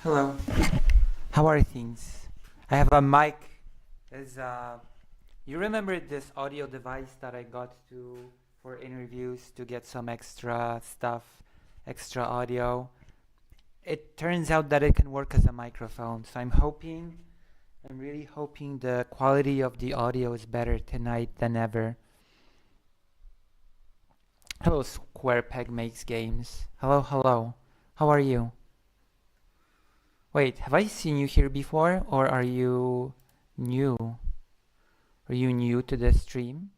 Hello. How are things? I have a mic. Is you remember this audio device that I got to for interviews to get some extra stuff, extra audio? It turns out that it can work as a microphone. So I'm really hoping the quality of the audio is better tonight than ever. Hello, Square Peg Makes Games. Hello, hello. How are you? Wait, have I seen you here before, or are you new? Are you new to the stream?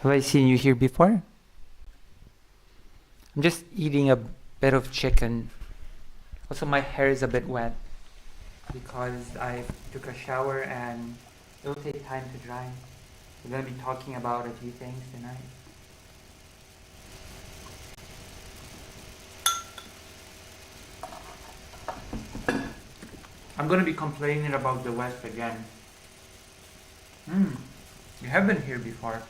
Have I seen you here before? I'm just eating a bit of chicken. Also, my hair is a bit wet because I took a shower and it'll take time to dry. We're gonna be talking about a few things tonight. I'm gonna be complaining about the West again. You have been here before.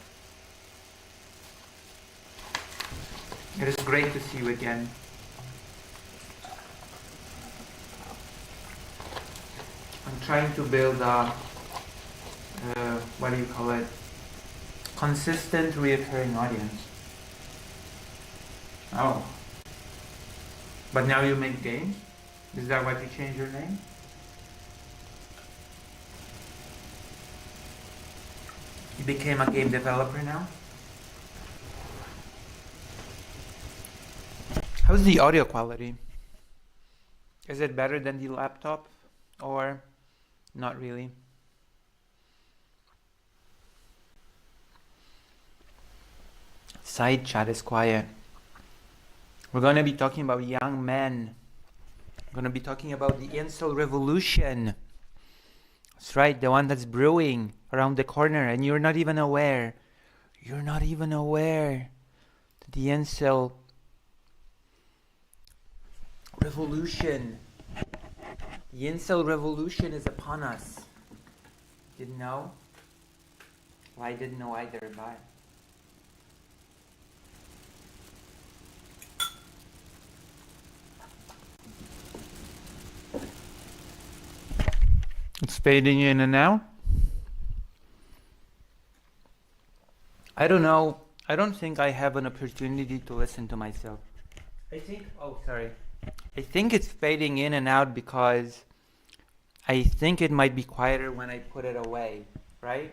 It is great to see you again. I'm trying to build a, what do you call it? Consistent, reoccurring audience. Oh. But now you make games? Is that why you changed your name? You became a game developer now? How's the audio quality? Is it better than the laptop or not really? Side chat is quiet. We're going to be talking about young men. We're going to be talking about the incel revolution. That's right, the one that's brewing around the corner and you're not even aware. You're not even aware that the incel revolution. The incel revolution is upon us. Didn't know? Well, I didn't know either, but it's fading in and out. I don't know. I don't think I have an opportunity to listen to myself. I think it's fading in and out because I think it might be quieter when I put it away, right?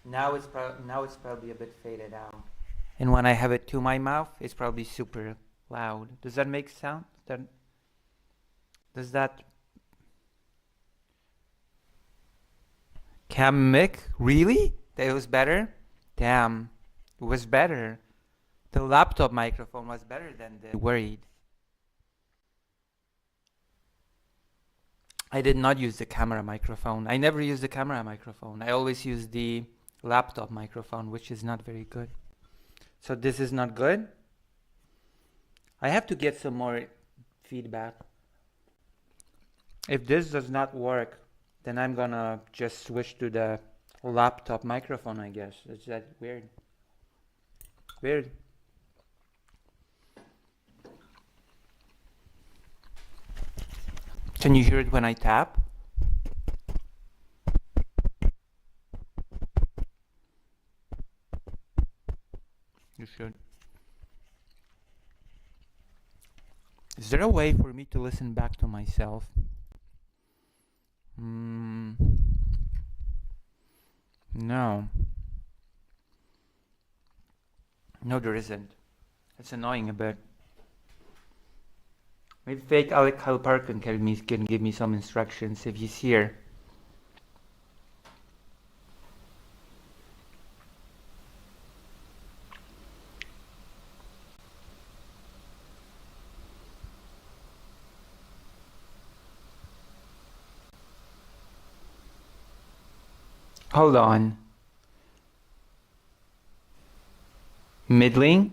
Now it's probably a bit faded out. And when I have it to my mouth, it's probably super loud. Does that make sound? Does that Cam mic? Really? That was better? Damn. It was better. The laptop microphone was better than the worried. I did not use the camera microphone. I never use the camera microphone. I always use the laptop microphone, which is not very good. So this is not good. I have to get some more feedback. If this does not work, then I'm gonna just switch to the laptop microphone, I guess. Is that weird? Weird. Can you hear it when I tap? You should. Is there a way for me to listen back to myself? No. No, there isn't. It's annoying a bit. Maybe fake Alec Halparkin can give me some instructions if he's here. Hold on. Middling?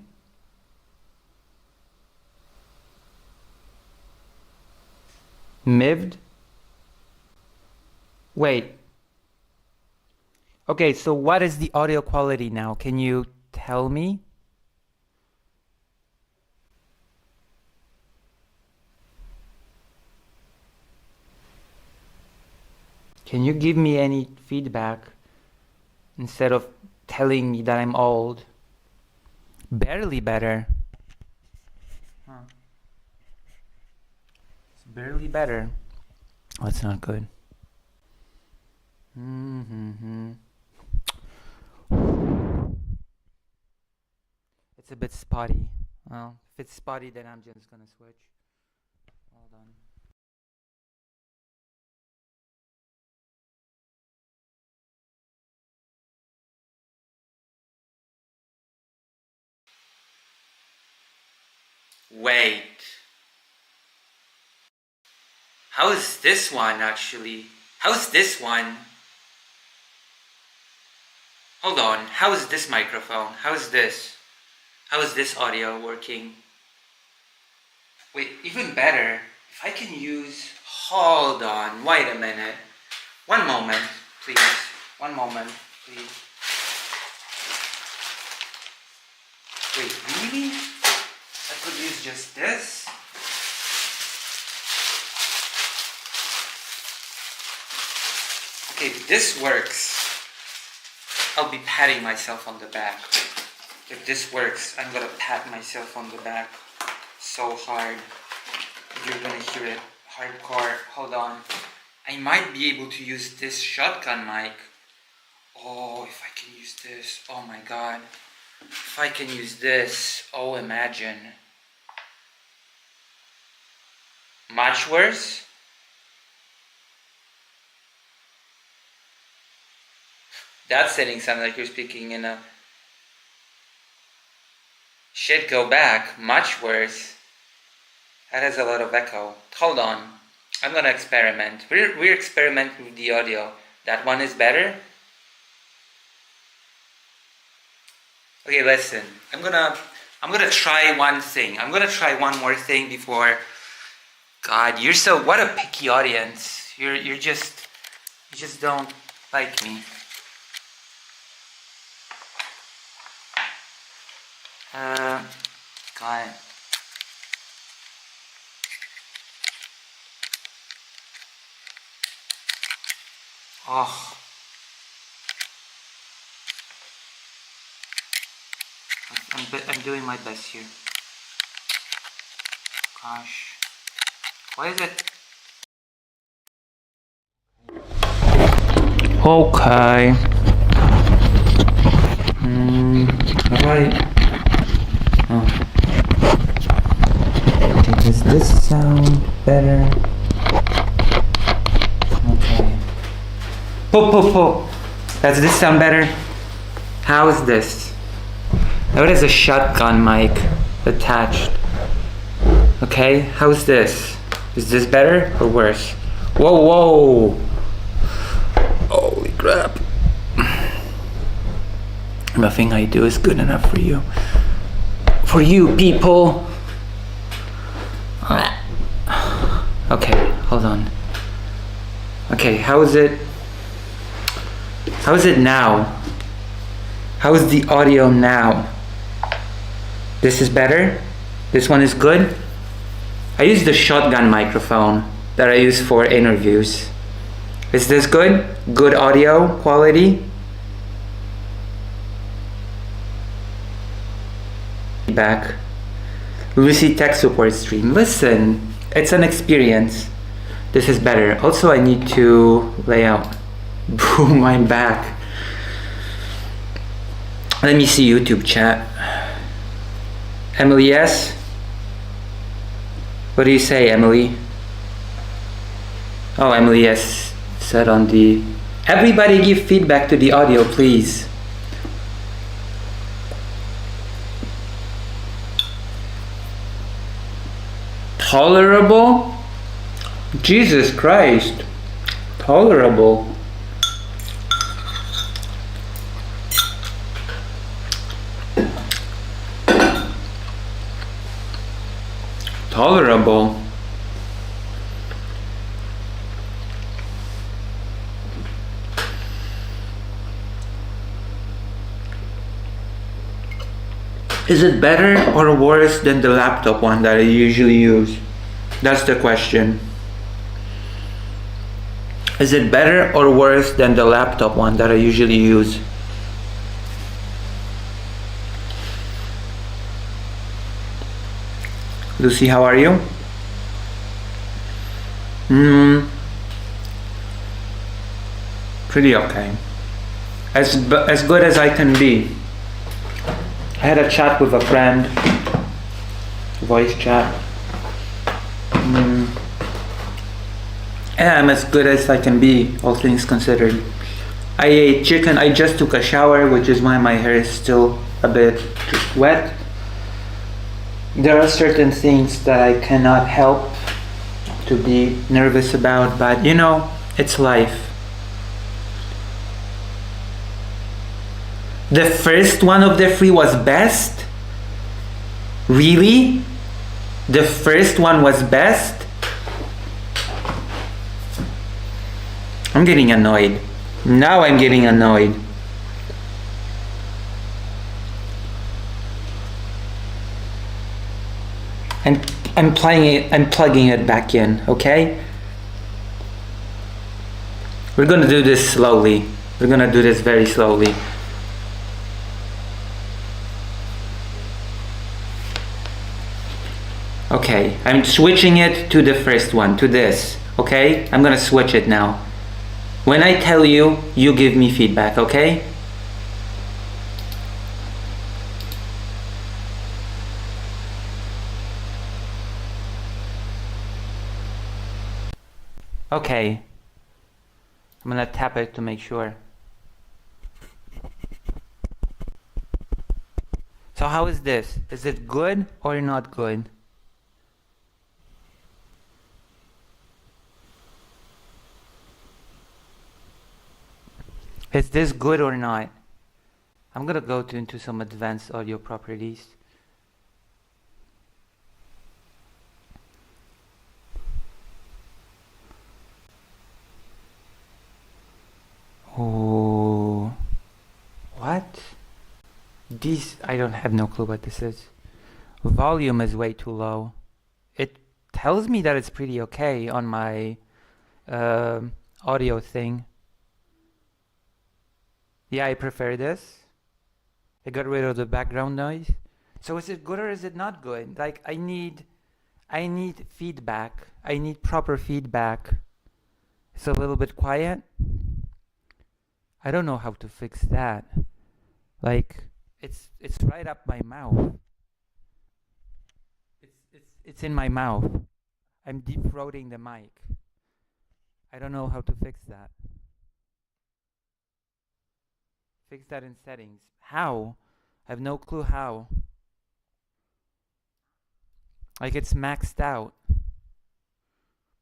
Mivd? Wait. Okay, so what is the audio quality now? Can you tell me? Can you give me any feedback instead of telling me that I'm old? Barely better. Huh. It's barely better. Oh, that's not good. Mm-hmm. It's a bit spotty. Well, if it's spotty, then I'm just gonna switch. Hold on. Wait. How is this one actually? How's this one? Hold on. How is this microphone? How is this? How is this audio working? Wait, even better. If I can use... Hold on. Wait a minute. One moment, please. One moment, please. Wait, really? I could use just this? Okay, if this works, I'll be patting myself on the back. If this works, I'm gonna pat myself on the back so hard. You're gonna hear it hardcore. Hold on. I might be able to use this shotgun mic. Oh, if I can use this. Oh my god. If I can use this. Oh, imagine. Much worse? That setting sounds like you're speaking in a... Shit, go back. Much worse. That has a lot of echo. Hold on. I'm gonna experiment. We're experimenting with the audio. That one is better? Okay, listen. I'm gonna try one thing. I'm gonna try one more thing before... God, you're so... What a picky audience. You just don't like me. God. Oh. I'm doing my best here. Gosh. Why is it? Okay. Alright. Oh. Does this sound better? Okay. Does this sound better? How is this? Now there's a shotgun mic attached. Okay, how's this? Is this better or worse? Whoa! Holy crap. Nothing I do is good enough for you. For you people. Okay, hold on. Okay, how is it now? How is the audio now? This is better? This one is good? I use the shotgun microphone that I use for interviews. Is this good? Good audio quality? Back. Lucy tech support stream. Listen, it's an experience. This is better. Also, I need to lay out. Boom, I'm back. Let me see YouTube chat. Emily, yes? What do you say, Emily? Oh, Emily, yes. Said on the... Everybody give feedback to the audio, please. Tolerable? Jesus Christ. Tolerable. Tolerable. Is it better or worse than the laptop one that I usually use? That's the question. Is it better or worse than the laptop one that I usually use? Lucy, how are you? Pretty okay. As good as I can be. I had a chat with a friend, voice chat. Yeah, I'm as good as I can be, all things considered. I ate chicken. I just took a shower, which is why my hair is still a bit wet. There are certain things that I cannot help to be nervous about, but you know, it's life. The first one of the three was best? Really? The first one was best? I'm getting annoyed. Now I'm getting annoyed. I'm plugging it back in, okay? We're gonna do this slowly. We're gonna do this very slowly. Okay, I'm switching it to the first one, to this, okay? I'm gonna switch it now. When I tell you, you give me feedback, okay? Okay. I'm gonna tap it to make sure. So how is this? Is it good or not good? Is this good or not? I'm gonna go into some advanced audio properties. Oh, what? I don't have no clue what this is. Volume is way too low. It tells me that it's pretty okay on my audio thing. Yeah, I prefer this. I got rid of the background noise. So is it good or is it not good? Like I need feedback. I need proper feedback. It's a little bit quiet. I don't know how to fix that. Like it's right up my mouth. It's in my mouth. I'm deep throating the mic. I don't know how to fix that. Fix that in settings. How? I have no clue how. Like it's maxed out.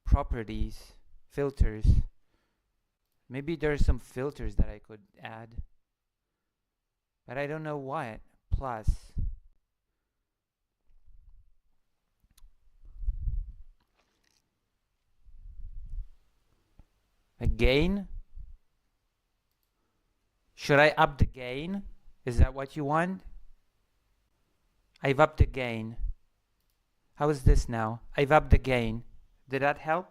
Properties, filters. Maybe there's some filters that I could add. But I don't know what. Plus. A gain? Should I up the gain? Is that what you want? I've upped the gain. How is this now? I've upped the gain. Did that help?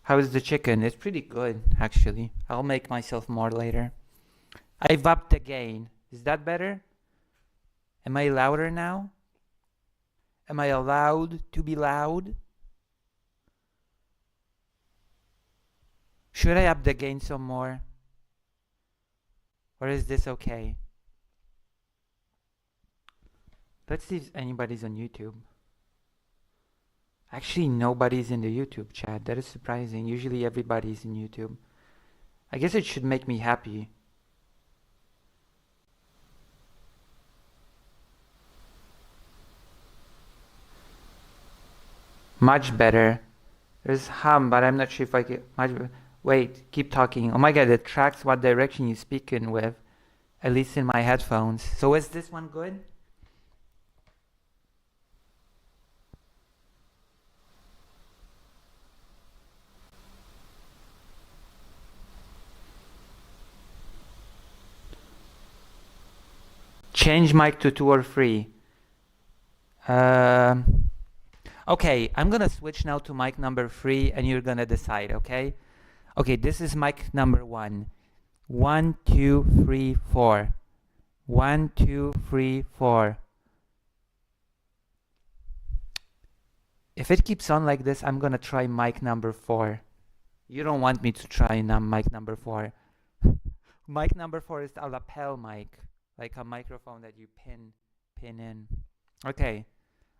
How is the chicken? It's pretty good, actually. I'll make myself more later. I've upped the gain. Is that better? Am I louder now? Am I allowed to be loud? Should I up the gain some more? Or is this okay? Let's see if anybody's on YouTube. Actually, nobody's in the YouTube chat. That is surprising. Usually everybody's in YouTube. I guess it should make me happy. Much better. There's hum, but I'm not sure if I get much better. Wait, keep talking. Oh my god, it tracks what direction you speak in with. At least in my headphones. So is this one good? Change mic to 2 or 3. Okay, I'm gonna switch now to mic number 3 and you're gonna decide, okay? Okay, this is mic number 1. 1, 2, 3, 4. 1, 2, 3, 4. If it keeps on like this, I'm gonna try mic number 4. You don't want me to try mic number 4. Mic number 4 is a lapel mic, like a microphone that you pin in. Okay,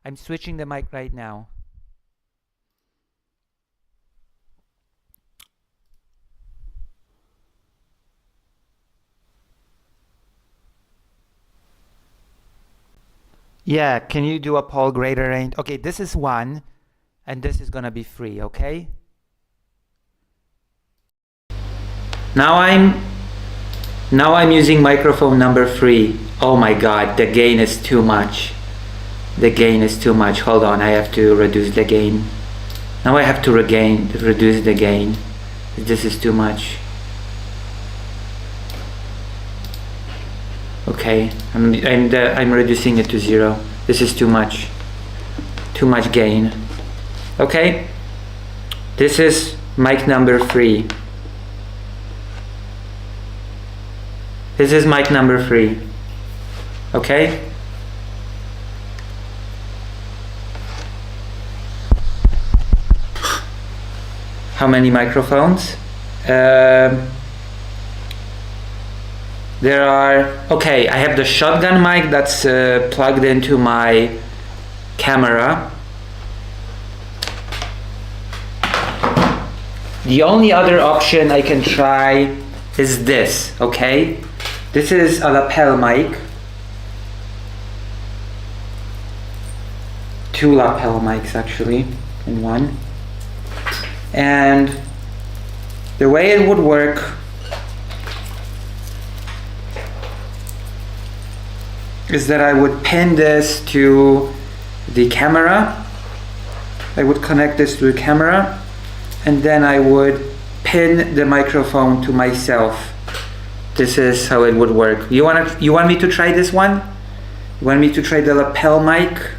I'm switching the mic right now. Yeah, can you do a Paul greater range? Okay, this is 1 and this is gonna be 3, okay? Now I'm using microphone number 3. Oh my god, the gain is too much. The gain is too much. Hold on, I have to reduce the gain. Now I have to reduce the gain. This is too much. Okay, I'm reducing it to 0. This is too much. Too much gain. Okay, this is mic number 3. This is mic number 3. Okay? How many microphones? There are, okay, I have the shotgun mic that's plugged into my camera. The only other option I can try is this, okay? This is a lapel mic. 2 lapel mics actually, in one. And the way it would work is that I would pin this to the camera. I would connect this to the camera and then I would pin the microphone to myself. This is how it would work. You want me to try this one? You want me to try the lapel mic?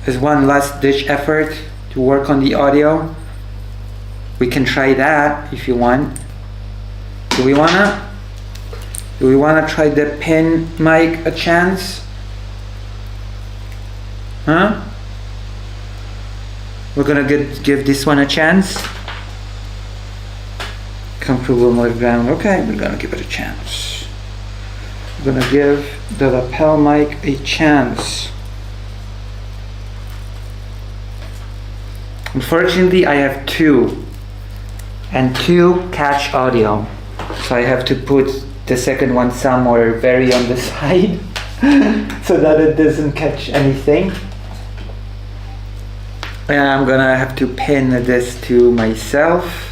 As one last ditch effort to work on the audio. We can try that if you want. Do we wanna try the pin mic a chance? Huh? We're gonna give this one a chance. Comfortable with ground. Okay, we're gonna give it a chance. We're gonna give the lapel mic a chance. Unfortunately, I have 2, and 2 catch audio, so I have to put the second one somewhere very on the side so that it doesn't catch anything. And I'm gonna have to pin this to myself.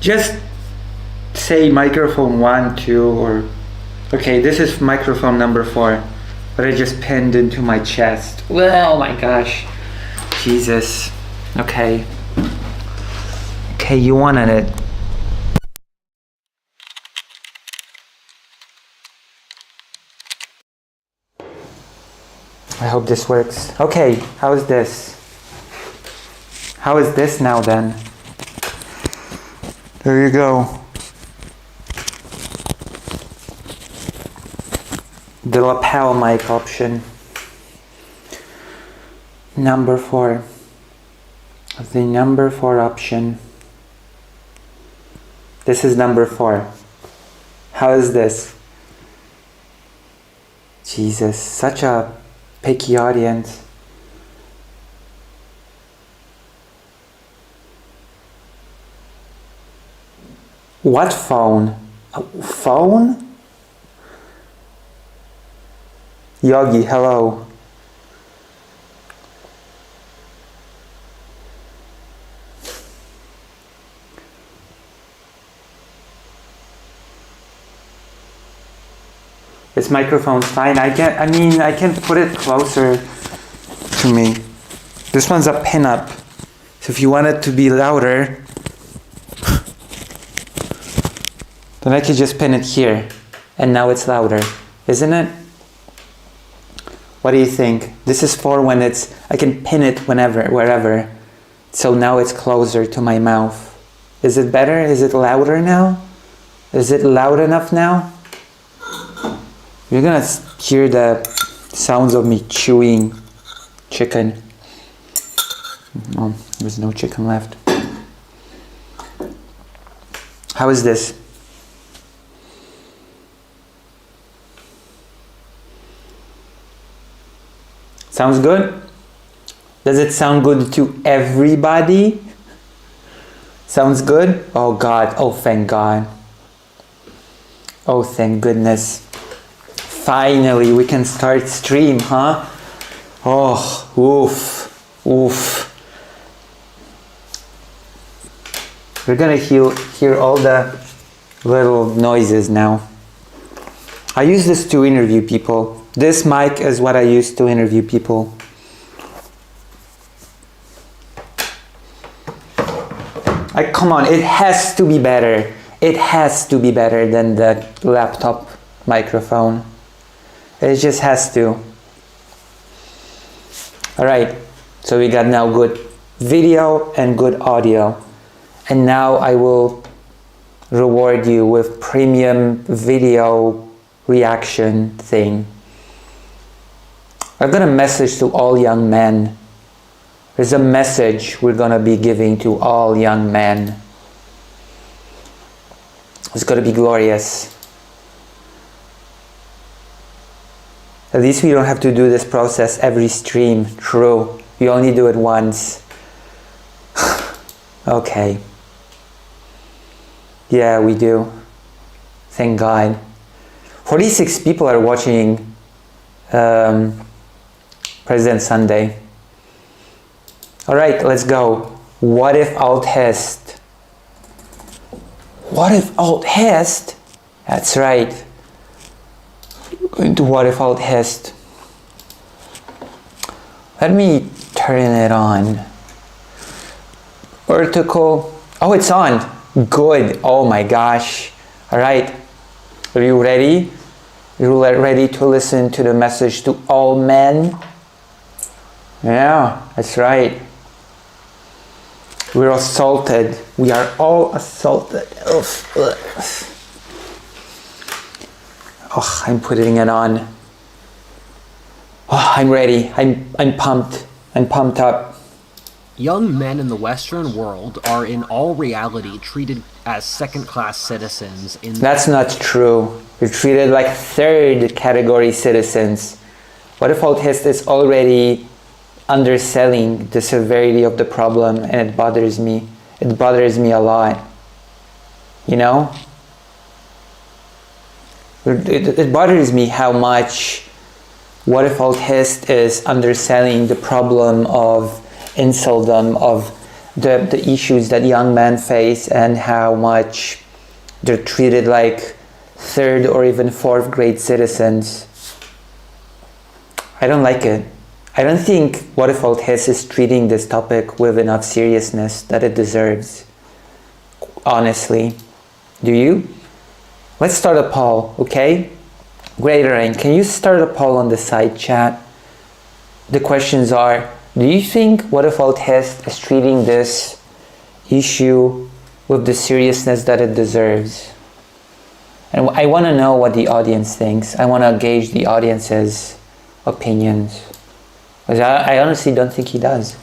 Just say microphone 1, 2, or okay, this is microphone number 4, but I just pinned into my chest. Well, oh my gosh, Jesus. Okay, you wanted it. I hope this works. Okay, how is this? How is this now then? There you go. The lapel mic option. Number 4. The number 4 option. This is number 4. How is this? Jesus, such a picky audience. What phone? Phone? Yogi, hello. This microphone's fine. I can put it closer to me. This one's a pin-up. So if you want it to be louder, then I could just pin it here. And now it's louder, isn't it? What do you think? This is for when I can pin it whenever, wherever. So now it's closer to my mouth. Is it better? Is it louder now? Is it loud enough now? You're gonna hear the sounds of me chewing chicken. Oh, there's no chicken left. How is this? Sounds good? Does it sound good to everybody? Sounds good? Oh God, oh thank God. Oh thank goodness. Finally we can start stream, huh? Oh, oof, oof. We're gonna hear all the little noises now. I use this to interview people. This mic is what I use to interview people. Come on, it has to be better. It has to be better than the laptop microphone. It just has to. Alright, so we got now good video and good audio. And now I will reward you with premium video reaction thing. I've got a message to all young men. There's a message we're gonna be giving to all young men. It's gonna be glorious. At least we don't have to do this process every stream. True. We only do it once. Okay. Yeah, we do. Thank God. 46 people are watching President Sunday. Alright, let's go. What if Alt-Hest? What if Alt-Hest? That's right. We're going to what if Alt-Hest. Let me turn it on. Article. Oh, it's on. Good. Oh my gosh. Alright. Are you ready? You're ready to listen to the message to all men? Yeah, that's right. We're assaulted. We are all assaulted. Ugh. Oh, I'm putting it on. Oh, I'm ready. I'm pumped. I'm pumped up. Young men in the Western world are in all reality treated as second-class citizens in... That's not true. You're treated like third-category citizens. What if Alt-Hest is already underselling the severity of the problem, and it bothers me. It bothers me a lot. You know? It bothers me how much What if Alt-Hest is underselling the problem of inceldom, of the issues that young men face, and how much they're treated like third or even fourth grade citizens. I don't like it. I don't think What if Alt-Hest is treating this topic with enough seriousness that it deserves. Honestly. Do you? Let's start a poll, okay? Great, Rain, can you start a poll on the side chat? The questions are, do you think What if Alt-Hest is treating this issue with the seriousness that it deserves? And I want to know what the audience thinks. I want to gauge the audience's opinions. Because I honestly don't think he does.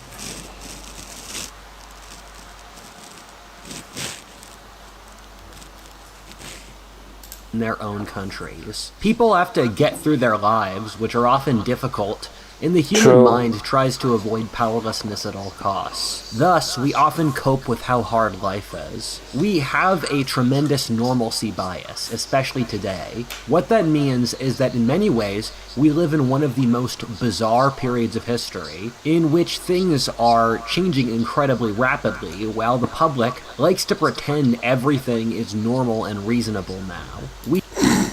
In their own countries. People have to get through their lives, which are often difficult, and the human mind tries to avoid powerlessness at all costs. Thus, we often cope with how hard life is. We have a tremendous normalcy bias, especially today. What that means is that in many ways, we live in one of the most bizarre periods of history, in which things are changing incredibly rapidly, while the public likes to pretend everything is normal and reasonable now.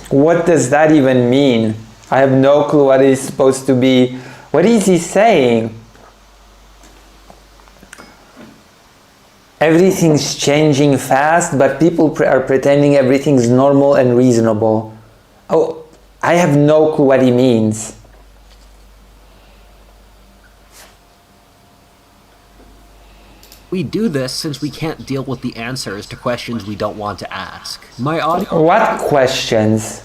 What does that even mean? I have no clue what it's supposed to be. What is he saying? Everything's changing fast, but people are pretending everything's normal and reasonable. Oh, I have no clue what he means. We do this since we can't deal with the answers to questions we don't want to ask. My audience What questions?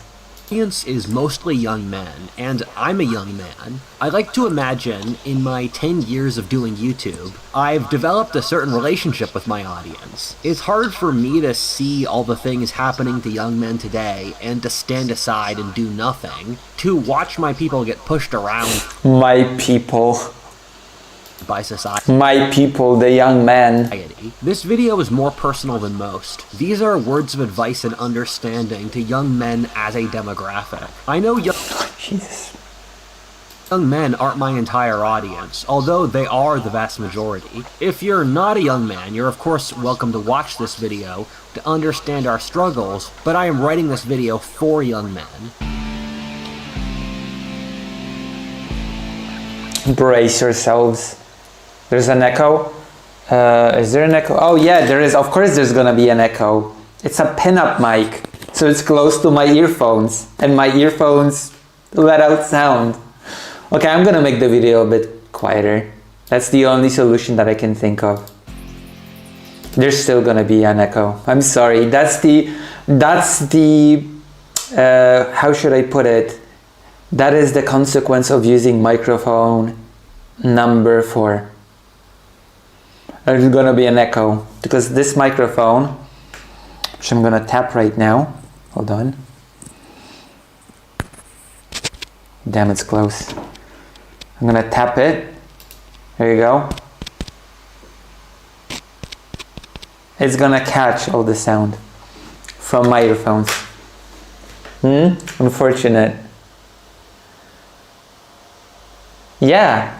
is mostly young men, and I'm a young man. I like to imagine, in my 10 years of doing YouTube, I've developed a certain relationship with my audience. It's hard for me to see all the things happening to young men today and to stand aside and do nothing, to watch my people get pushed around My people. by society. My people, the young man. This video is more personal than most. These are words of advice and understanding to young men as a demographic. I know Jesus. young men aren't my entire audience, although they are the vast majority. If you're not a young man, you're of course welcome to watch this video to understand our struggles, but I am writing this video for young men. Brace yourselves. There's an echo. Is there an echo? Oh yeah, there is. Of course there's gonna be an echo. It's a pinup mic, so it's close to my earphones, and my earphones let out sound. Okay, I'm gonna make the video a bit quieter. That's the only solution that I can think of. There's still gonna be an echo. I'm sorry. That's the how should I put it? That is the consequence of using microphone number 4. There's gonna be an echo because this microphone, which I'm gonna tap right now. Hold on. Damn, it's close. I'm gonna tap it. There you go. It's gonna catch all the sound from my earphones. Unfortunate. Yeah,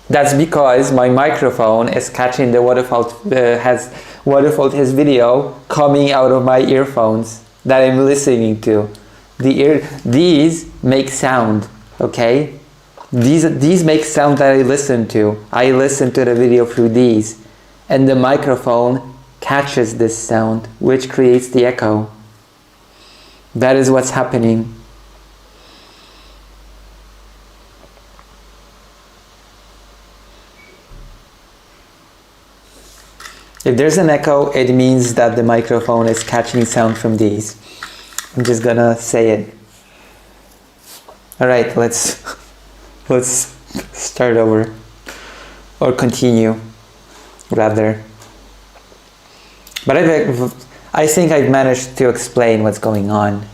that's because my microphone is catching the waterfall has video coming out of my earphones that I'm listening to. These make sound, okay? These make sound that I listen to. I listen to the video through these, and the microphone catches this sound, which creates the echo. That is what's happening. If there's an echo, it means that the microphone is catching sound from these. I'm just gonna say it. All right, let's start over, or continue, rather. But I think I've managed to explain what's going on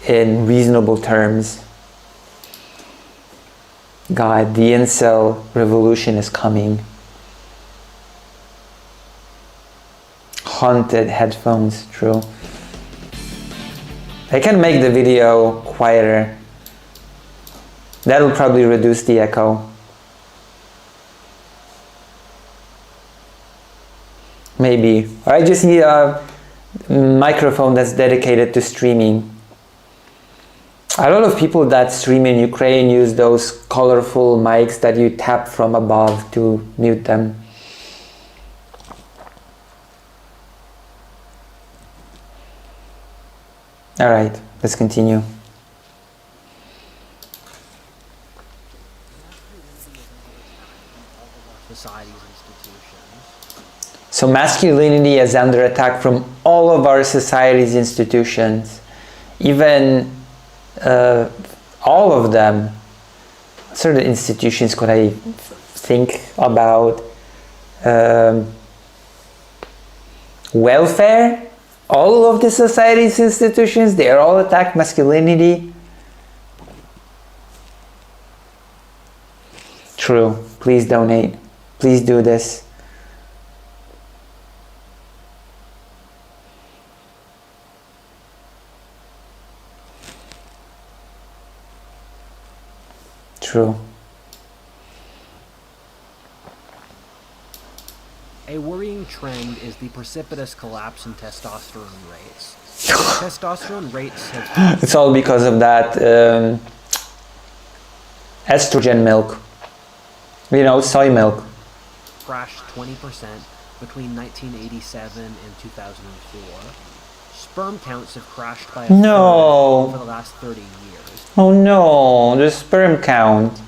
in reasonable terms. God, the incel revolution is coming. Haunted headphones, true. I can make the video quieter. That'll probably reduce the echo. Maybe. Or I just need a microphone that's dedicated to streaming. A lot of people that stream in Ukraine use those colorful mics that you tap from above to mute them. All right, let's continue. So masculinity is under attack from all of our society's institutions, even all of them. What sort of institutions could I think about? Welfare? All of the society's institutions, they are all attack masculinity. True. Please donate. Please do this. True. A worrying trend is the precipitous collapse in testosterone rates. Testosterone rates have It's all because of that estrogen milk. You know, soy milk. crashed 20% between 1987 and 2004. Sperm counts have crashed by a No. third over the last 30 years. Oh no, the sperm count.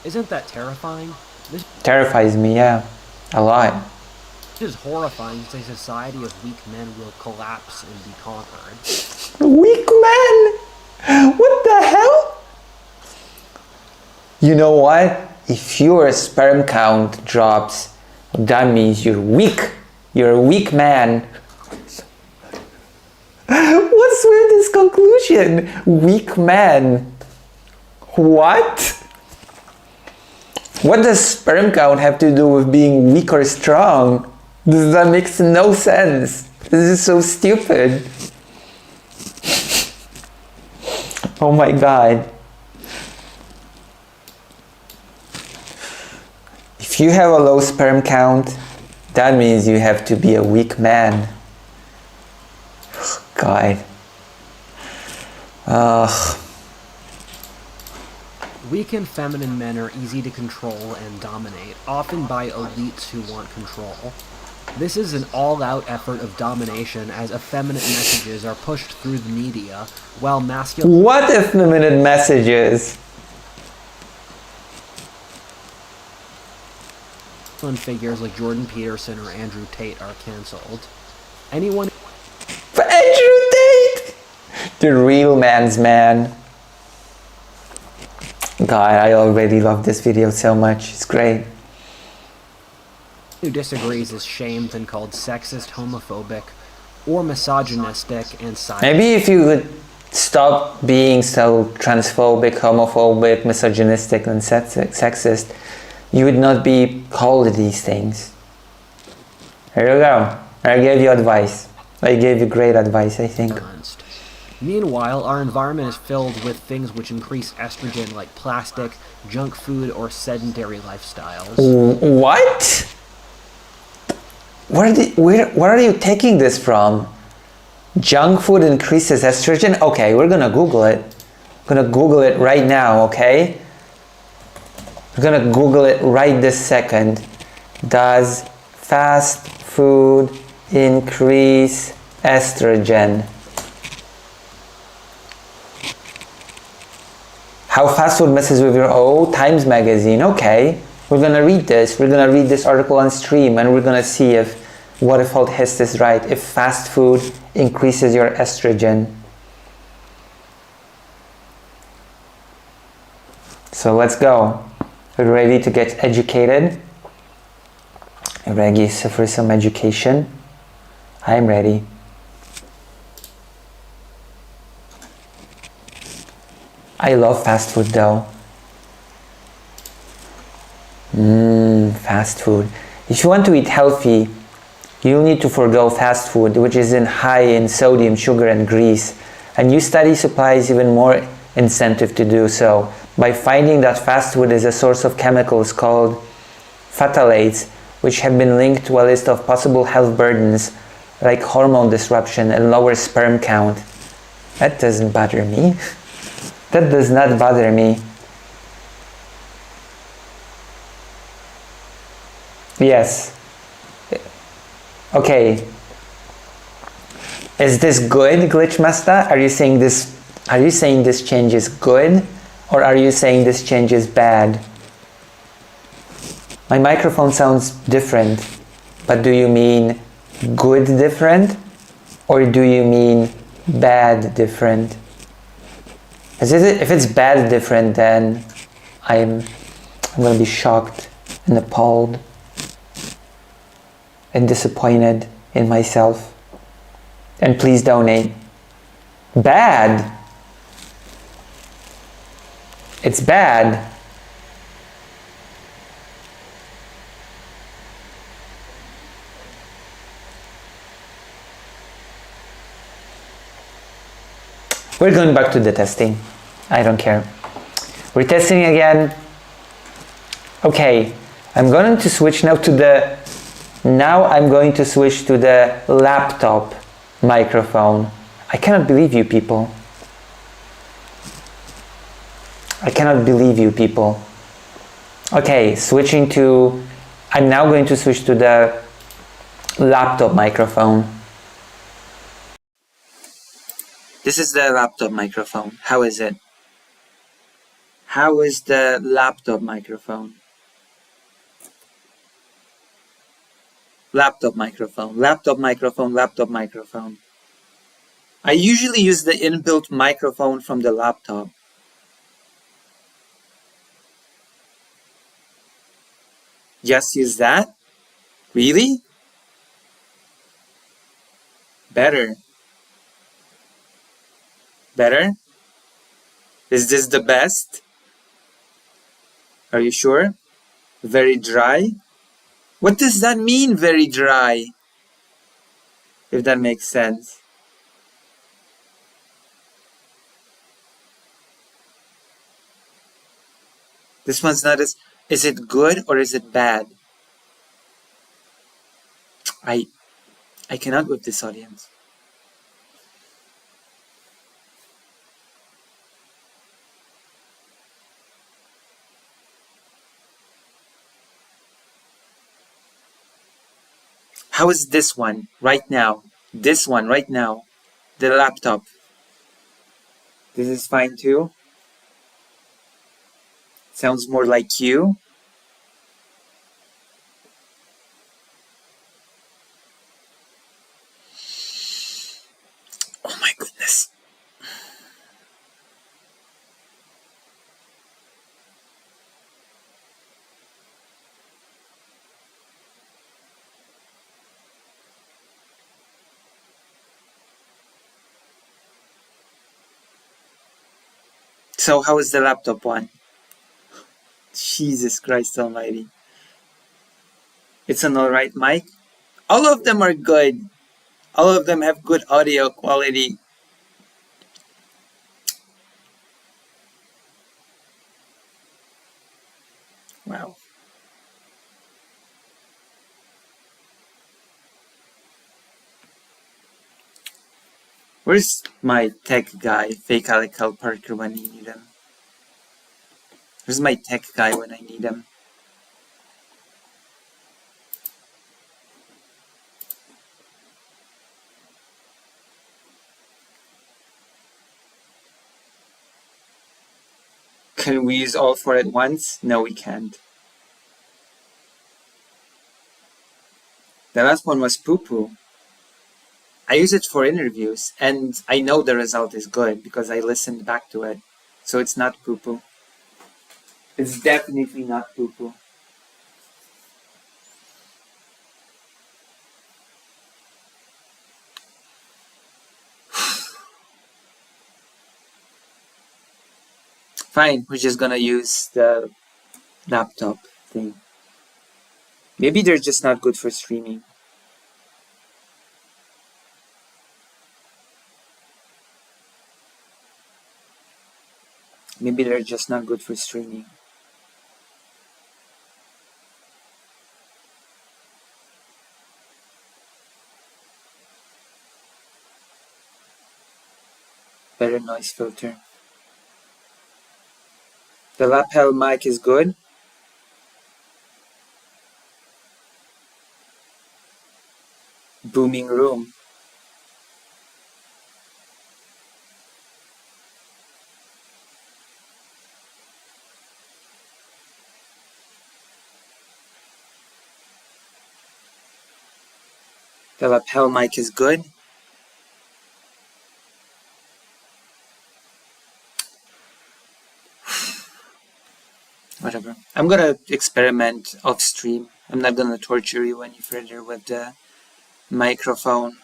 Isn't that terrifying? This Terrifies me, yeah. A lot. is horrifying to say society of weak men will collapse and be conquered. Weak man! What the hell? You know what? If your sperm count drops, that means you're weak. You're a weak man. What's with this conclusion? Weak man. What? What does sperm count have to do with being weak or strong? That makes no sense. This is so stupid. Oh my god. If you have a low sperm count, that means you have to be a weak man. God. Ugh. Weak and feminine men are easy to control and dominate, often by elites who want control. This is an all-out effort of domination as effeminate messages are pushed through the media, while masculine What effeminate messages? figures like Jordan Peterson or Andrew Tate are cancelled. Anyone For Andrew Tate! The real man's man. God, I already love this video so much. It's great. who disagrees is shamed and called sexist, homophobic, or misogynistic and silent. Maybe if you could stop being so transphobic, homophobic, misogynistic, and sexist, you would not be called these things. There you go. I gave you advice. I gave you great advice, I think. Meanwhile, our environment is filled with things which increase estrogen like plastic, junk food, or sedentary lifestyles. What? Where are you taking this from? Junk food increases estrogen? Okay, we're gonna Google it. I'm gonna Google it right now, okay? We're gonna Google it right this second. Does fast food increase estrogen? How fast food messes with your Times magazine. Okay, we're gonna read this. We're gonna read this article on stream, and we're gonna see if what if Alt Hist is right. If fast food increases your estrogen. So let's go. We're ready to get educated. Ready for some education. I'm ready. I love fast food though. Fast food. If you want to eat healthy, you need to forego fast food, which is high in sodium, sugar, and grease. A new study supplies even more incentive to do so by finding that fast food is a source of chemicals called phthalates, which have been linked to a list of possible health burdens like hormone disruption and lower sperm count. That doesn't bother me. That does not bother me. Yes. Okay. Is this good, Glitchmaster? Are you saying this change is good, or are you saying this change is bad? My microphone sounds different, but do you mean good different, or do you mean bad different? If it's bad different, then I'm gonna be shocked and appalled and disappointed in myself. And please donate. Bad. It's bad. We're going back to the testing. I don't care. We're testing again. Okay, I'm going to switch now to the Now I'm going to switch to the laptop microphone. I cannot believe you people. I cannot believe you people. Okay, I'm now going to switch to the laptop microphone. This is the laptop microphone. How is it? How is the laptop microphone? Laptop microphone, laptop microphone, laptop microphone. I usually use the inbuilt microphone from the laptop. Just use that? Really? Better. Better? Is this the best? Are you sure? Very dry? What does that mean, very dry? If that makes sense. This one's not as... Is it good or is it bad? I cannot with this audience. How is this one right now? This one right now. The laptop. This is fine too. Sounds more like you. Oh my goodness. So how is the laptop one? Jesus Christ almighty. It's an alright mic. All of them are good. All of them have good audio quality. Wow. Where's my tech guy, fake Alec Parker, when you need him? Where's my tech guy when I need him? Can we use all four at once? No, we can't. The last one was poo-poo. I use it for interviews, and I know the result is good because I listened back to it. So it's not poo-poo. It's definitely not poo-poo. Fine, we're just gonna use the laptop thing. Maybe they're just not good for streaming. Maybe they're just not good for streaming. Better noise filter. The lapel mic is good. Booming room. The lapel mic is good. Whatever. I'm gonna experiment off stream. I'm not gonna torture you any further with the microphone.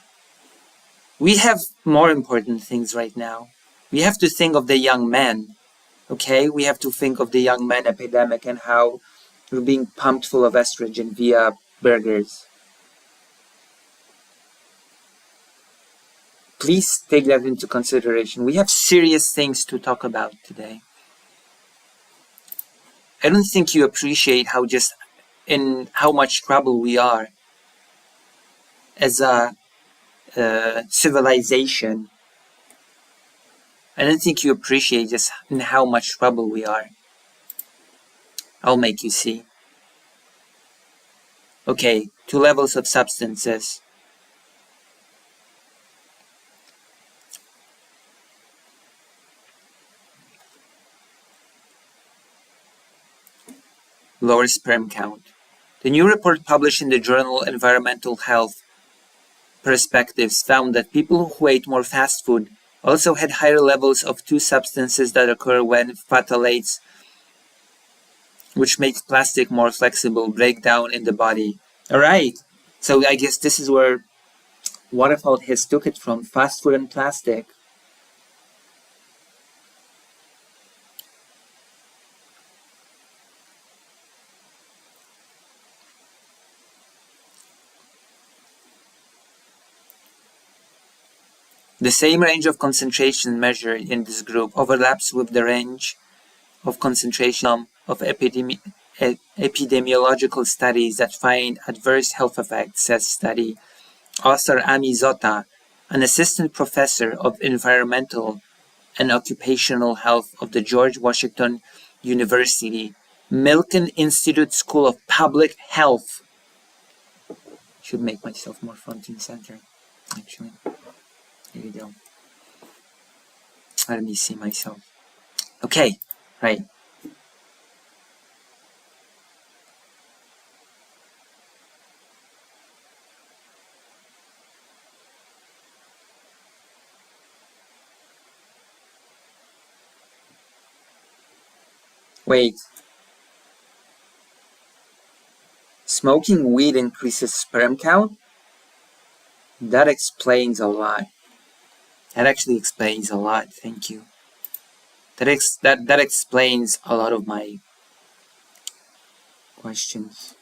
We have more important things right now. We have to think of the young men. Okay? We have to think of the young men epidemic and how we're being pumped full of estrogen via burgers. Please take that into consideration. We have serious things to talk about today. I don't think you appreciate how much trouble we are as a civilization. I don't think you appreciate just in how much trouble we are. I'll make you see. Okay, 2 levels of substances. Lower sperm count. The new report published in the journal Environmental Health Perspectives found that people who ate more fast food also had higher levels of 2 substances that occur when phthalates, which makes plastic more flexible, break down in the body. Alright, so I guess this is where Waterfall has took it from, fast food and plastic. The same range of concentration measured in this group overlaps with the range of concentration of epidemiological studies that find adverse health effects, says study author Ami Zota, an assistant professor of environmental and occupational health of the George Washington University Milken Institute School of Public Health. Should make myself more front and center, actually. Here we go. Let me see myself. Okay, right. Wait. Smoking weed increases sperm count? That explains a lot. That actually explains a lot, thank you. That explains a lot of my questions.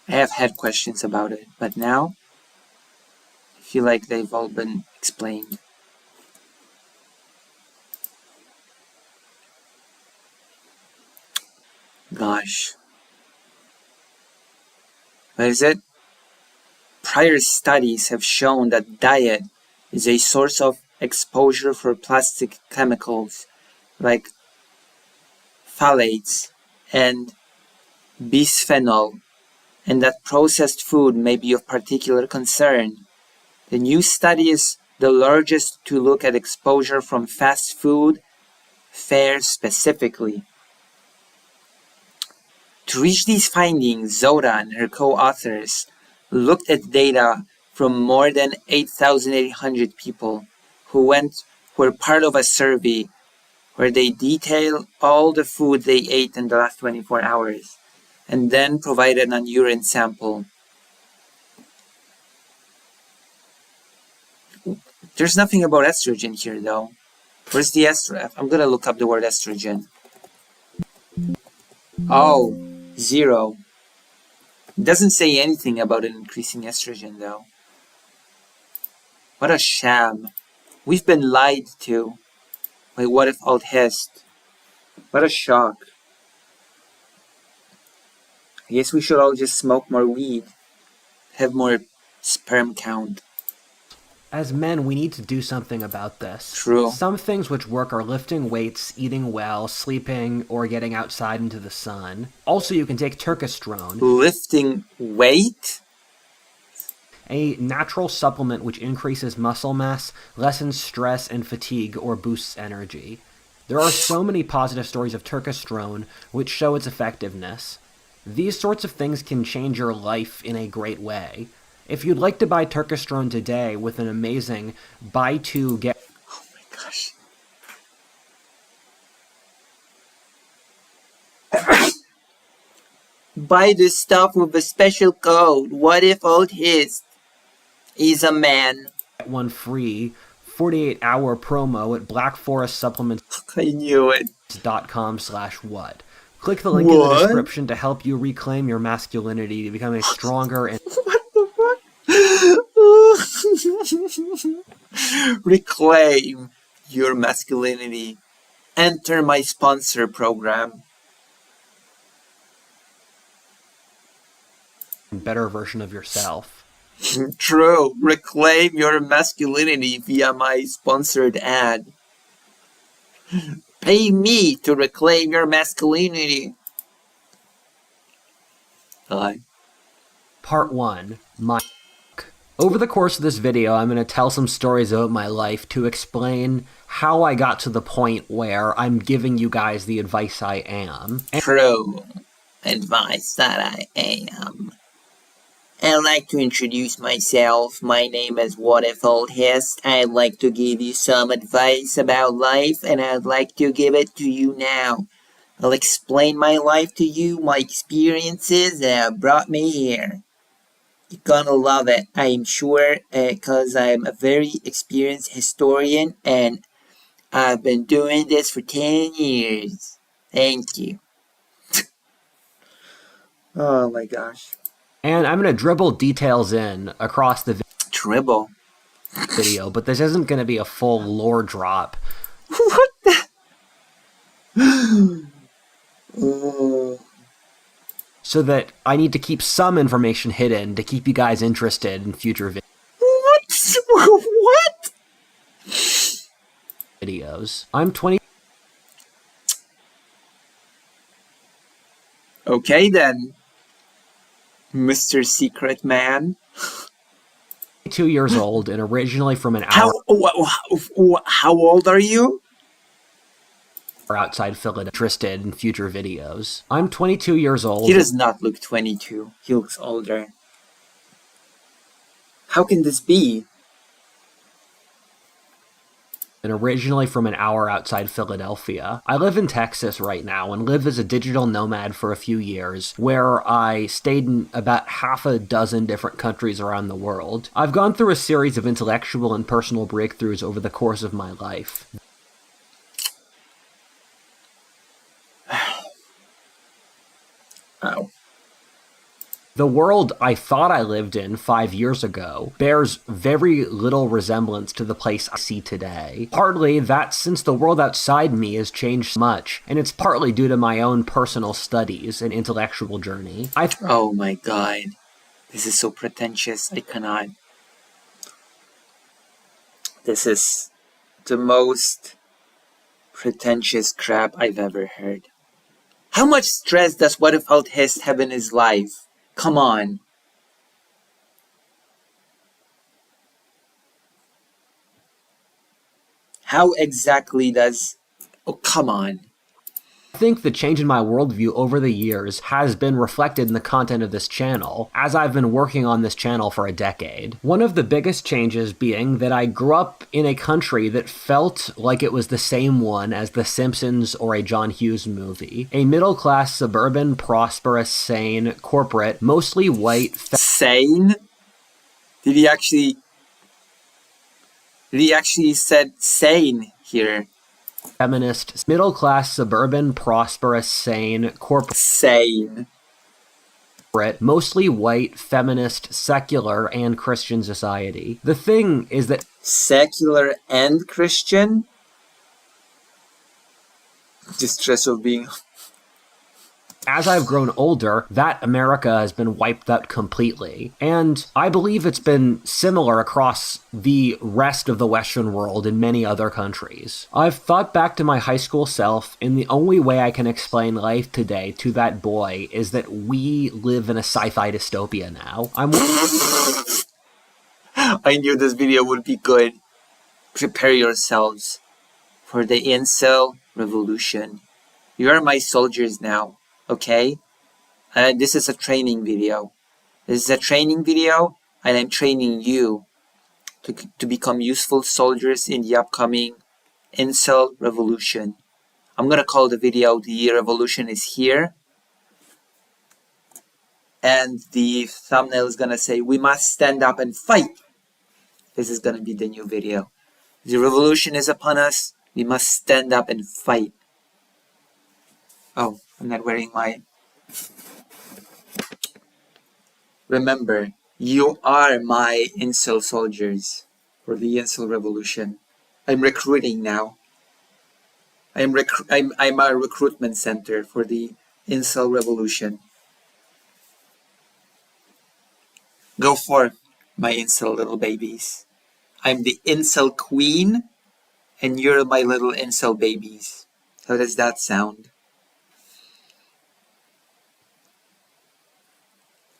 I have had questions about it, but now I feel like they've all been explained. Gosh. What is it? Prior studies have shown that diet is a source of exposure for plastic chemicals like phthalates and bisphenol, and that processed food may be of particular concern. The new study is the largest to look at exposure from fast food fare specifically. To reach these findings, Zota and her co-authors looked at data from more than 8,800 people who were part of a survey where they detail all the food they ate in the last 24 hours and then provided an urine sample. There's nothing about estrogen here though. Where's the estrogen? I'm gonna look up the word estrogen. Oh, 0. It doesn't say anything about an increasing estrogen though. What a sham. We've been lied to by What If Alt Hist. What a shock. I guess we should all just smoke more weed, have more sperm count. As men, we need to do something about this. True. Some things which work are lifting weights, eating well, sleeping, or getting outside into the sun. Also, you can take turkestrone. Lifting weight? A natural supplement which increases muscle mass, lessens stress and fatigue, or boosts energy. There are so many positive stories of turkestrone which show its effectiveness. These sorts of things can change your life in a great way. If you'd like to buy turkestrone today with an amazing buy two get... Oh my gosh. Buy this stuff with a special code. What if Alt Hist is a man? one free 48-hour promo at blackforestsupplements.com/what. I knew it. Click the link in the description to help you reclaim your masculinity to become a stronger and... What the fuck? Reclaim your masculinity. Enter my sponsor program. better version of yourself. True. Reclaim your masculinity via my sponsored ad. Pay me to reclaim your masculinity. Hi. Part 1. My Over the course of this video, I'm going to tell some stories about my life to explain how I got to the point where I'm giving you guys the advice I am. True. Advice that I am. I'd like to introduce myself. My name is What If Old Hist. I'd like to give you some advice about life, and I'd like to give it to you now. I'll explain my life to you, my experiences that brought me here. You're gonna love it, I'm sure, because I'm a very experienced historian, and I've been doing this for 10 years. Thank you. Oh my gosh. And I'm going to dribble details in across the Dribble? video, but this isn't going to be a full lore drop. What the? Oh. So that I need to keep some information hidden to keep you guys interested in future What? videos. I'm 20. Okay then, Mr. Secret Man. 2 years old and originally from an How old are you? hour outside Philadelphia. Interested in future videos. I'm 22 years old. He does not look 22. He looks older. How can this be? And originally from an hour outside Philadelphia. I live in Texas right now and live as a digital nomad for a few years, where I stayed in about half a dozen different countries around the world. I've gone through a series of intellectual and personal breakthroughs over the course of my life. Oh. The world I thought I lived in 5 years ago bears very little resemblance to the place I see today. Partly that's since the world outside me has changed so much, and it's partly due to my own personal studies and intellectual journey. Oh my god. This is so pretentious. I cannot. This is the most pretentious crap I've ever heard. How much stress does What If Old Hist have in his life? Come on. How exactly does... Oh, come on. I think the change in my worldview over the years has been reflected in the content of this channel, as I've been working on this channel for a decade. One of the biggest changes being that I grew up in a country that felt like it was the same one as The Simpsons or a John Hughes movie. A middle-class, suburban, prosperous, sane, corporate, mostly white... Sane? Did he actually said sane here? Feminist, middle-class, suburban, prosperous, sane, corporate... Sane. Mostly white, feminist, secular, and Christian society. The thing is that... Secular and Christian? The stress of being... As I've grown older, that America has been wiped out completely. And I believe it's been similar across the rest of the Western world in many other countries. I've thought back to my high school self, and the only way I can explain life today to that boy is that we live in a sci-fi dystopia now. I knew this video would be good. Prepare yourselves for the incel revolution. You are my soldiers now. Okay? This is a training video. This is a training video, and I'm training you to become useful soldiers in the upcoming incel revolution. I'm gonna call the video "The Revolution is Here." And the thumbnail is gonna say, "We must stand up and fight." This is gonna be the new video. The revolution is upon us. We must stand up and fight. Oh, I'm not wearing my... Remember, you are my incel soldiers for the incel revolution. I'm recruiting now. I'm a recruitment center for the incel revolution. Go forth, my incel little babies. I'm the incel queen, and you're my little incel babies. How does that sound?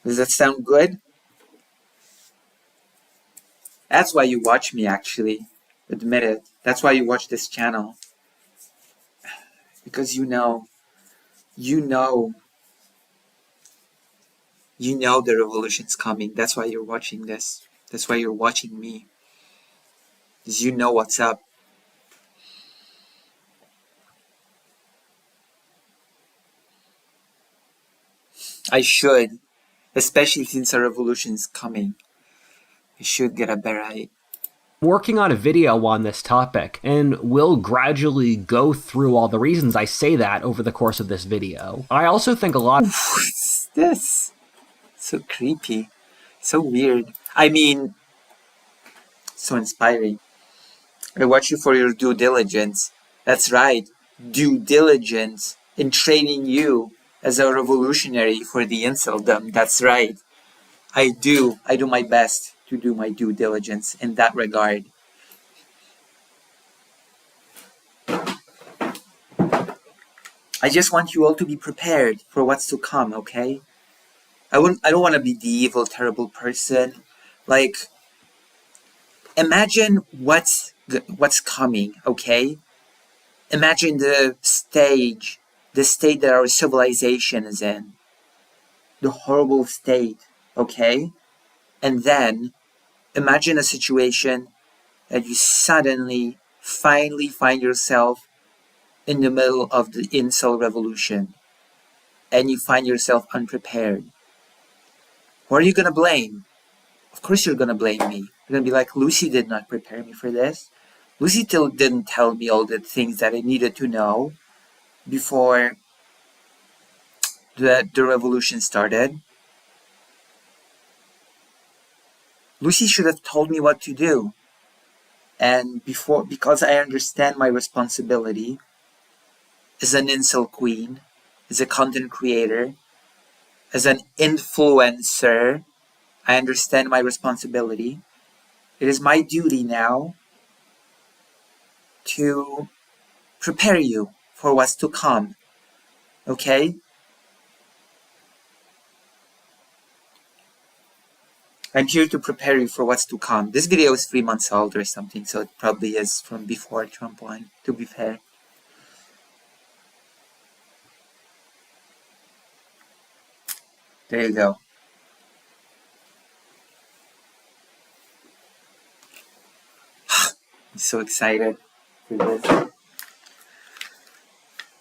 Does that sound good? That's why you watch me, actually. Admit it. That's why you watch this channel. Because you know the revolution's coming. That's why you're watching this. That's why you're watching me. Because you know what's up. I should, especially since a revolution's coming. I should get a beret. Working on a video on this topic, and we'll gradually go through all the reasons I say that over the course of this video. I also think a lot... What's this? So creepy. So weird. I mean, so inspiring. I watch you for your due diligence. That's right. Due diligence in training you as a revolutionary for the inceldom. That's right. I do my best to do my due diligence in that regard. I just want you all to be prepared for what's to come, okay? I don't want to be the evil, terrible person. Like, imagine what's coming, okay? Imagine the state that our civilization is in. The horrible state, okay? And then imagine a situation that you suddenly, finally find yourself in the middle of the incel revolution, and you find yourself unprepared. Who are you going to blame? Of course you're going to blame me. You're going to be like, Lucy did not prepare me for this. Lucy still didn't tell me all the things that I needed to know before the revolution started. Lucy should have told me what to do. And because I understand my responsibility as an incel queen, as a content creator, as an influencer, I understand my responsibility. It is my duty now to prepare you for what's to come. Okay? I'm here to prepare you for what's to come. This video is 3 months old or something, so it probably is from before Trump won, to be fair. There you go. I'm so excited for this.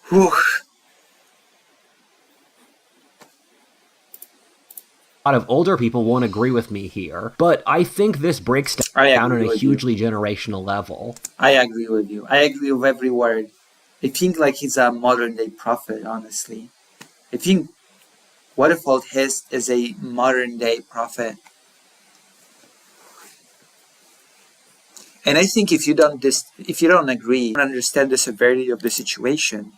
Whew. A lot of older people won't agree with me here, but I think this breaks down on a hugely generational level. I agree with you. I agree with every word. I think like he's a modern day prophet, honestly. I think What If Old Hist is a modern day prophet. And I think if you don't agree, don't understand the severity of the situation,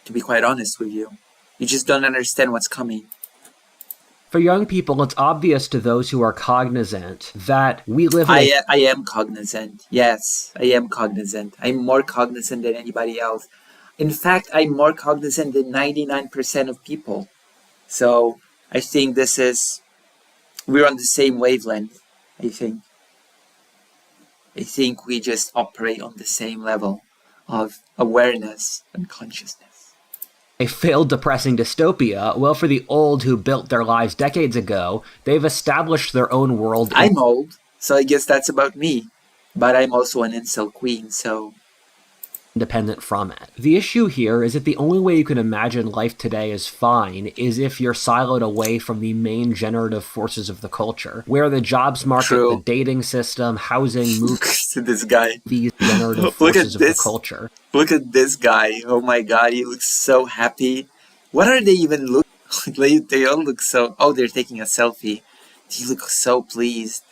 to be quite honest with you, you just don't understand what's coming. For young people, it's obvious to those who are cognizant that we live in I am cognizant. Yes, I am cognizant. I'm more cognizant than anybody else. In fact, I'm more cognizant than 99% of people. So I think we're on the same wavelength, I think. I think we just operate on the same level of awareness and consciousness. a failed depressing dystopia. Well, for the old who built their lives decades ago, they've established their own world. I'm old, so I guess that's about me. But I'm also an incel queen, so... independent from it. The issue here is that the only way you can imagine life today is fine is if you're siloed away from the main generative forces of the culture, where the jobs market, the dating system, housing, movies, this guy. These generative forces of the culture. Look at this guy. Oh my god, he looks so happy. What are they even looking? They all look so... Oh, they're taking a selfie. He looks so pleased.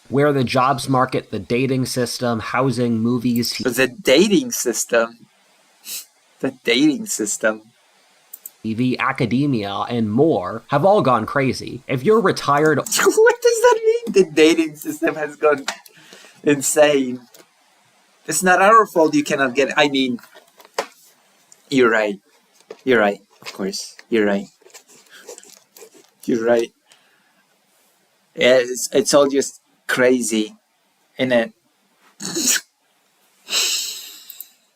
Where the jobs market, the dating system, housing, movies... The dating system. The dating system. the academia, and more have all gone crazy. If you're retired... What does that mean? The dating system has gone insane. It's not our fault you cannot get... I mean, you're right. You're right. Of course. You're right. You're right. Yeah, it's all just crazy, isn't it?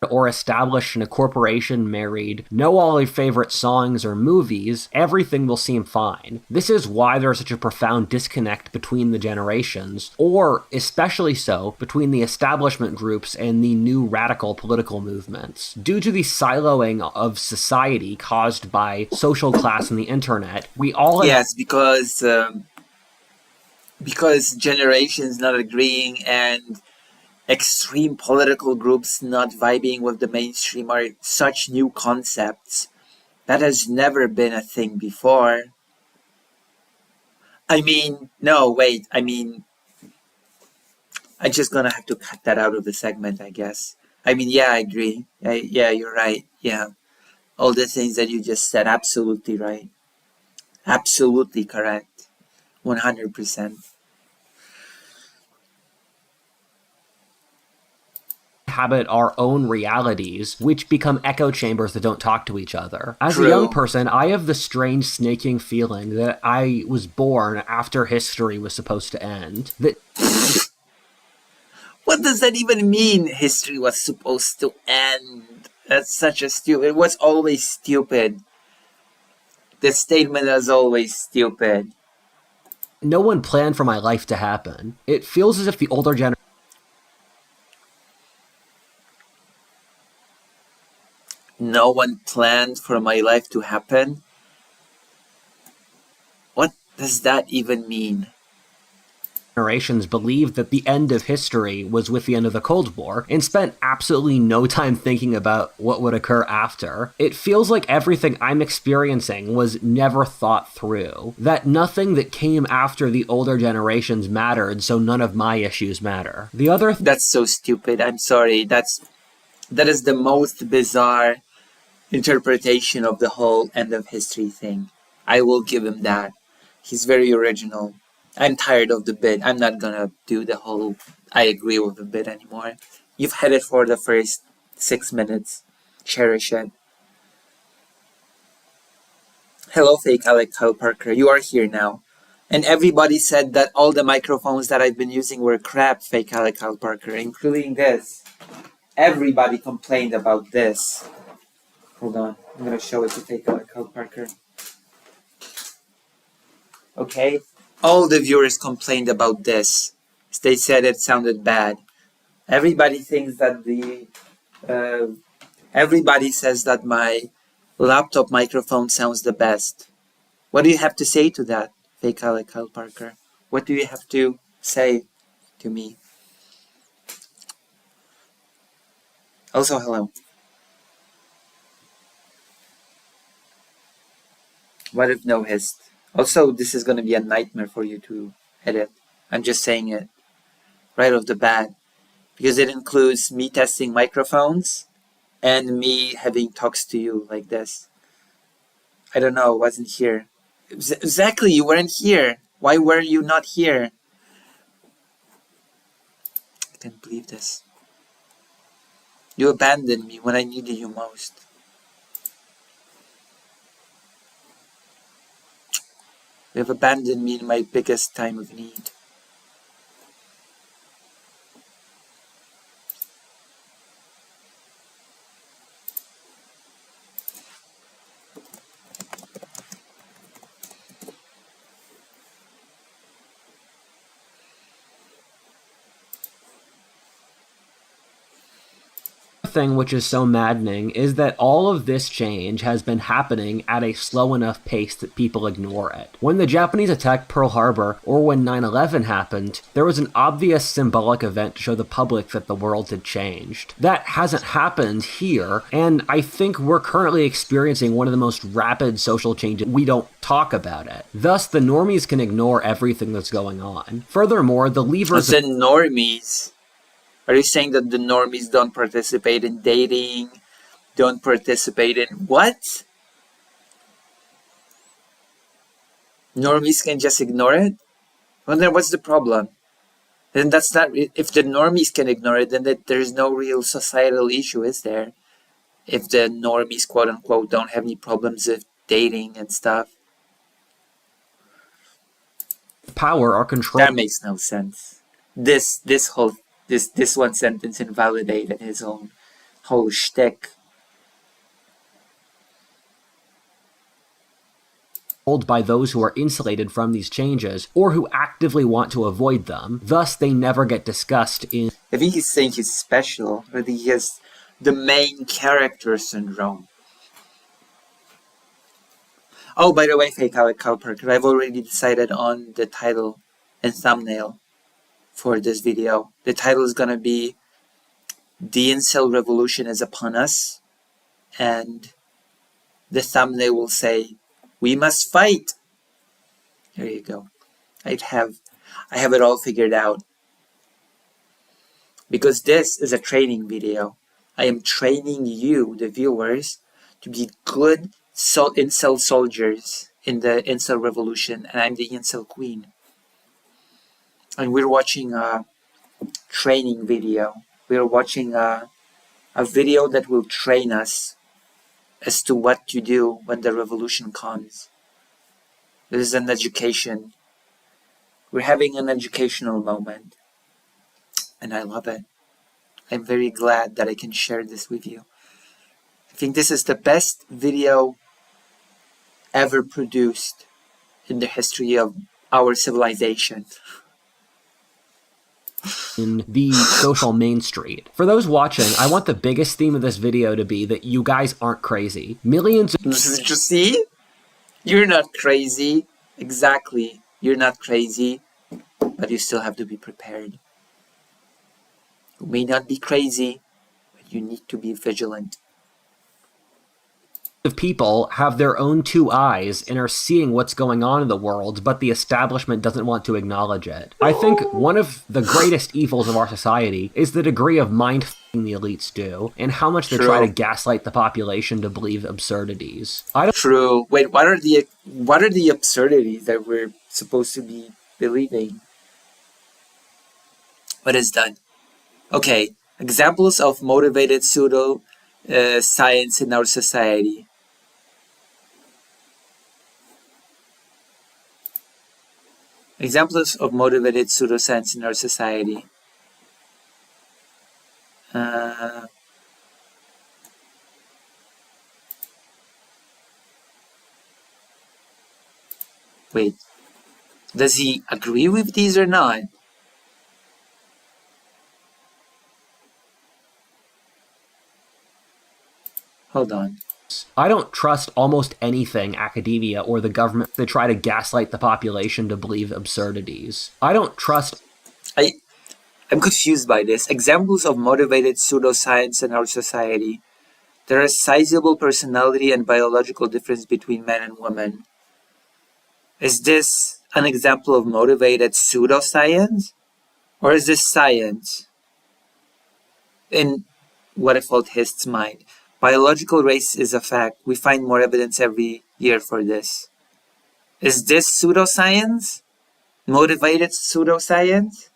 or established in a corporation married, know all their favorite songs or movies, everything will seem fine. This is why there's such a profound disconnect between the generations, or especially so between the establishment groups and the new radical political movements. Due to the siloing of society caused by social class and the internet, we all... Yes, because generations not agreeing and extreme political groups not vibing with the mainstream are such new concepts that has never been a thing before. I mean, no, wait, I mean, I'm just gonna have to cut that out of the segment, I guess. I mean, yeah, I agree. Yeah, you're right. Yeah. All the things that you just said, absolutely right. Absolutely correct. 100%. Inhabit our own realities, which become echo chambers that don't talk to each other. As True. a young person, I have the strange snaking feeling that I was born after history was supposed to end. That What does that even mean? History was supposed to end. That's such a stupid... It was always stupid. The statement is always stupid. no one planned for my life to happen. It feels as if the older generation... No one planned for my life to happen? What does that even mean? generations believed that the end of history was with the end of the Cold War and spent absolutely no time thinking about what would occur after. It feels like everything I'm experiencing was never thought through. That nothing that came after the older generations mattered, so none of my issues matter. The other... That's so stupid. I'm sorry. That is the most bizarre interpretation of the whole end of history thing. I will give him that. He's very original. I'm tired of the bit. I'm not gonna do the whole I agree with the bit anymore. You've had it for the first 6 minutes. Cherish it. Hello, fake Alec Kyle Parker. You are here now. And everybody said that all the microphones that I've been using were crap, fake Alec Kyle Parker, including this. Everybody complained about this. Hold on. I'm gonna show it to fake Alec Kyle Parker. Okay? All the viewers complained about this. They said it sounded bad. Everybody thinks that everybody says that my laptop microphone sounds the best. What do you have to say to that, fake Alec Kyle Parker? What do you have to say to me? Also, hello. What if no hist? Also, this is going to be a nightmare for you to edit. I'm just saying it right off the bat. Because it includes me testing microphones and me having talks to you like this. I don't know, wasn't here. Exactly, you weren't here. Why were you not here? I can't believe this. You abandoned me when I needed you most. You have abandoned me in my biggest time of need. thing which is so maddening is that all of this change has been happening at a slow enough pace that people ignore it. When the Japanese attacked Pearl Harbor, or when 9/11 happened, there was an obvious symbolic event to show the public that the world had changed. That hasn't happened here, and I think we're currently experiencing one of the most rapid social changes. We don't talk about it. Thus, the normies can ignore everything that's going on. Furthermore, the levers... The normies? Are you saying that the normies don't participate in dating? Don't participate in what? Normies can just ignore it? Well, then what's the problem? Then that's not... If the normies can ignore it, then there's no real societal issue, is there? If the normies, quote-unquote, don't have any problems with dating and stuff. Power are controlled. That makes no sense. This one sentence invalidated his own whole shtick. By those who are insulated from these changes or who actively want to avoid them. Thus, they never get discussed in... I think he's saying he's special, or that he has the main character syndrome. Oh, by the way, Fake Alec Cowperker, I've already decided on the title and thumbnail for this video. The title is gonna be The Incel Revolution is Upon Us, and the thumbnail will say, "We must fight." There you go. I have it all figured out. Because this is a training video. I am training you, the viewers, to be good incel soldiers in the incel revolution, and I'm the incel queen. And we're watching a training video. We're watching a video that will train us as to what to do when the revolution comes. This is an education. We're having an educational moment. And I love it. I'm very glad that I can share this with you. I think this is the best video ever produced in the history of our civilization. In the social main street. For those watching, I want the biggest theme of this video to be that you guys aren't crazy. Millions of... You see? You're not crazy. Exactly. You're not crazy. But you still have to be prepared. You may not be crazy, but you need to be vigilant. Of people have their own two eyes and are seeing what's going on in the world, but the establishment doesn't want to acknowledge it. I think one of the greatest evils of our society is the degree of mind-f***ing the elites do, and how much they try to gaslight the population to believe absurdities. True. Wait, what are the absurdities that we're supposed to be believing? What is done? Okay, examples of motivated pseudo science in our society. Examples of motivated pseudoscience in our society. Wait, does he agree with these or not? Hold on. I don't trust almost anything academia or the government. They try to gaslight the population to believe absurdities. I don't trust... I'm confused by this. Examples of motivated pseudoscience in our society. There is sizable personality and biological difference between men and women. Is this an example of motivated pseudoscience? Or is this science? In what if old hist's mind? Biological race is a fact. We find more evidence every year for this. Is this pseudoscience? Motivated pseudoscience?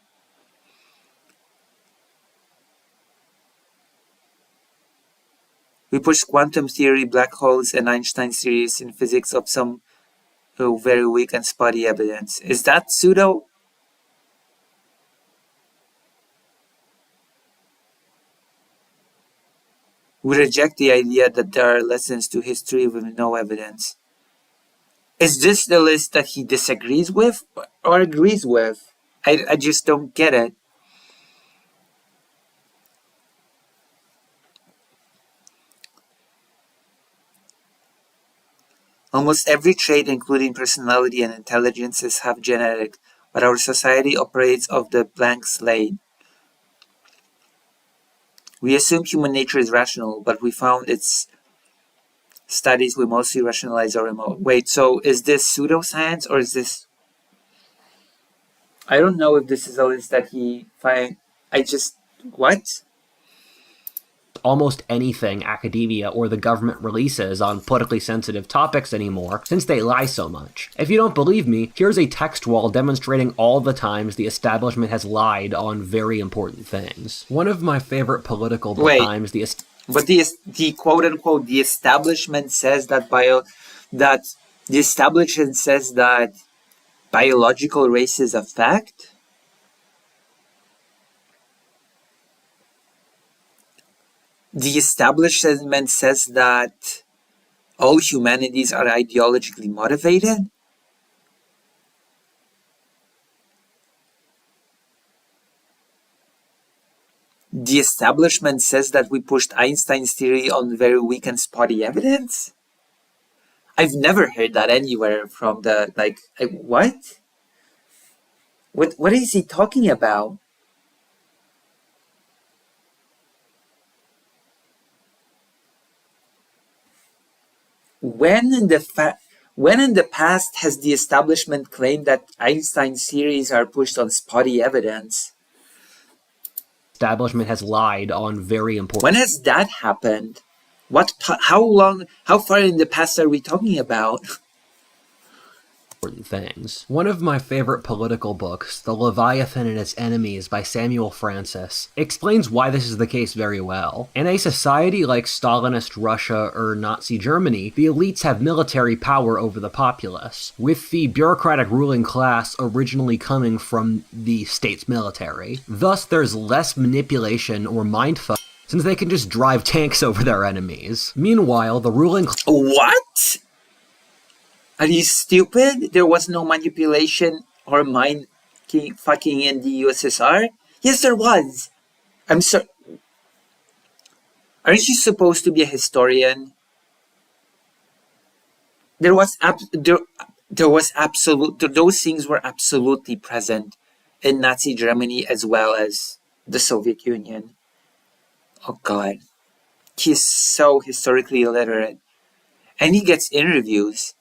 We push quantum theory, black holes, and Einstein's theories in physics of some very weak and spotty evidence. Is that pseudo? We reject the idea that there are lessons to history with no evidence. Is this the list that he disagrees with or agrees with? I just don't get it. Almost every trait, including personality and intelligence, is half genetic, but our society operates off the blank slate. We assume human nature is rational, but we found its studies we mostly rationalize our remote. Wait, so is this pseudoscience or is this... I don't know if this is a list that he find. What? almost anything academia or the government releases on politically sensitive topics anymore, since they lie so much. If you don't believe me, here's a text wall demonstrating all the times the establishment has lied on very important things. One of my favorite political times, but the quote unquote the establishment says that the establishment says that biological race is a fact. The establishment says that all humanities are ideologically motivated. The establishment says that we pushed Einstein's theory on very weak and spotty evidence. I've never heard that anywhere from what? What is he talking about? When in the past has the establishment claimed that Einstein's theories are pushed on spotty evidence? Establishment has lied on very important... When has that happened? How far in the past are we talking about? Things. One of my favorite political books, The Leviathan and Its Enemies by Samuel Francis, explains why this is the case very well. In a society like Stalinist Russia or Nazi Germany, the elites have military power over the populace, with the bureaucratic ruling class originally coming from the state's military. Thus, there's less manipulation or mindfuck, since they can just drive tanks over their enemies. Meanwhile, the ruling... What? Are you stupid? There was no manipulation or mind fucking in the USSR? Yes, there was. I'm sorry. Aren't you supposed to be a historian? Those things were absolutely present in Nazi Germany as well as the Soviet Union. Oh God. He's so historically illiterate. And he gets interviews.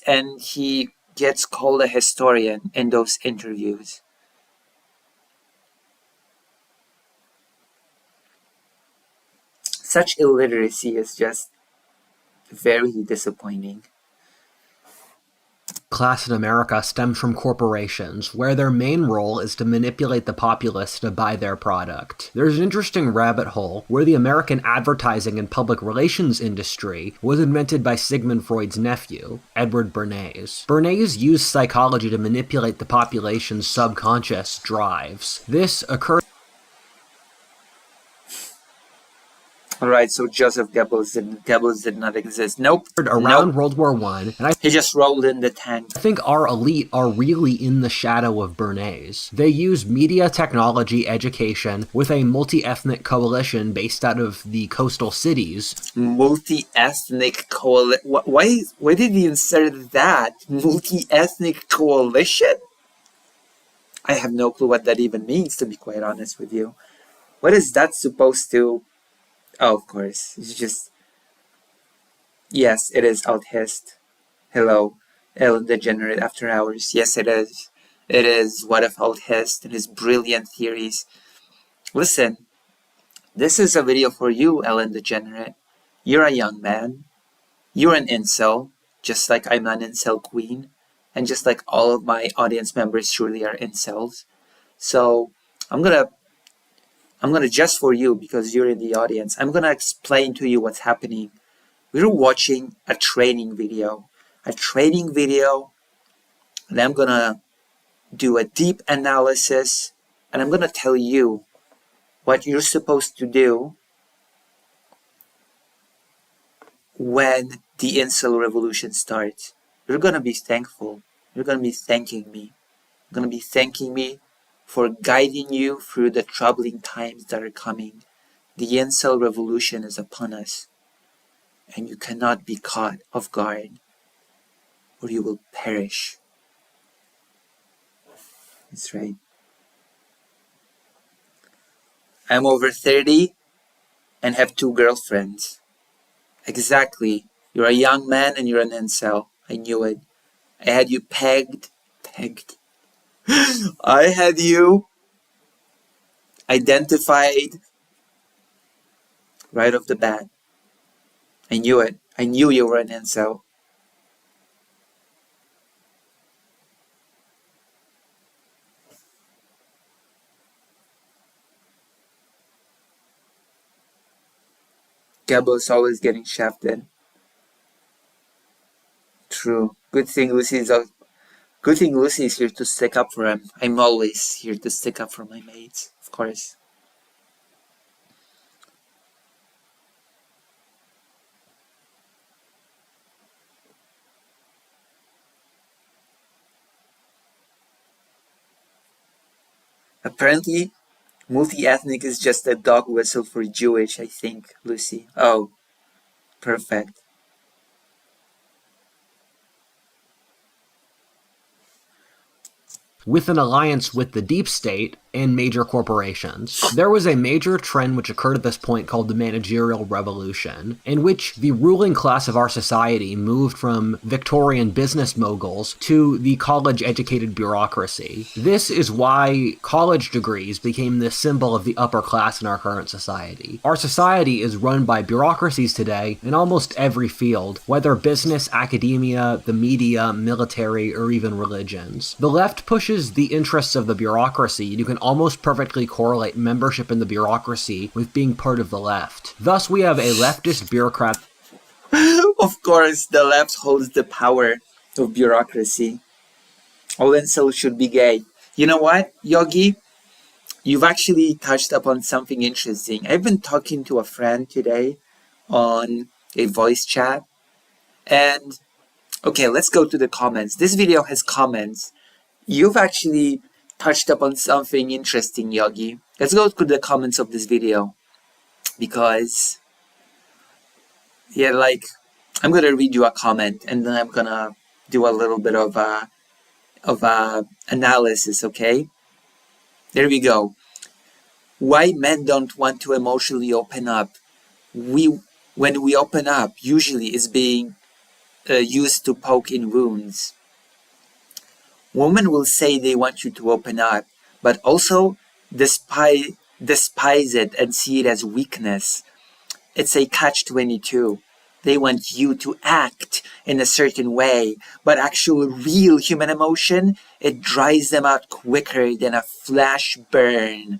And he gets called a historian in those interviews. Such illiteracy is just very disappointing. Class in America stems from corporations, where their main role is to manipulate the populace to buy their product. There's an interesting rabbit hole where the American advertising and public relations industry was invented by Sigmund Freud's nephew, Edward Bernays. Bernays used psychology to manipulate the population's subconscious drives. This occurred... Alright, so Joseph Goebbels did not exist. Nope. Around World War I, and he just rolled in the tank. I think our elite are really in the shadow of Bernays. They use media, technology, education with a multi-ethnic coalition based out of the coastal cities. Multi-ethnic coalition? Why did he insert that? Multi-ethnic coalition? I have no clue what that even means, to be quite honest with you. What is that supposed to... Oh, of course. It's just... Yes, it is Althist. Hello, Ellen DeGenerate After Hours. Yes, it is. It is What If Althist and his brilliant theories. Listen, this is a video for you, Ellen DeGenerate. You're a young man. You're an incel, just like I'm an incel queen. And just like all of my audience members surely are incels. So, I'm gonna just for you, because you're in the audience, I'm gonna explain to you what's happening. We're watching a training video. And I'm gonna do a deep analysis, and I'm gonna tell you what you're supposed to do when the incel revolution starts. You're gonna be thankful. You're gonna be thanking me. You're gonna be thanking me for guiding you through the troubling times that are coming. The incel revolution is upon us, and you cannot be caught off guard, or you will perish. That's right. I'm over 30 and have 2 girlfriends. Exactly. You're a young man and you're an incel. I knew it. I had you pegged. I had you identified right off the bat. I knew it. I knew you were an incel. Gabbo's always getting shafted. True. Good thing Lucy is here to stick up for him. I'm always here to stick up for my mates, of course. Apparently, multi-ethnic is just a dog whistle for Jewish, I think, Lucy. Oh, perfect. With an alliance with the deep state and major corporations. There was a major trend which occurred at this point called the managerial revolution, in which the ruling class of our society moved from Victorian business moguls to the college-educated bureaucracy. This is why college degrees became the symbol of the upper class in our current society. Our society is run by bureaucracies today in almost every field, whether business, academia, the media, military, or even religions. The left pushes the interests of the bureaucracy. You can almost perfectly correlate membership in the bureaucracy with being part of the left. Thus, we have a leftist bureaucrat. Of course, the left holds the power of bureaucracy. All incels should be gay. You know what, Yogi? You've actually touched upon something interesting. I've been talking to a friend today on a voice chat. And, okay, let's go to the comments. This video has comments. You've actually touched upon something interesting, Yogi. Let's go to the comments of this video. Because, yeah, like, I'm gonna read you a comment and then I'm gonna do a little bit of analysis, okay? There we go. Why men don't want to emotionally open up. When we open up, usually it's being used to poke in wounds. Women will say they want you to open up, but also despise it and see it as weakness. It's a catch-22. They want you to act in a certain way, but actual real human emotion, it dries them out quicker than a flash burn.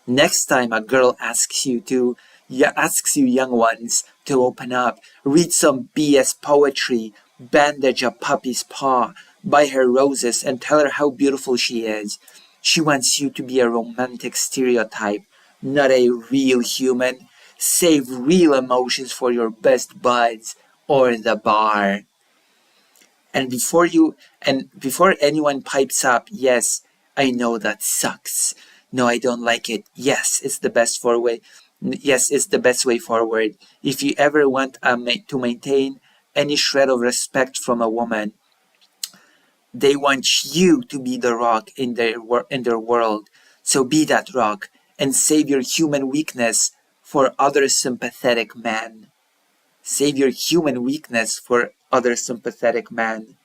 Next time a girl asks you young ones to open up, read some BS poetry, bandage a puppy's paw, buy her roses and tell her how beautiful she is. She wants you to be a romantic stereotype, not a real human. Save real emotions for your best buds or the bar. And before anyone pipes up, yes, I know that sucks. No, I don't like it. Yes, it's the best way forward. If you ever want to maintain any shred of respect from a woman, they want you to be the rock in their world. So be that rock and save your human weakness for other sympathetic men. Save your human weakness for other sympathetic men.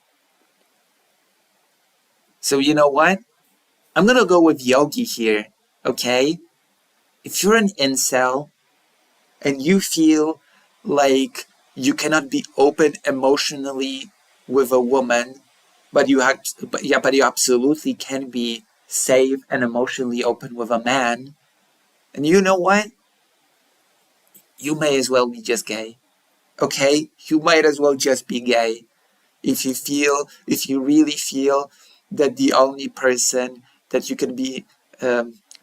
So you know what? I'm gonna go with Yogi here, okay? If you're an incel and you feel like you cannot be open emotionally with a woman, but you absolutely can be safe and emotionally open with a man, and you know what? You may as well be just gay. Okay? You might as well just be gay. If you really feel that the only person that you can be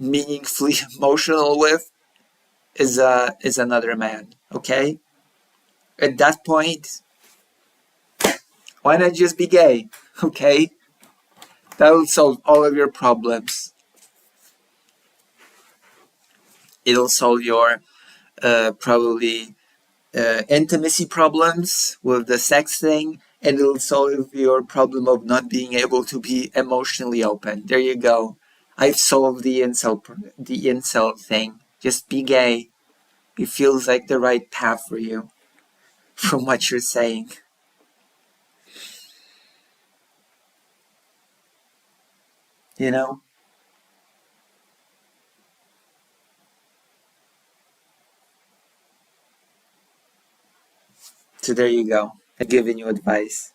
meaningfully emotional with is another man, okay? At that point, why not just be gay, okay? That will solve all of your problems. It'll solve your probably intimacy problems with the sex thing, and it'll solve your problem of not being able to be emotionally open. There you go. I've solved the incel thing. Just be gay. It feels like the right path for you, from what you're saying. You know? So there you go. I've given you advice.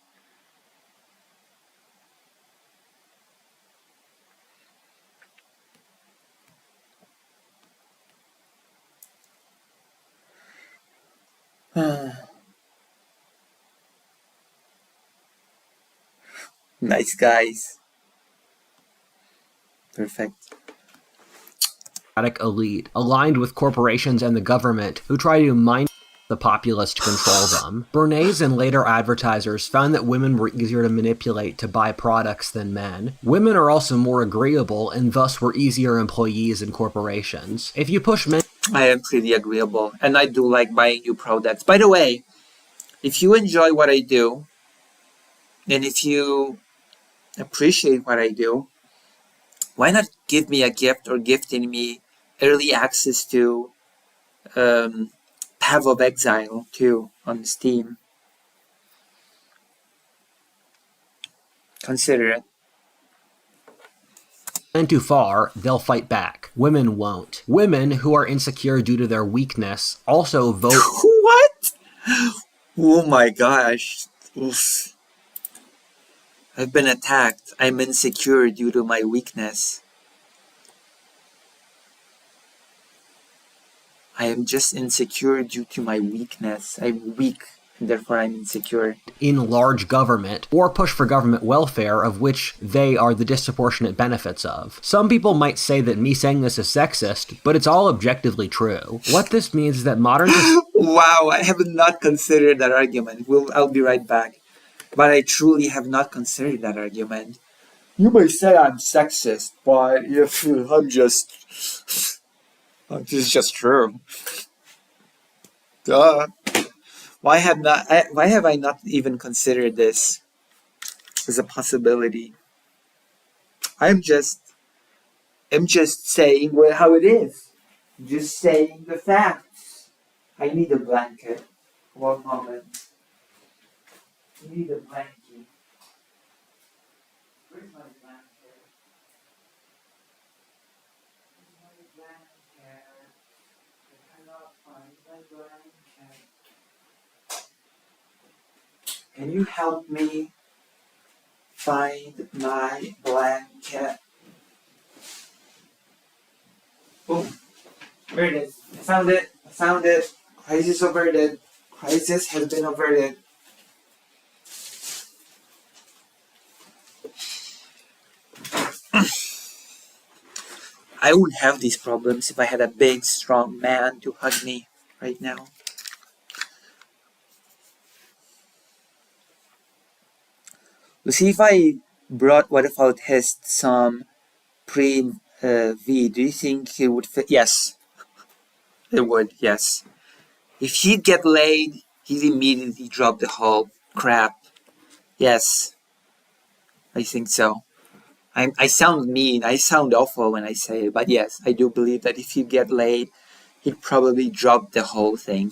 Nice guys. Perfect. Elite, aligned with corporations and the government, who try to mind the populace to control them. Bernays and later advertisers found that women were easier to manipulate to buy products than men. Women are also more agreeable and thus were easier employees in corporations. If you push men... I am pretty agreeable, and I do like buying new products. By the way, if you enjoy what I do, and if you appreciate what I do, why not give me a gift or gifting me early access to Path of Exile 2 on Steam? Consider it. And too far, they'll fight back. Women won't. Women who are insecure due to their weakness also vote... What? Oh my gosh. Oof. I've been attacked. I'm insecure due to my weakness. I am just insecure due to my weakness. I'm weak, and therefore I'm insecure. In large government, or push for government welfare, of which they are the disproportionate benefits of. Some people might say that me saying this is sexist, but it's all objectively true. What this means is that modern... Wow, I have not considered that argument. I'll be right back. But I truly have not considered that argument. You may say I'm sexist, but if I'm just... This is just true. Duh. Why have I not even considered this as a possibility? I'm just saying how it is. Just saying the facts. I need a blanket. One moment. I need a blanket. Where's my blanket? Where's my blanket? I cannot find my blanket. Can you help me find my blanket? Oh, there it is. I found it. Crisis averted. Crisis has been averted. I wouldn't have these problems if I had a big, strong man to hug me right now. Lucy, if I brought Waterfall Test some pre-V, do you think it would fit? Yes. It would, yes. If he'd get laid, he'd immediately drop the whole crap. Yes. I think so. I sound mean, I sound awful when I say it, but yes, I do believe that if he'd get laid, he'd probably drop the whole thing.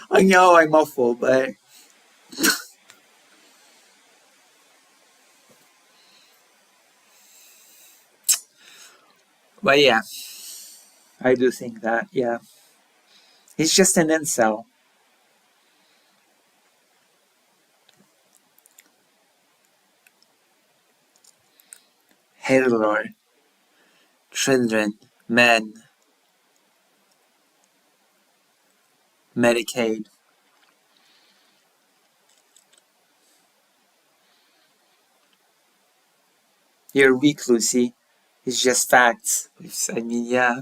I know I'm awful, but... But yeah, I do think that, yeah. He's just an incel. Hitler, children, men, Medicaid. You're weak, Lucy. It's just facts. I mean, yeah.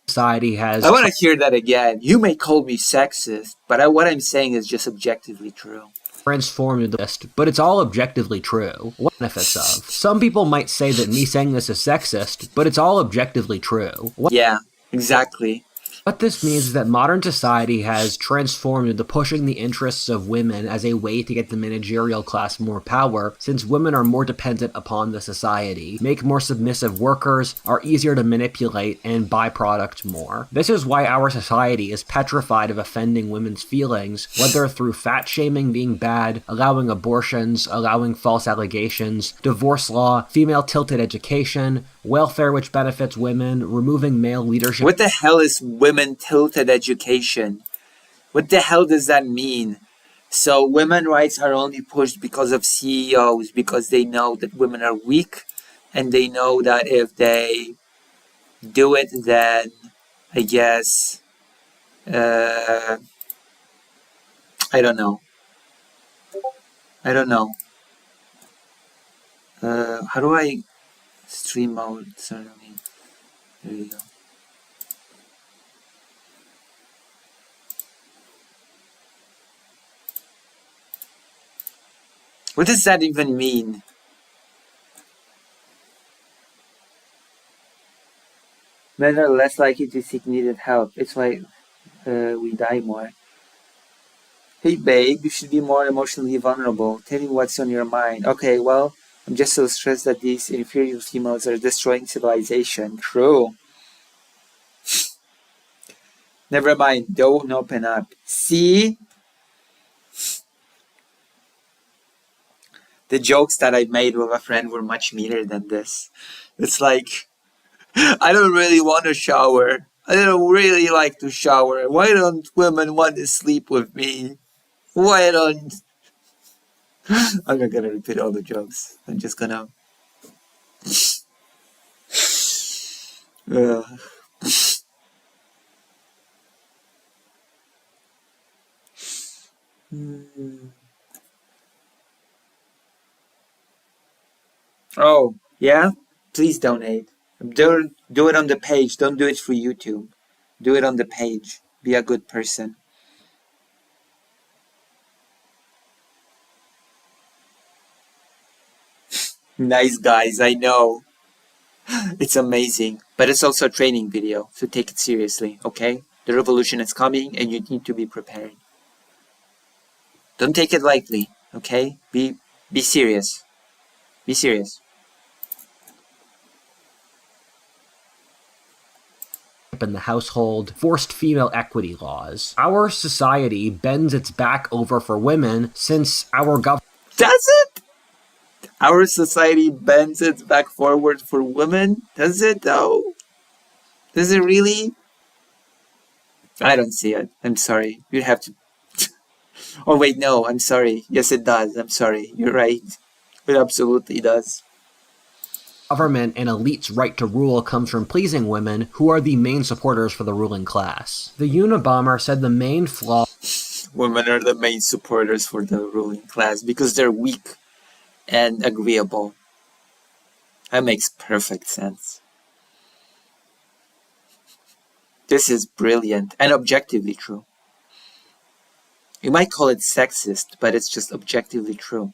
Society has... I want to hear that again. You may call me sexist, but what I'm saying is just objectively true. Transformed the list, but it's all objectively true. What benefits of? Some people might say that me saying this is sexist, but it's all objectively true. Yeah, exactly. What this means is that modern society has transformed into pushing the interests of women as a way to get the managerial class more power, since women are more dependent upon the society, make more submissive workers, are easier to manipulate, and buy product more. This is why our society is petrified of offending women's feelings, whether through fat-shaming being bad, allowing abortions, allowing false allegations, divorce law, female-tilted education, welfare which benefits women, removing male leadership. What the hell is women-tilted education? What the hell does that mean? So women rights are only pushed because of CEOs, because they know that women are weak, and they know that if they do it, then I guess I don't know. I don't know. How do I stream mode? Sorry, there you go. What does that even mean? Men are less likely to seek needed help. It's why we die more. Hey babe, you should be more emotionally vulnerable. Tell me what's on your mind. Okay, well, I'm just so stressed that these inferior females are destroying civilization. True. Never mind, don't open up. See? The jokes that I made with a friend were much meaner than this. It's like, I don't really want to shower. I don't really like to shower. Why don't women want to sleep with me? Why don't... I'm not gonna repeat all the jokes. I'm just gonna... Oh, yeah? Please donate. Do it on the page. Don't do it through YouTube. Do it on the page. Be a good person. Nice guys, I know. It's amazing. But it's also a training video, so take it seriously, okay? The revolution is coming and you need to be prepared. Don't take it lightly, okay? Be serious. Be serious. In the household, forced female equity laws. Our society bends its back over for women since our government... Does it? Our society bends its back forward for women? Does it though? Does it really? I don't see it. I'm sorry. You have to... Oh wait, no, I'm sorry. Yes, it does. I'm sorry. You're right. It absolutely does. Government and elites' right to rule comes from pleasing women, who are the main supporters for the ruling class. The Unabomber said the main flaw... Women are the main supporters for the ruling class because they're weak and agreeable. That makes perfect sense. This is brilliant and objectively true. You might call it sexist, but it's just objectively true.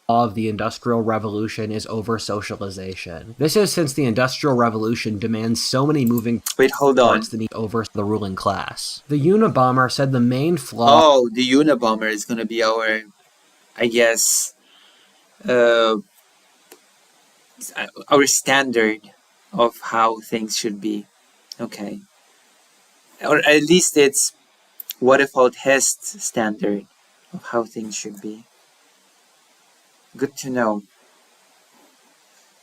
Of the Industrial Revolution is over-socialization. This is since the Industrial Revolution demands so many moving parts that need over the ruling class. The Unabomber said the main flaw... Oh, the Unabomber is going to be our, I guess, our standard of how things should be. Okay. Or at least it's what if Alt Hest's standard of how things should be. Good to know.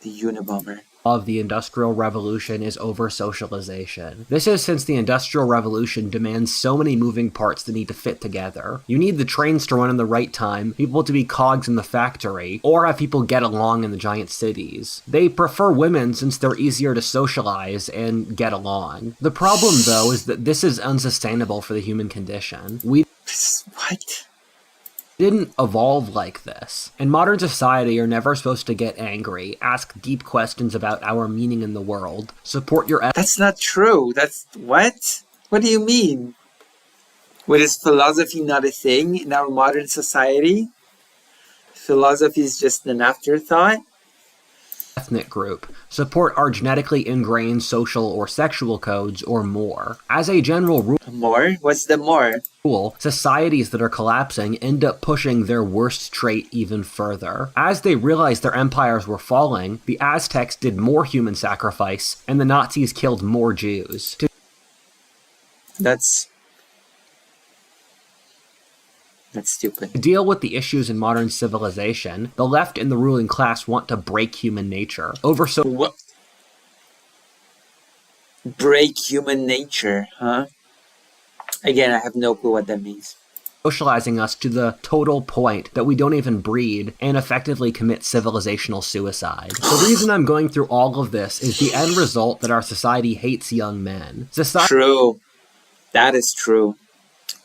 The Unabomber. Of the Industrial Revolution is over-socialization. This is since the Industrial Revolution demands so many moving parts that need to fit together. You need the trains to run in the right time, people to be cogs in the factory, or have people get along in the giant cities. They prefer women since they're easier to socialize and get along. The problem, though, is that this is unsustainable for the human condition. What? Didn't evolve like this. In modern society, you're never supposed to get angry, ask deep questions about our meaning in the world, support your... That's not true. That's... What? What do you mean? What, is philosophy not a thing in our modern society? Philosophy is just an afterthought? Ethnic group, support our genetically ingrained social or sexual codes, or more. As a general rule... More? What's the more? Societies that are collapsing end up pushing their worst trait even further. As they realized their empires were falling, the Aztecs did more human sacrifice, and the Nazis killed more Jews. That's stupid. To deal with the issues in modern civilization, the left and the ruling class want to break human nature. What? Break human nature, huh? Again, I have no clue what that means. Socializing us to the total point that we don't even breed and effectively commit civilizational suicide. The reason I'm going through all of this is the end result that our society hates young men. True. That is true.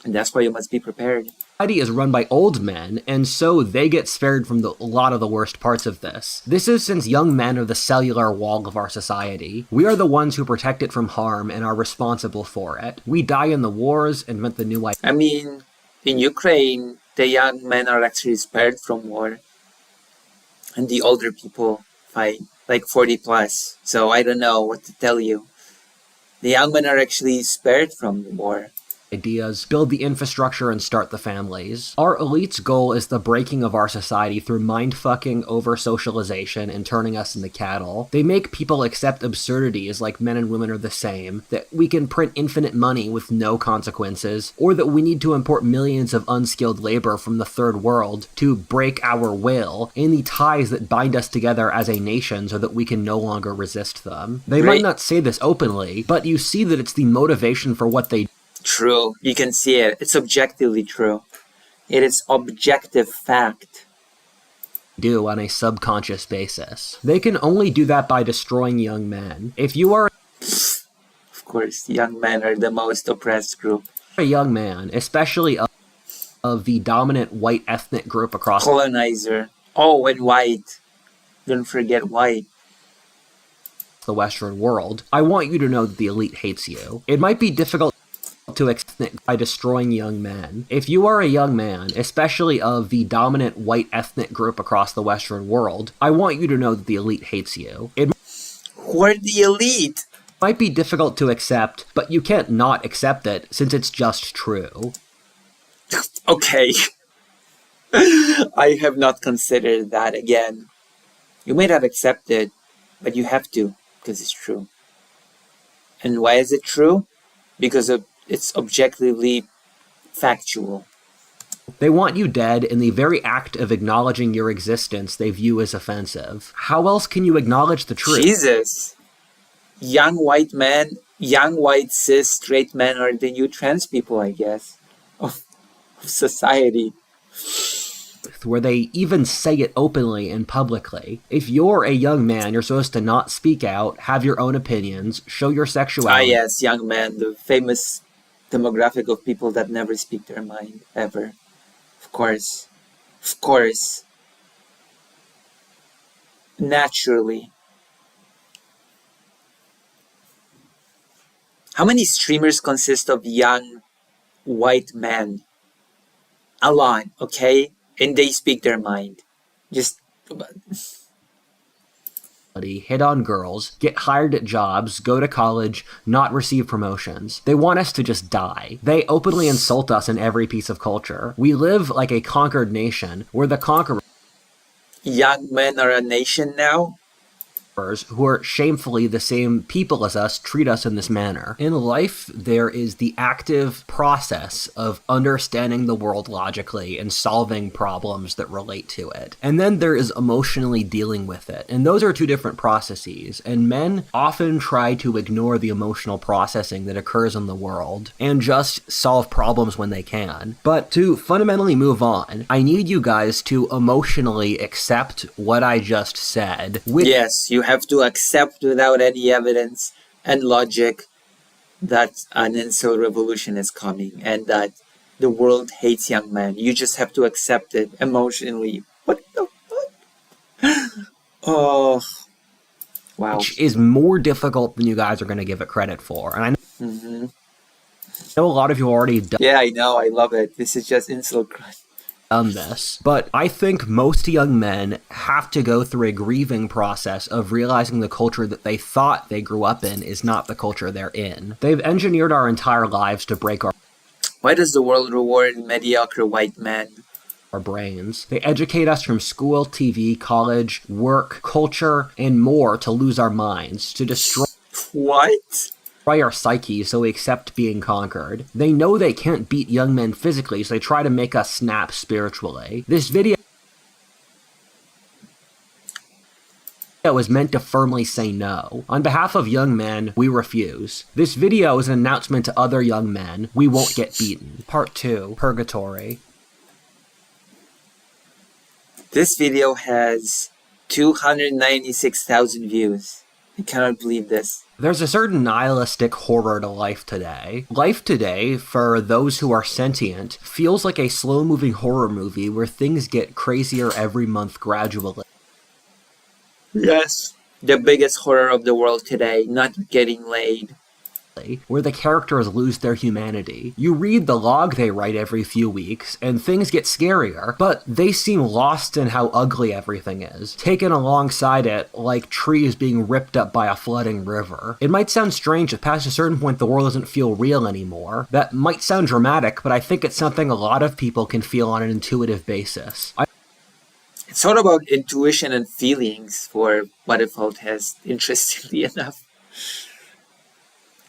And that's why you must be prepared. Society is run by old men, and so they get spared from a lot of the worst parts of this. This is since young men are the cellular wall of our society. We are the ones who protect it from harm and are responsible for it. We die in the wars, invent the new I mean, in Ukraine, the young men are actually spared from war. And the older people fight, like 40 plus. So I don't know what to tell you. The young men are actually spared from the war. Ideas, build the infrastructure, and start the families. Our elite's goal is the breaking of our society through mind-fucking over-socialization and turning us into cattle. They make people accept absurdities like men and women are the same, that we can print infinite money with no consequences, or that we need to import millions of unskilled labor from the third world to break our will and the ties that bind us together as a nation so that we can no longer resist them. They might not say this openly, but you see that it's the motivation for what they True. You can see it. It's objectively true. It is objective fact. Do on a subconscious basis. They can only do that by destroying young men. If you are Of course, young men are the most oppressed group. a young man, especially of the dominant white ethnic group across Colonizer. Oh, and white. Don't forget white. the Western world, I want you to know that the elite hates you. It might be difficult to accept by destroying young men. If you are a young man, especially of the dominant white ethnic group across the Western world, I want you to know that the elite hates you. It Who are the elite? might be difficult to accept, but you can't not accept it since it's just true. Okay. I have not considered that again. You may not accept it, but you have to, because it's true. And why is it true? Because it's objectively factual. They want you dead, and the very act of acknowledging your existence they view as offensive. How else can you acknowledge the truth? Jesus. Young white men, young white cis straight men are the new trans people, I guess, of society. Where they even say it openly and publicly. If you're a young man, you're supposed to not speak out, have your own opinions, show your sexuality. Yes, young men, the famous demographic of people that never speak their mind, ever. Of course. Of course. Naturally. How many streamers consist of young white men? A lot, okay? And they speak their mind. Just... hit on girls, get hired at jobs, go to college, not receive promotions. They want us to just die. They openly insult us in every piece of culture. We live like a conquered nation, where the conquerors, Young men are a nation now? who are shamefully the same people as us, treat us in this manner. In life, there is the active process of understanding the world logically and solving problems that relate to it. And then there is emotionally dealing with it. And those are two different processes. And men often try to ignore the emotional processing that occurs in the world and just solve problems when they can. But to fundamentally move on, I need you guys to emotionally accept what I just said. Yes, you have to accept without any evidence and logic that an incel revolution is coming and that the world hates young men. You just have to accept it emotionally. What the fuck? Oh, wow. Which is more difficult than you guys are going to give it credit for. And I know a lot of you already Yeah, I know. I love it. This is just incel crime. done this, but I think most young men have to go through a grieving process of realizing the culture that they thought they grew up in is not the culture they're in. They've engineered our entire lives to break Why does the world reward mediocre white men? our brains. They educate us from school, TV, college, work, culture, and more to lose our minds, to destroy What? our psyche so we accept being conquered. They know they can't beat young men physically, so they try to make us snap spiritually. This video video is meant to firmly say no. On behalf of young men, we refuse. This video is an announcement to other young men, we won't get beaten. Part 2, Purgatory. This video has 296,000 views. I cannot believe this. There's a certain nihilistic horror to life today. Life today, for those who are sentient, feels like a slow-moving horror movie where things get crazier every month gradually. Yes. The biggest horror of the world today, not getting laid. Where the characters lose their humanity. You read the log they write every few weeks, and things get scarier, but they seem lost in how ugly everything is, taken alongside it like trees being ripped up by a flooding river. It might sound strange that past a certain point the world doesn't feel real anymore. That might sound dramatic, but I think it's something a lot of people can feel on an intuitive basis. It's all about intuition and feelings for Butterfield has, interestingly enough.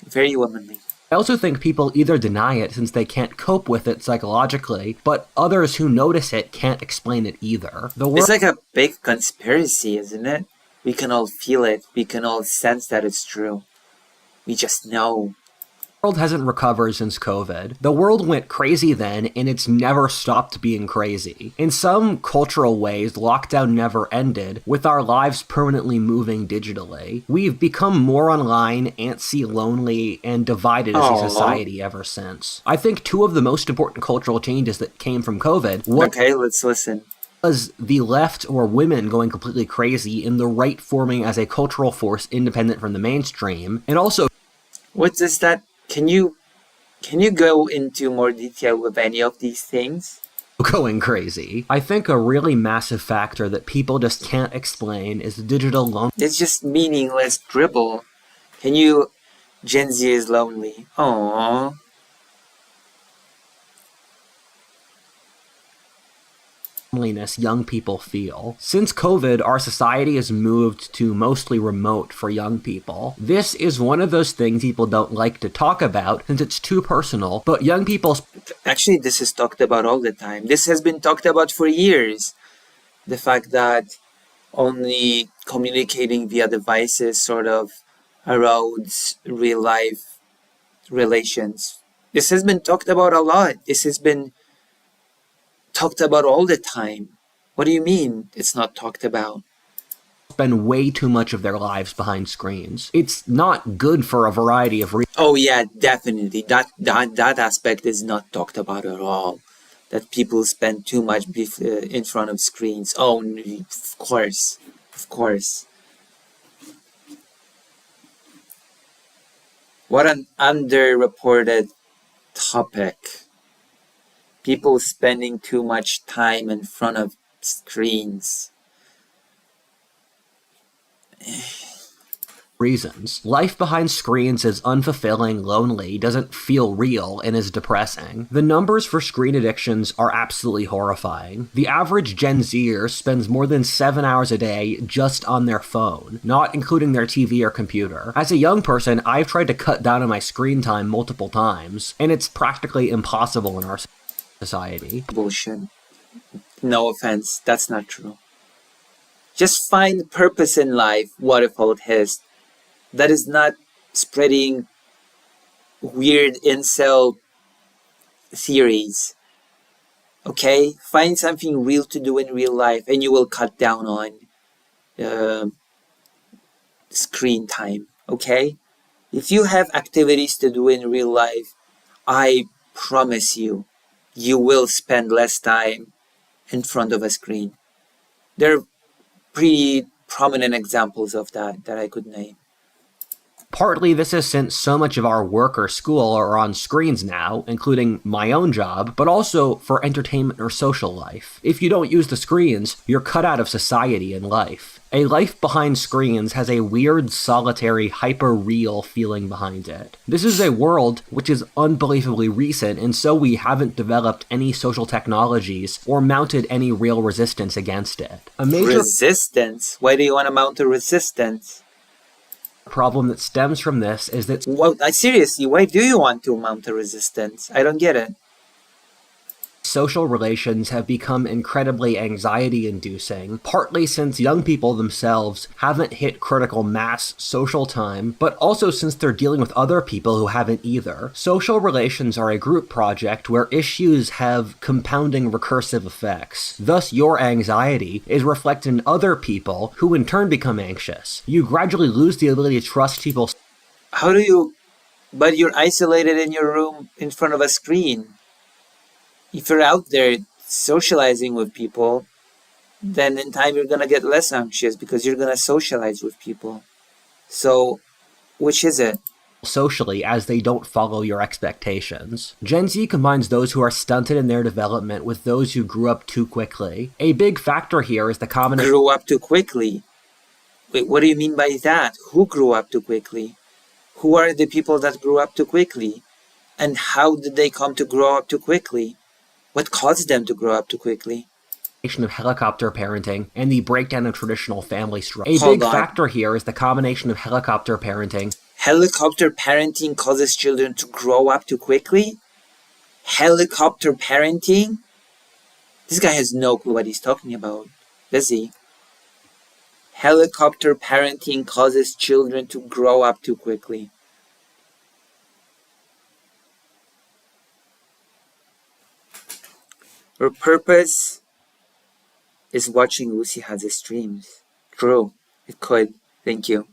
Very womanly. I also think people either deny it since they can't cope with it psychologically, but others who notice it can't explain it either. It's like a big conspiracy, isn't it? We can all feel it. We can all sense that it's true. We just know. The world hasn't recovered since COVID. The world went crazy then, and it's never stopped being crazy. In some cultural ways, lockdown never ended, with our lives permanently moving digitally. We've become more online, antsy, lonely, and divided as a society ever since. I think two of the most important cultural changes that came from COVID Okay, let's listen. Was the left or women going completely crazy and the right forming as a cultural force independent from the mainstream, and also... What does that... Can you go into more detail with any of these things? Going crazy. I think a really massive factor that people just can't explain is the digital loneliness. It's just meaningless dribble. Gen Z is lonely. Aww. Young people feel. Since COVID, our society has moved to mostly remote for young people. This is one of those things people don't like to talk about since it's too personal, but young people... Actually, this is talked about all the time. This has been talked about for years. The fact that only communicating via devices sort of erodes real-life relations. This has been talked about a lot. This has been talked about all the time. What do you mean it's not talked about? Spend way too much of their lives behind screens. It's not good for a variety of reasons. Oh yeah, definitely. That aspect is not talked about at all. That people spend too much in front of screens. Oh, of course. Of course. What an underreported topic. People spending too much time in front of screens. Reasons. Life behind screens is unfulfilling, lonely, doesn't feel real, and is depressing. The numbers for screen addictions are absolutely horrifying. The average Gen Zer spends more than 7 hours a day just on their phone, not including their TV or computer. As a young person, I've tried to cut down on my screen time multiple times, and it's practically impossible in our society. Bullshit. No offense, that's not true. Just find purpose in life, Waterfall has. That is not spreading weird incel theories. Okay? Find something real to do in real life and you will cut down on screen time. Okay? If you have activities to do in real life, I promise you, you will spend less time in front of a screen. There are pretty prominent examples of that I could name. Partly this is since so much of our work or school are on screens now, including my own job, but also for entertainment or social life. If you don't use the screens, you're cut out of society and life. A life behind screens has a weird, solitary, hyper-real feeling behind it. This is a world which is unbelievably recent, and so we haven't developed any social technologies or mounted any real resistance against it. A major resistance? Why do you want to mount a resistance? Problem that stems from this is that... Well, seriously, why do you want to mount a resistance? I don't get it. social relations have become incredibly anxiety-inducing, partly since young people themselves haven't hit critical mass social time, but also since they're dealing with other people who haven't either. Social relations are a group project where issues have compounding recursive effects. Thus, your anxiety is reflected in other people who in turn become anxious. You gradually lose the ability to trust people. How do you... But you're isolated in your room in front of a screen. If you're out there socializing with people, then in time you're gonna get less anxious because you're gonna socialize with people. So, which is it? Socially, as they don't follow your expectations. Gen Z combines those who are stunted in their development with those who grew up too quickly. A big factor here is the combination. Grew up too quickly. Wait, what do you mean by that? Who grew up too quickly? Who are the people that grew up too quickly? And how did they come to grow up too quickly? What caused them to grow up too quickly? Of helicopter parenting and the breakdown of traditional family structure. A Hold big on. factor here is the combination of helicopter parenting. Helicopter parenting causes children to grow up too quickly? Helicopter parenting? This guy has no clue what he's talking about, does he? Helicopter parenting causes children to grow up too quickly. Her purpose is watching Lucy Had's streams. True, it could. Thank you.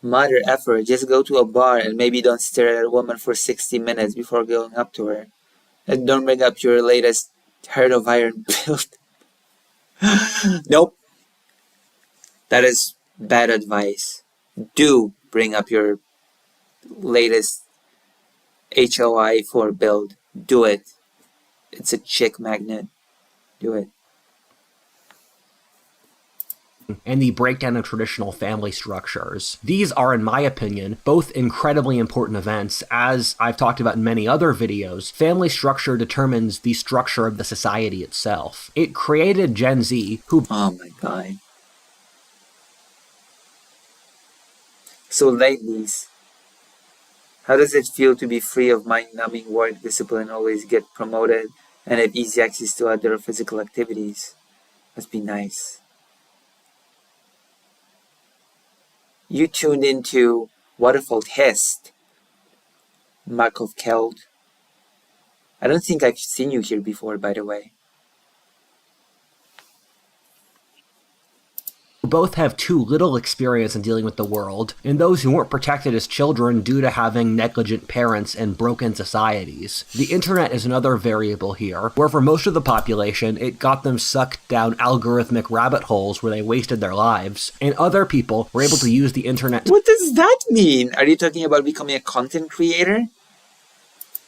Mother effer, just go to a bar and maybe don't stare at a woman for 60 minutes before going up to her. And don't bring up your latest Heart of Iron build. Nope. That is bad advice. Do bring up your latest HOI 4 build. Do it. It's a chick magnet. Do it. And the breakdown of traditional family structures. These are, in my opinion, both incredibly important events. As I've talked about in many other videos, family structure determines the structure of the society itself. It created Gen Z, who... Oh my god. So ladies, how does it feel to be free of mind-numbing work discipline, always get promoted, and have easy access to other physical activities? Must be nice. You tuned into Waterfall Test, Markov Keld. I don't think I've seen you here before, by the way. both have too little experience in dealing with the world, and those who weren't protected as children due to having negligent parents and broken societies. The internet is another variable here, where for most of the population, it got them sucked down algorithmic rabbit holes where they wasted their lives, and other people were able to use the internet What does that mean? Are you talking about becoming a content creator?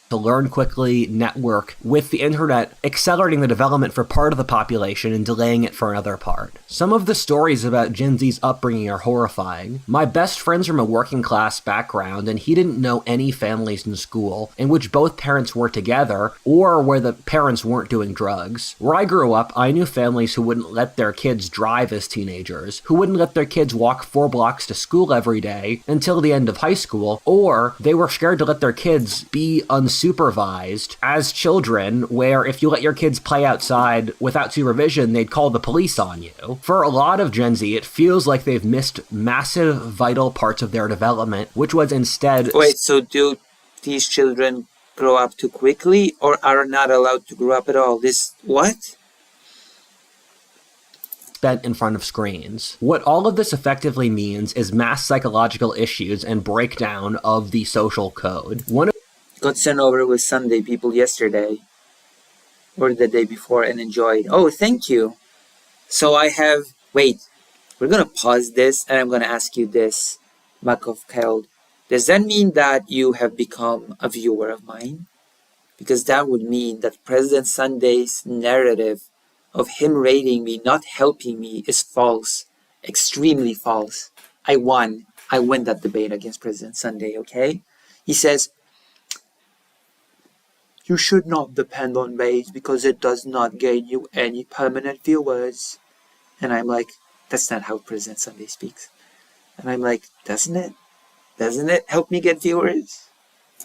to learn quickly, network, with the internet accelerating the development for part of the population and delaying it for another part. Some of the stories about Gen Z's upbringing are horrifying. My best friend's from a working class background, and he didn't know any families in school in which both parents were together or where the parents weren't doing drugs. Where I grew up, I knew families who wouldn't let their kids drive as teenagers, who wouldn't let their kids walk 4 blocks to school every day until the end of high school, or they were scared to let their kids be unsupervised as children, where if you let your kids play outside without supervision, they'd call the police on you. For a lot of Gen Z, it feels like they've missed massive vital parts of their development, which was instead... Wait, so do these children grow up too quickly or are not allowed to grow up at all? This, what? spent in front of screens. What all of this effectively means is mass psychological issues and breakdown of the social code. One of Got sent over with Sunday people yesterday or the day before and enjoyed. Oh, thank you. So I have... Wait, we're going to pause this and I'm going to ask you this, Makov Keld. Does that mean that you have become a viewer of mine? Because that would mean that President Sunday's narrative of him rating me, not helping me, is false. Extremely false. I won. I win that debate against President Sunday, okay? He says, you should not depend on Rage because it does not gain you any permanent viewers. And I'm like, that's not how President Sunday speaks. And I'm like, doesn't it? Doesn't it help me get viewers?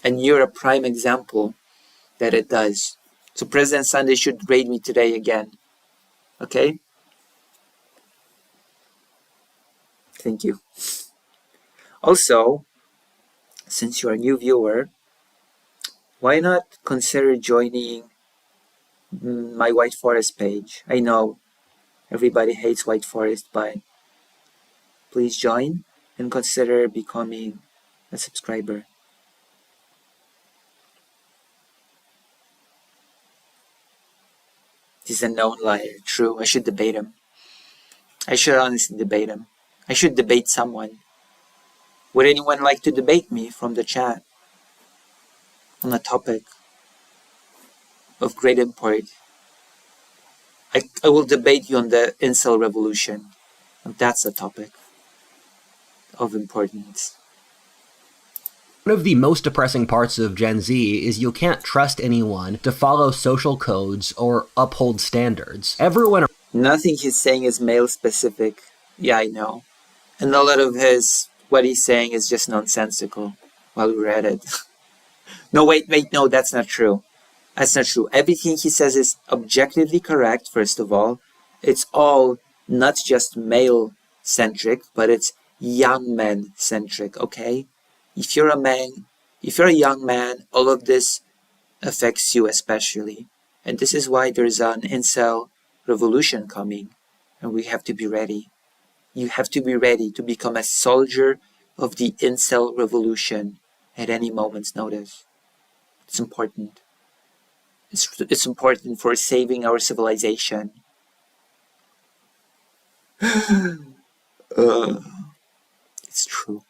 And you're a prime example that it does. So President Sunday should grade me today again. Okay? Thank you. Also, since you're a new viewer, why not consider joining my White Forest page? I know everybody hates White Forest, but please join and consider becoming a subscriber. He's a known liar. True, I should debate him. I should honestly debate him. I should debate someone. Would anyone like to debate me from the chat on a topic of great import? I will debate you on the incel revolution. That's a topic of importance. One of the most depressing parts of Gen Z is you can't trust anyone to follow social codes or uphold standards. Everyone... Nothing he's saying is male specific. Yeah, I know. And a lot of what he's saying is just nonsensical while we read it. No, wait, no, that's not true. That's not true. Everything he says is objectively correct, first of all. It's all not just male-centric, but it's young men-centric, okay? If you're a young man, all of this affects you especially. And this is why there's an incel revolution coming. And we have to be ready. You have to be ready to become a soldier of the incel revolution at any moment's notice. It's important. It's important for saving our civilization. It's true.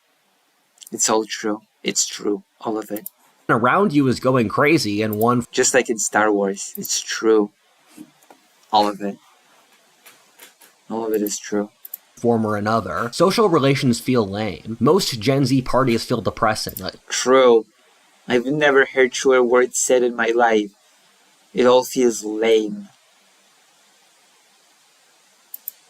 It's all true. It's true. All of it. around you is going crazy and one... Just like in Star Wars. It's true. All of it. All of it is true. ...form or another. Social relations feel lame. Most Gen Z parties feel depressing. True. I've never heard truer words said in my life. It all feels lame.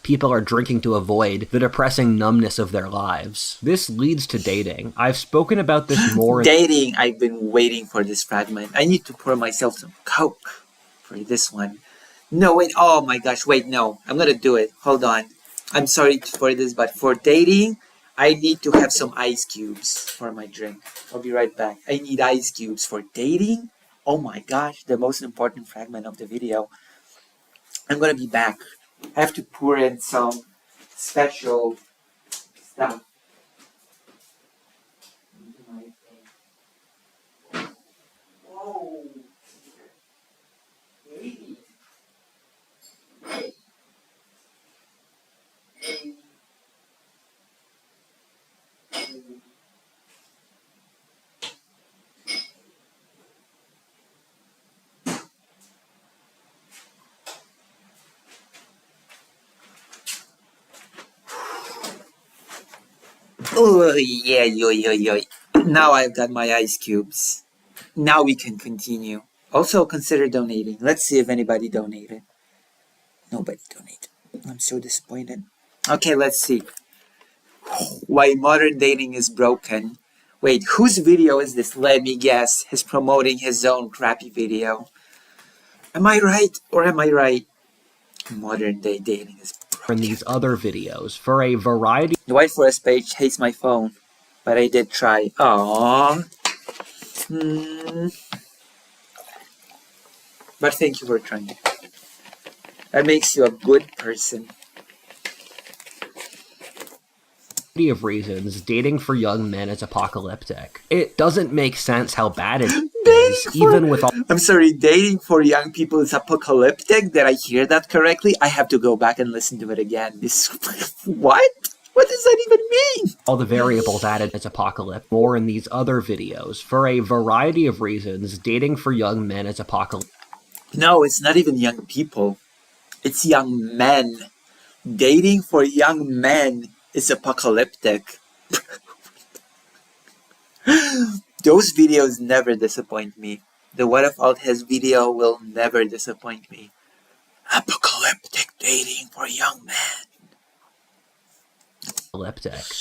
People are drinking to avoid the depressing numbness of their lives. This leads to dating. I've spoken about this more... Dating! I've been waiting for this fragment. I need to pour myself some Coke for this one. No, wait. Oh my gosh. Wait, no. I'm gonna do it. Hold on. I'm sorry for this, but for dating, I need to have some ice cubes for my drink. I'll be right back. I need ice cubes for dating. Oh my gosh, the most important fragment of the video. I'm gonna be back. I have to pour in some special stuff. Whoa. Baby. Oh, yeah. Now I've got my ice cubes. Now we can continue. Also, consider donating. Let's see if anybody donated. Nobody donated. I'm so disappointed. Okay, let's see. Why modern dating is broken. Wait, whose video is this? Let me guess. He's promoting his own crappy video. Am I right or am I right? Modern day dating is broken. In these other videos, for a variety... The White Forest page hates my phone, but I did try. Aww. But thank you for trying. That makes you a good person. of reasons, dating for young men is apocalyptic. It doesn't make sense how bad it is, even with all... I'm sorry, dating for young people is apocalyptic? Did I hear that correctly? I have to go back and listen to it again. What? What does that even mean? All the variables added as apocalypse. More in these other videos. For a variety of reasons, dating for young men is apocalyptic. No, it's not even young people. It's young men. Dating for young men is apocalyptic. Those videos never disappoint me. The What If Alt Has video will never disappoint me. Apocalyptic dating for young men.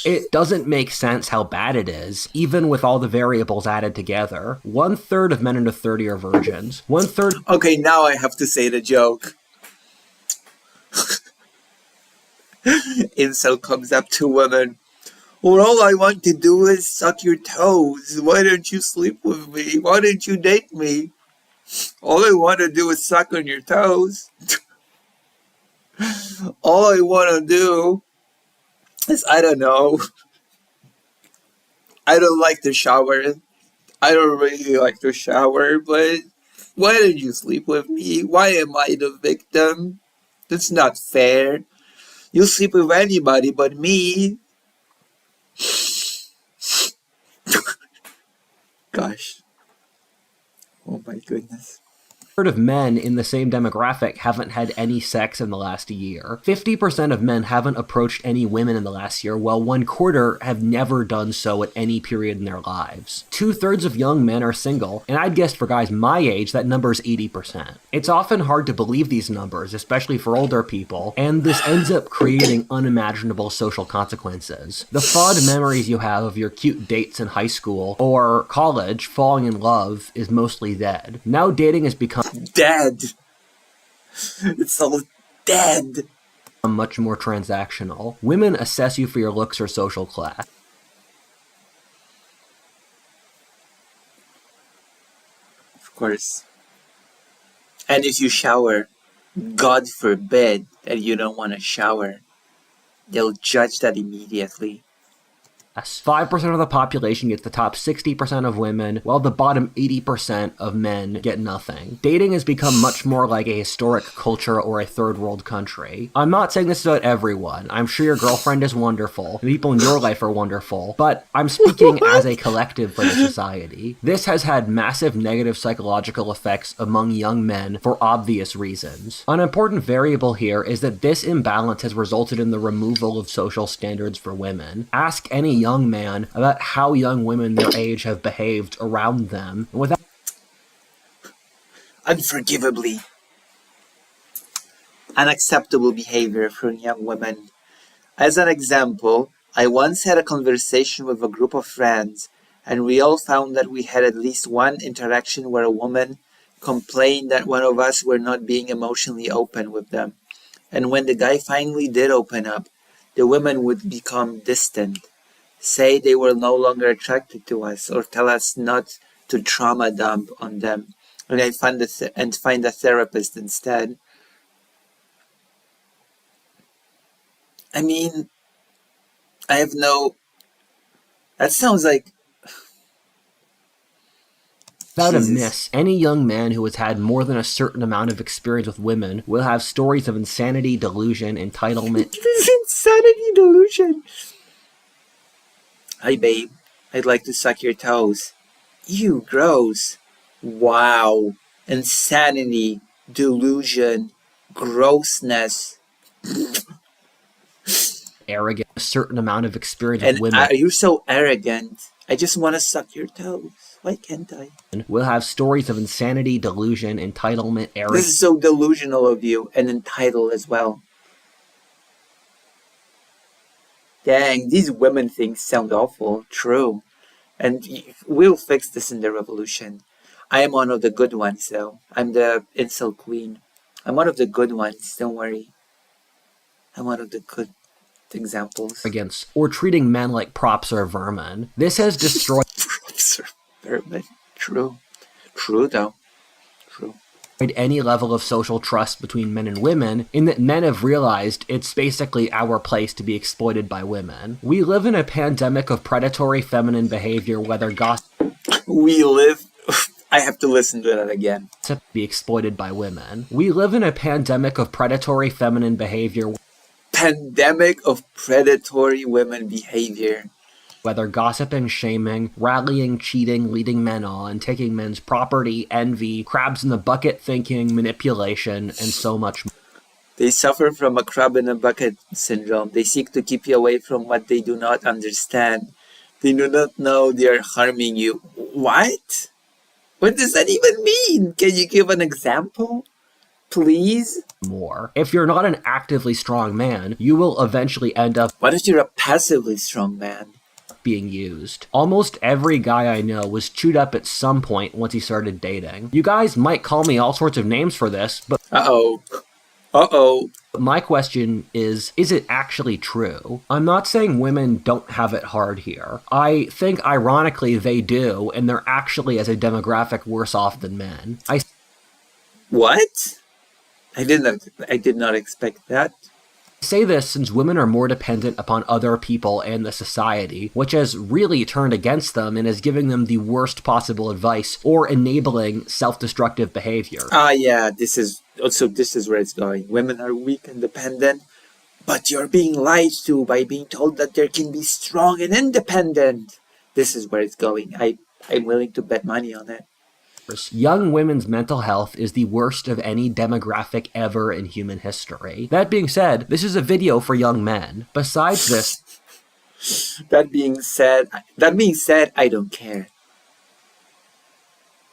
It doesn't make sense how bad it is, even with all the variables added together. 1/3 of men under 30 are virgins. 1/3 Okay, now I have to say the joke. Incel comes up to women. Well, all I want to do is suck your toes. Why don't you sleep with me? Why don't you date me? All I want to do is suck on your toes. All I want to do is, I don't know. I don't like to shower. I don't really like to shower, but why don't you sleep with me? Why am I the victim? That's not fair. You sleep with anybody but me. Gosh. Oh my goodness. of men in the same demographic haven't had any sex in the last year. 50% of men haven't approached any women in the last year, while 1/4 have never done so at any period in their lives. 2/3 of young men are single, and I'd guess for guys my age that number's 80%. It's often hard to believe these numbers, especially for older people, and this ends up creating unimaginable social consequences. The fond memories you have of your cute dates in high school or college falling in love is mostly dead. Now dating has become Dead. It's all dead. much more transactional. Women assess you for your looks or social class. Of course. And if you shower, God forbid that you don't want to shower, they'll judge that immediately. 5% of the population gets the top 60% of women, while the bottom 80% of men get nothing. Dating has become much more like a historic culture or a third world country. I'm not saying this is about everyone. I'm sure your girlfriend is wonderful, the people in your life are wonderful, but I'm speaking as a collective for the society. This has had massive negative psychological effects among young men for obvious reasons. An important variable here is that this imbalance has resulted in the removal of social standards for women. Ask any young man about how young women their age have behaved around them without Unforgivably unacceptable behavior from young women. As an example, I once had a conversation with a group of friends, and we all found that we had at least one interaction where a woman complained that one of us were not being emotionally open with them. And when the guy finally did open up, the women would become distant, say they were no longer attracted to us, or tell us not to trauma dump on them, and find a therapist instead. I mean, I have no. That sounds like. Without a Jesus. miss, any young man who has had more than a certain amount of experience with women will have stories of insanity, delusion, entitlement, This insanity delusion. Hi, babe. I'd like to suck your toes. Ew, gross. Wow. Insanity, delusion, grossness. arrogance, a certain amount of experience And with women you're so arrogant. I just want to suck your toes. Why can't I? will have stories of insanity, delusion, entitlement, This arrogance, is so delusional of you, and entitled as well. Dang, these women things sound awful. True. And we'll fix this in the revolution. I am one of the good ones, though. I'm the incel queen. I'm one of the good ones, don't worry. I'm one of the good examples. or treating men like props or vermin. This has destroyed Vermin. True. True, though. True. any level of social trust between men and women, in that men have realized it's basically our place to be exploited by women. We live in a pandemic of predatory feminine behavior, whether gossip We live... I have to listen to that again. be exploited by women. We live in a pandemic of predatory feminine behavior, Pandemic of predatory women behavior. whether gossiping, shaming, rallying, cheating, leading men on, taking men's property, envy, crabs in the bucket thinking, manipulation, and so much more. They suffer from a crab in a bucket syndrome. They seek to keep you away from what they do not understand. They do not know they are harming you. What? What does that even mean? Can you give an example? please? more. If you're not an actively strong man, you will eventually end up What if you're a passively strong man? being used. Almost every guy I know was chewed up at some point once he started dating. You guys might call me all sorts of names for this, but Uh-oh. Uh-oh. my question is it actually true? I'm not saying women don't have it hard here. I think ironically they do, and they're actually as a demographic worse off than men. I What? I did not expect that. say this since women are more dependent upon other people and the society, which has really turned against them and is giving them the worst possible advice or enabling self-destructive behavior. Yeah, this is where it's going. Women are weak and dependent, but you're being lied to by being told that they can be strong and independent. This is where it's going. I'm willing to bet money on it. Young women's mental health is the worst of any demographic ever in human history. That being said, this is a video for young men. Besides this, That being said, I don't care.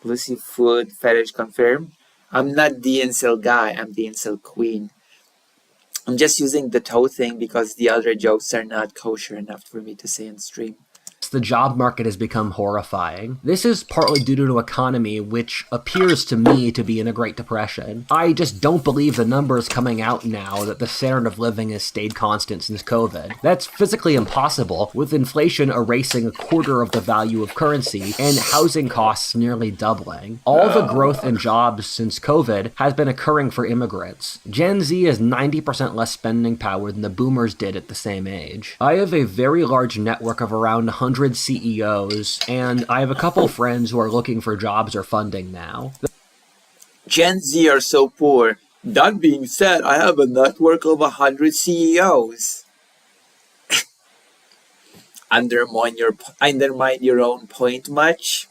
Lucy food fetish confirmed. I'm not the incel guy, I'm the incel queen. I'm just using the toe thing because the other jokes are not kosher enough for me to say on stream. the job market has become horrifying. This is partly due to an economy which appears to me to be in a Great Depression. I just don't believe the numbers coming out now that the standard of living has stayed constant since COVID. That's physically impossible, with inflation erasing a quarter of the value of currency and housing costs nearly doubling. All the growth in jobs since COVID has been occurring for immigrants. Gen Z has 90% less spending power than the boomers did at the same age. I have a very large network of around 100 CEOs, and I have a couple friends who are looking for jobs or funding now. Gen Z are so poor. That being said, I have a network of 100 CEOs. Undermine your own point much?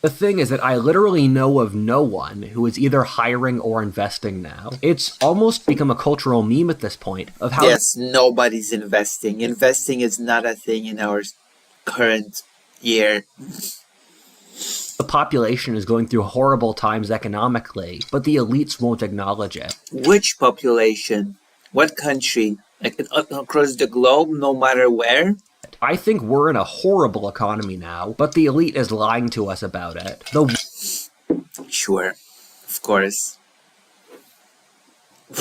The thing is that I literally know of no one who is either hiring or investing now. It's almost become a cultural meme at this point of how Yes, nobody's investing. Investing is not a thing in our current year. the population is going through horrible times economically, but the elites won't acknowledge it. Which population? What country? Like across the globe, no matter where? I think we're in a horrible economy now, but the elite is lying to us about it. Sure, of course.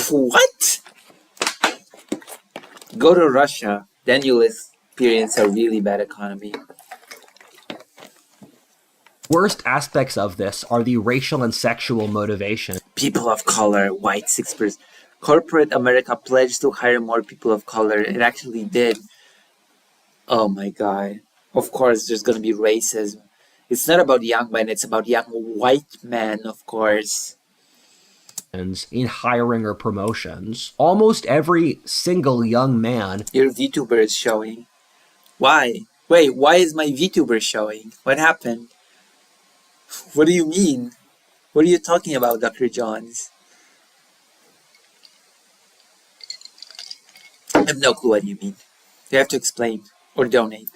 What? Go to Russia, then you'll experience a really bad economy. Worst aspects of this are the racial and sexual motivation. People of color, white 6%. Corporate America pledged to hire more people of color. It actually did. Oh my god. Of course, there's gonna be racism. It's not about young men, it's about young white men, of course. In hiring or promotions. Almost every single young man Your VTuber is showing. Why? Wait, why is my VTuber showing? What happened? What do you mean? What are you talking about, Dr. Johns? I have no clue what you mean. You have to explain or donate.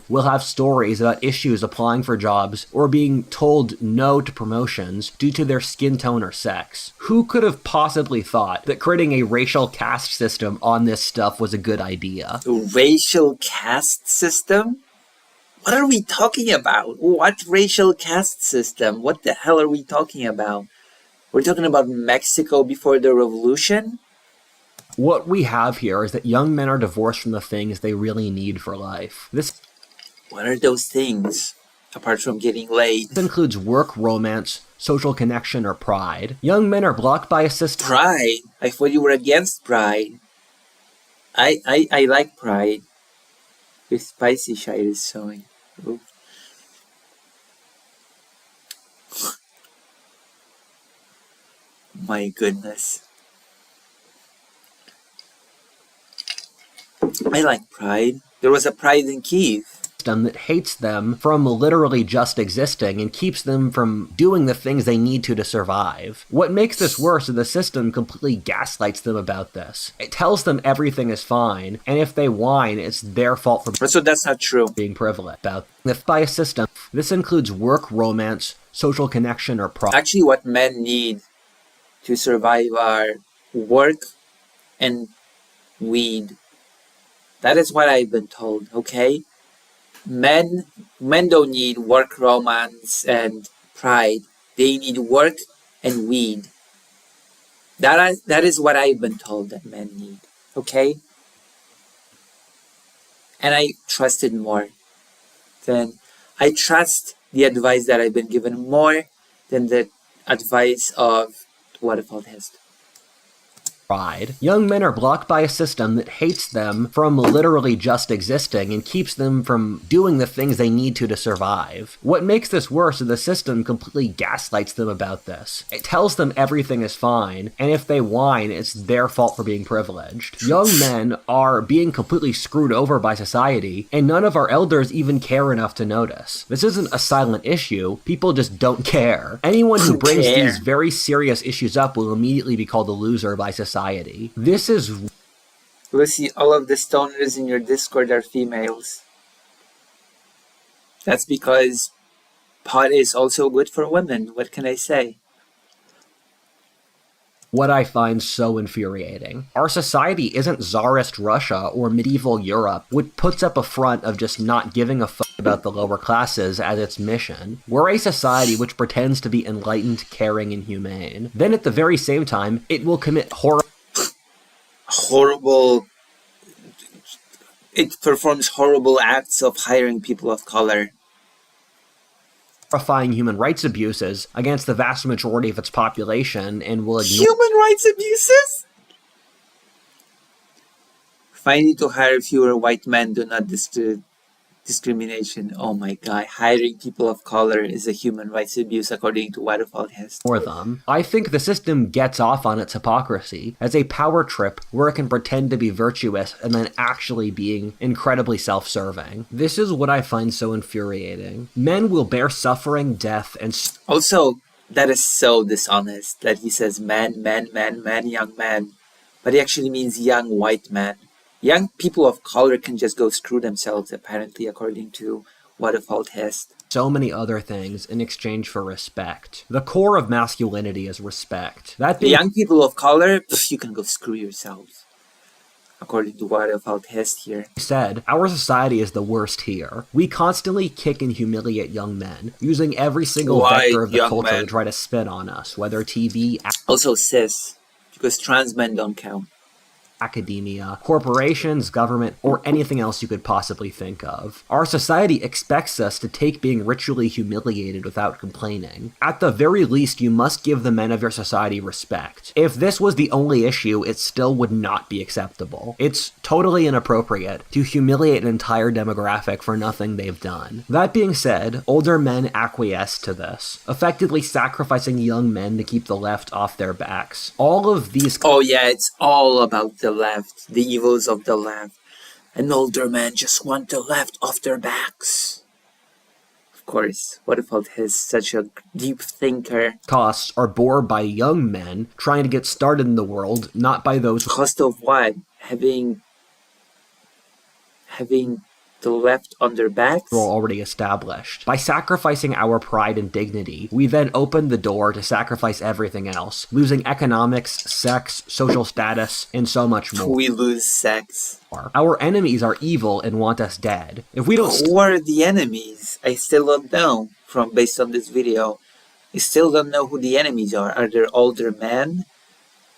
will have stories about issues applying for jobs or being told no to promotions due to their skin tone or sex. Who could have possibly thought that creating a racial caste system on this stuff was a good idea? Racial caste system? What are we talking about? What racial caste system? What the hell are we talking about? We're talking about Mexico before the revolution? What we have here is that young men are divorced from the things they really need for life. This What are those things? Apart from getting laid. includes work, romance, social connection, or pride. Young men are blocked by a system. Pride? I thought you were against pride. I like pride. Your spicy shite is showing. Ooh. My goodness. I like pride. There was a pride in Kiev. That hates them from literally just existing and keeps them from doing the things they need to survive. What makes this worse is the system completely gaslights them about this. It tells them everything is fine, and if they whine, it's their fault for So that's not true. being privileged. About if by a system, this includes work, romance, social connection, or pride. Actually, what men need to survive are work and weed. That is what I've been told, okay? Men don't need work, romance, and pride. They need work and weed. That is what I've been told that men need, okay? And I trusted more than I trust the advice that I've been given more than the advice of Waterfall Test. Pride. Young men are blocked by a system that hates them from literally just existing and keeps them from doing the things they need to survive. What makes this worse is the system completely gaslights them about this. It tells them everything is fine, and if they whine, it's their fault for being privileged. Young men are being completely screwed over by society, and none of our elders even care enough to notice. This isn't a silent issue, people just don't care. Anyone who brings these very serious issues up will immediately be called a loser by society. This is... Lucy, all of the stoners in your Discord are females. That's because pot is also good for women. What can I say? what I find so infuriating. Our society isn't Tsarist Russia or medieval Europe, which puts up a front of just not giving a fuck about the lower classes as its mission. We're a society which pretends to be enlightened, caring, and humane. Then at the very same time, it will commit horrible... It performs horrible acts of hiring people of color. Horrifying human rights abuses against the vast majority of its population and will ignore Human rights abuses? Finding to hire fewer white men do not discrimination. Oh my god, hiring people of color is a human rights abuse according to Waterfall Hest. them. I think the system gets off on its hypocrisy as a power trip where it can pretend to be virtuous and then actually being incredibly self-serving. This is what I find so infuriating. Men will bear suffering, death, and Also, that is so dishonest that he says man, young man. But he actually means young white man. Young people of color can just go screw themselves, apparently, according to Waterfall Test. so many other things in exchange for respect. The core of masculinity is respect. That The being young people of color, you can go screw yourselves. According to Waterfall Test here. said, our society is the worst here. We constantly kick and humiliate young men, using every single Why vector of the young culture men? to try to spit on us, whether TV, Also cis, because trans men don't count. academia, corporations, government, or anything else you could possibly think of. Our society expects us to take being ritually humiliated without complaining. At the very least, you must give the men of your society respect. If this was the only issue, it still would not be acceptable. It's totally inappropriate to humiliate an entire demographic for nothing they've done. That being said, older men acquiesce to this, effectively sacrificing young men to keep the left off their backs. All of these Oh yeah, it's all about the left, the evils of the left. And older men just want the left off their backs. Of course, Waterfall is such a deep thinker. costs are borne by young men trying to get started in the world, not by those Cost of what? Having the left on their backs? who are already established. By sacrificing our pride and dignity, we then open the door to sacrifice everything else, losing economics, sex, social status, and so much more. We lose sex. Our enemies are evil and want us dead. If we don't Who are the enemies? I still don't know based on this video. I still don't know who the enemies are. Are there older men?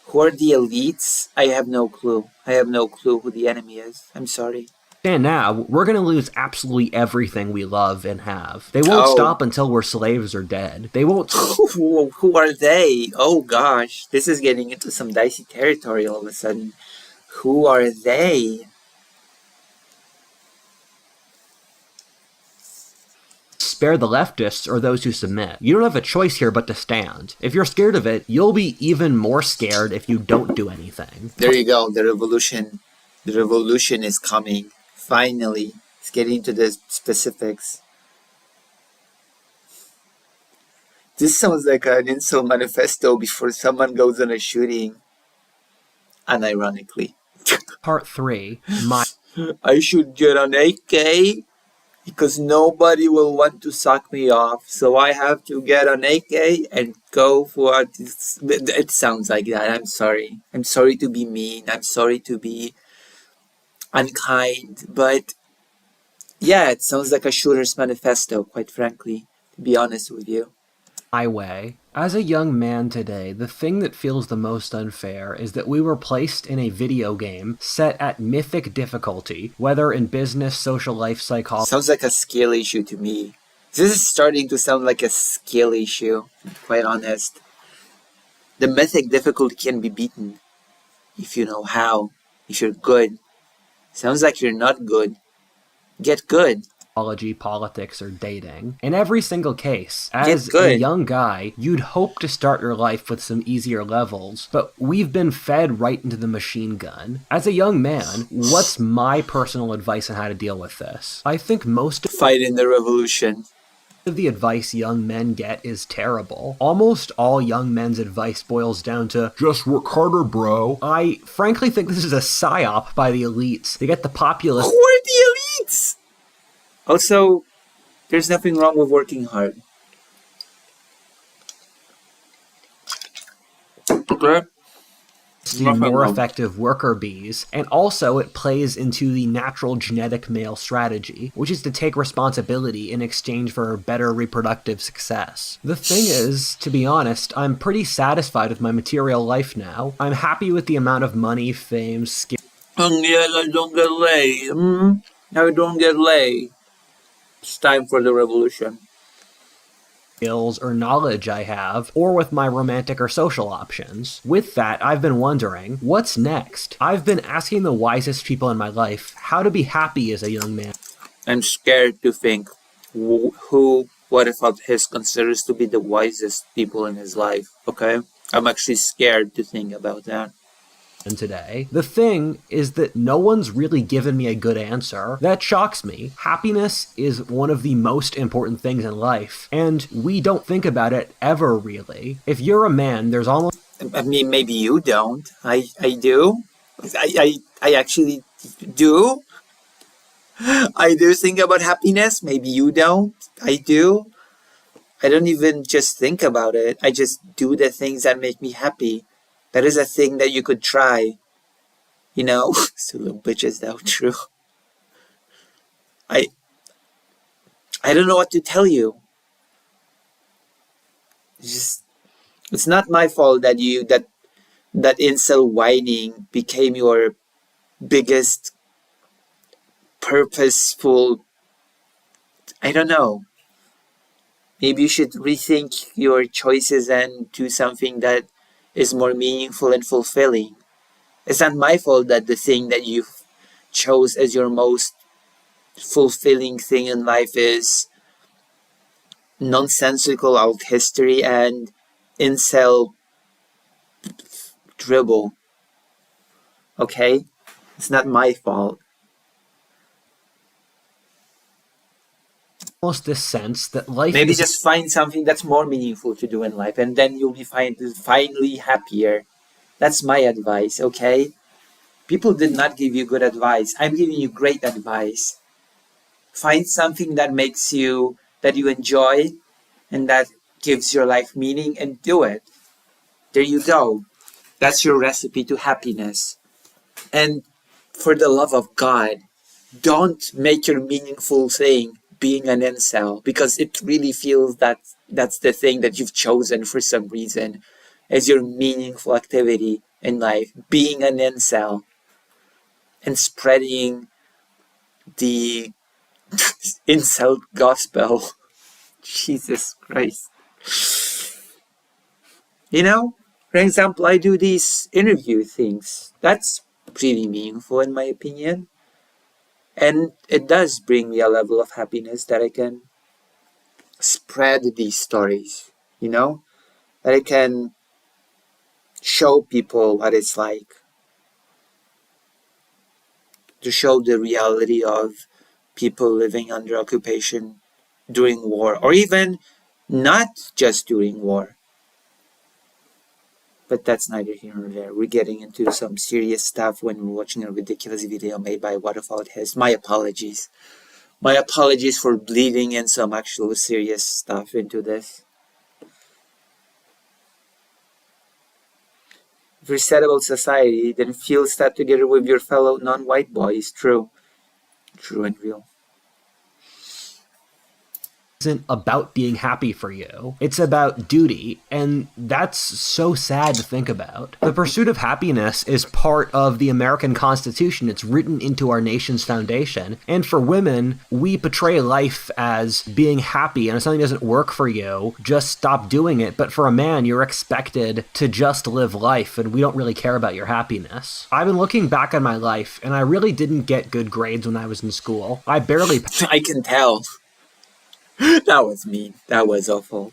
Who are the elites? I have no clue. I have no clue who the enemy is. I'm sorry. stand now, we're gonna lose absolutely everything we love and have. They won't Oh. stop until we're slaves or dead. They won't Who are they? Oh gosh, this is getting into some dicey territory all of a sudden. Who are they? spare the leftists or those who submit. You don't have a choice here but to stand. If you're scared of it, you'll be even more scared if you don't do anything. There you go, the revolution. The revolution is coming. Finally. Let's get into the specifics. This sounds like an insult manifesto before someone goes on a shooting. Unironically. Part 3. I should get an AK. because nobody will want to suck me off. So I have to get an AK and go for it. It sounds like that. I'm sorry. I'm sorry to be mean. I'm sorry to be unkind. But yeah, it sounds like a shooter's manifesto, quite frankly, to be honest with you. My way. As a young man today, the thing that feels the most unfair is that we were placed in a video game set at mythic difficulty, whether in business, social life, psychology. Sounds like a skill issue to me. This is starting to sound like a skill issue, quite honest. The mythic difficulty can be beaten if you know how, if you're good. Sounds like you're not good. Get good. Politics, or dating. In every single case, Get as a good. young guy, you'd hope to start your life with some easier levels, but we've been fed right into the machine gun. As a young man, what's my personal advice on how to deal with this? I think most Fight in the revolution. of the advice young men get is terrible. Almost all young men's advice boils down to, just work harder, bro. I frankly think this is a psyop by the elites. They get the populace Who are the elites? Also, there's nothing wrong with working hard. Okay? to more effective worker bees, and also it plays into the natural genetic male strategy, which is to take responsibility in exchange for better reproductive success. The thing is, to be honest, I'm pretty satisfied with my material life now. I'm happy with the amount of money, fame, skill. Yes, I don't get laid. I don't get laid. It's time for the revolution. Skills or knowledge I have, or with my romantic or social options. With that, I've been wondering, what's next? I've been asking the wisest people in my life how to be happy as a young man. I'm scared to think what if his considers to be the wisest people in his life, okay? I'm actually scared to think about that. Today. The thing is that no one's really given me a good answer. That shocks me. Happiness is one of the most important things in life, and we don't think about it ever really. If you're a man, there's almost... I mean, maybe you don't. I do. I actually do. I do think about happiness. Maybe you don't. I do. I don't even just think about it. I just do the things that make me happy. That is a thing that you could try. You know? So little bitches, though, true. I don't know what to tell you. It's not my fault that that incel whining became your biggest purposeful, I don't know. Maybe you should rethink your choices and do something that is more meaningful and fulfilling. It's not my fault that the thing that you chose as your most fulfilling thing in life is nonsensical alt history and incel dribble. Okay? It's not my fault. almost this sense that life Maybe is... just find something that's more meaningful to do in life, and then you'll be finally happier. That's my advice, okay? People did not give you good advice. I'm giving you great advice. Find something that that you enjoy, and that gives your life meaning, and do it. There you go. That's your recipe to happiness. And for the love of God, don't make your meaningful thing being an incel, because it really feels that that's the thing that you've chosen for some reason as your meaningful activity in life, being an incel and spreading the incel gospel. Jesus Christ. You know, for example, I do these interview things. That's pretty meaningful in my opinion. And it does bring me a level of happiness that I can spread these stories, you know? That I can show people what it's like. To show the reality of people living under occupation during war, or even not just during war. But that's neither here nor there. We're getting into some serious stuff when we're watching a ridiculous video made by Waterfall Hist. My apologies. My apologies for bleeding in some actual serious stuff into this. If you're sad about society, then feel sad together with your fellow non-white boys. True. True and real. Isn't about being happy for you. It's about duty, and that's so sad to think about. The pursuit of happiness is part of the American Constitution. It's written into our nation's foundation. And for women, we portray life as being happy, and if something doesn't work for you, just stop doing it. But for a man, you're expected to just live life, and we don't really care about your happiness. I've been looking back on my life, and I really didn't get good grades when I was in school. I barely I can tell. That was mean. That was awful.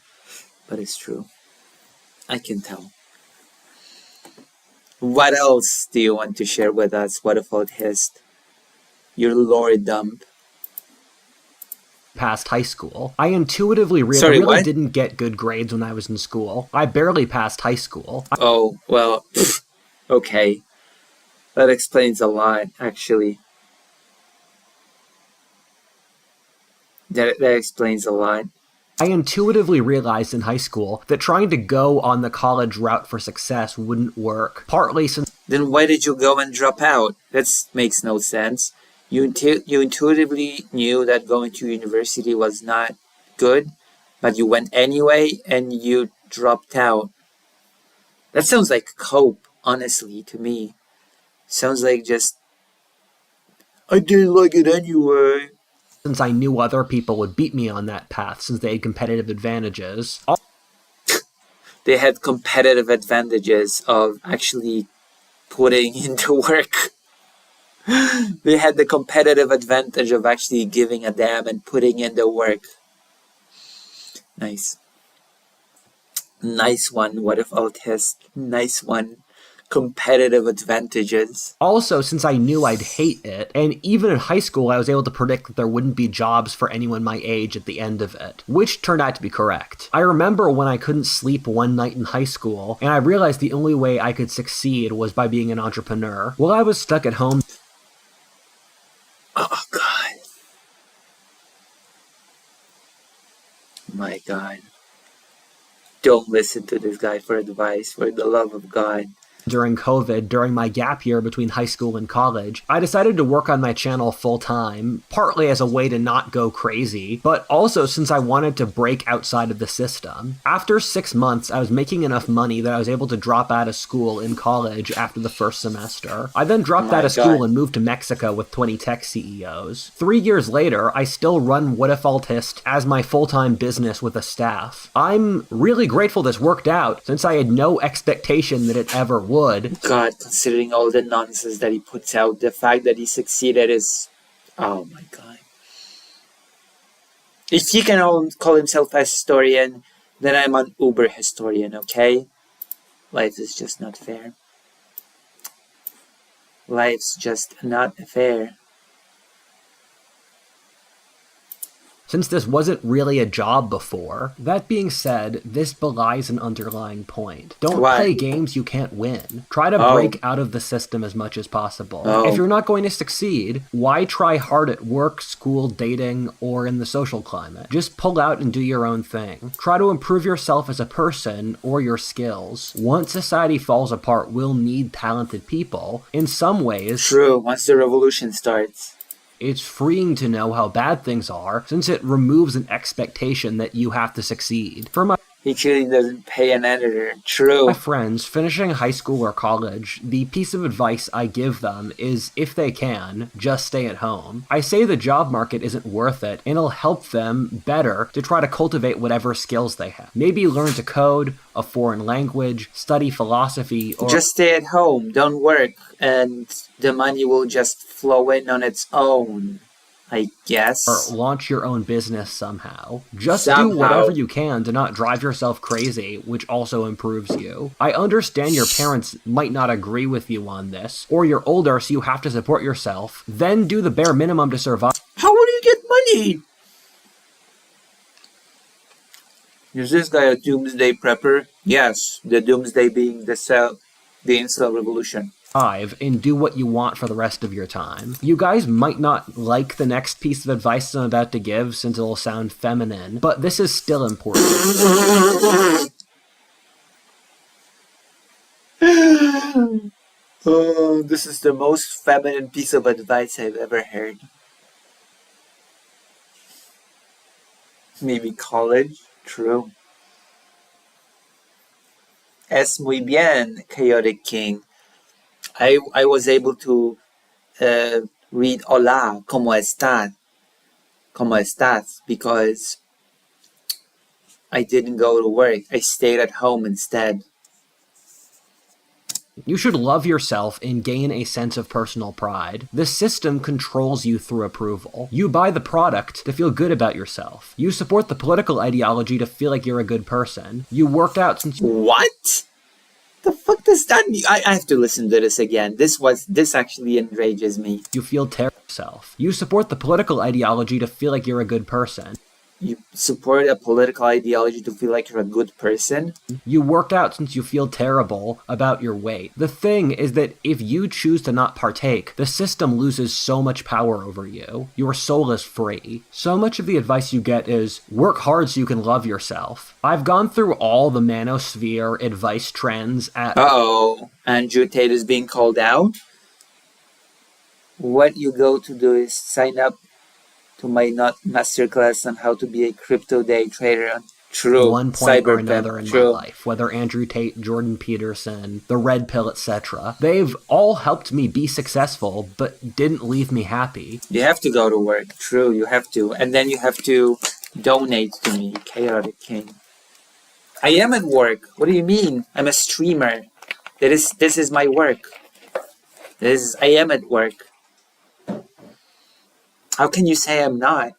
But it's true. I can tell. What else do you want to share with us? What about his? Your lore dump. passed high school. I intuitively really didn't get good grades when I was in school. I barely passed high school. Oh, well, okay. That explains a lot, actually. That explains a lot. I intuitively realized in high school that trying to go on the college route for success wouldn't work, partly since... Then why did you go and drop out? That makes no sense. You intuitively knew that going to university was not good, but you went anyway and you dropped out. That sounds like cope, honestly, to me. Sounds like just... I didn't like it anyway. Since I knew other people would beat me on that path since they had competitive advantages. They had competitive advantages of actually putting into work. They had the competitive advantage of actually giving a damn and putting in the work. Nice. Nice one, what if autist? Nice one. Competitive advantages. Also, since I knew I'd hate it, and even in high school I was able to predict that there wouldn't be jobs for anyone my age at the end of it, which turned out to be correct. I remember when I couldn't sleep one night in high school, and I realized the only way I could succeed was by being an entrepreneur. While I was stuck at home... Oh, God. My God. Don't listen to this guy for advice, for the love of God. During COVID, during my gap year between high school and college, I decided to work on my channel full-time, partly as a way to not go crazy, but also since I wanted to break outside of the system. After 6 months, I was making enough money that I was able to drop out of school in college after the first semester. I then dropped out of school and moved to Mexico with 20 tech CEOs. 3 years later, I still run What If Altist as my full-time business with a staff. I'm really grateful this worked out, since I had no expectation that it ever would. God, considering all the nonsense that he puts out, the fact that he succeeded is... Oh my God. If he can call himself a historian, then I'm an uber historian, okay? Life is just not fair. Life's just not fair. Since this wasn't really a job before. That being said, this belies an underlying point. Don't play games you can't win. Try to break out of the system as much as possible. If you're not going to succeed, why try hard at work, school, dating, or in the social climate? Just pull out and do your own thing. Try to improve yourself as a person or your skills. Once society falls apart, we'll need talented people. In some ways... True, once the revolution starts. It's freeing to know how bad things are, since it removes an expectation that you have to succeed. He clearly doesn't pay an editor. True. My friends, finishing high school or college, the piece of advice I give them is, if they can, just stay at home. I say the job market isn't worth it, and it'll help them better to try to cultivate whatever skills they have. Maybe learn to code, a foreign language, study philosophy, or... Just stay at home, don't work, and the money will just flow in on its own, I guess. Or launch your own business somehow. Just do whatever you can to not drive yourself crazy, which also improves you. I understand your parents might not agree with you on this, or you're older so you have to support yourself. Then do the bare minimum to survive. How will you get money? Is this guy a doomsday prepper? Yes, the doomsday being the incel revolution. and do what you want for the rest of your time. You guys might not like the next piece of advice I'm about to give since it'll sound feminine, but this is still important. Oh, this is the most feminine piece of advice I've ever heard. Maybe college? True. Es muy bien, Chaotic King. I was able to read Hola, ¿cómo estás? ¿Cómo estás? Because I didn't go to work. I stayed at home instead. You should love yourself and gain a sense of personal pride. The system controls you through approval. You buy the product to feel good about yourself. You support the political ideology to feel like you're a good person. You worked out since What? The fuck does that mean? I have to listen to this again. This actually enrages me. you feel terrible yourself. You support the political ideology to feel like you're a good person. You support a political ideology to feel like you're a good person? You worked out since you feel terrible about your weight. The thing is that if you choose to not partake, the system loses so much power over you. Your soul is free. So much of the advice you get is, work hard so you can love yourself. I've gone through all the manosphere advice trends at... Uh-oh, Andrew Tate is being called out? What you go to do is sign up to my masterclass on how to be a crypto day trader on True, one point or Cyberpunk, another in true. my life, whether Andrew Tate, Jordan Peterson, the Red Pill, etc. They've all helped me be successful, but didn't leave me happy. You have to go to work, true, you have to. And then you have to donate to me, Chaotic King. I am at work. What do you mean? I'm a streamer. This is my work. I am at work. How can you say I'm not?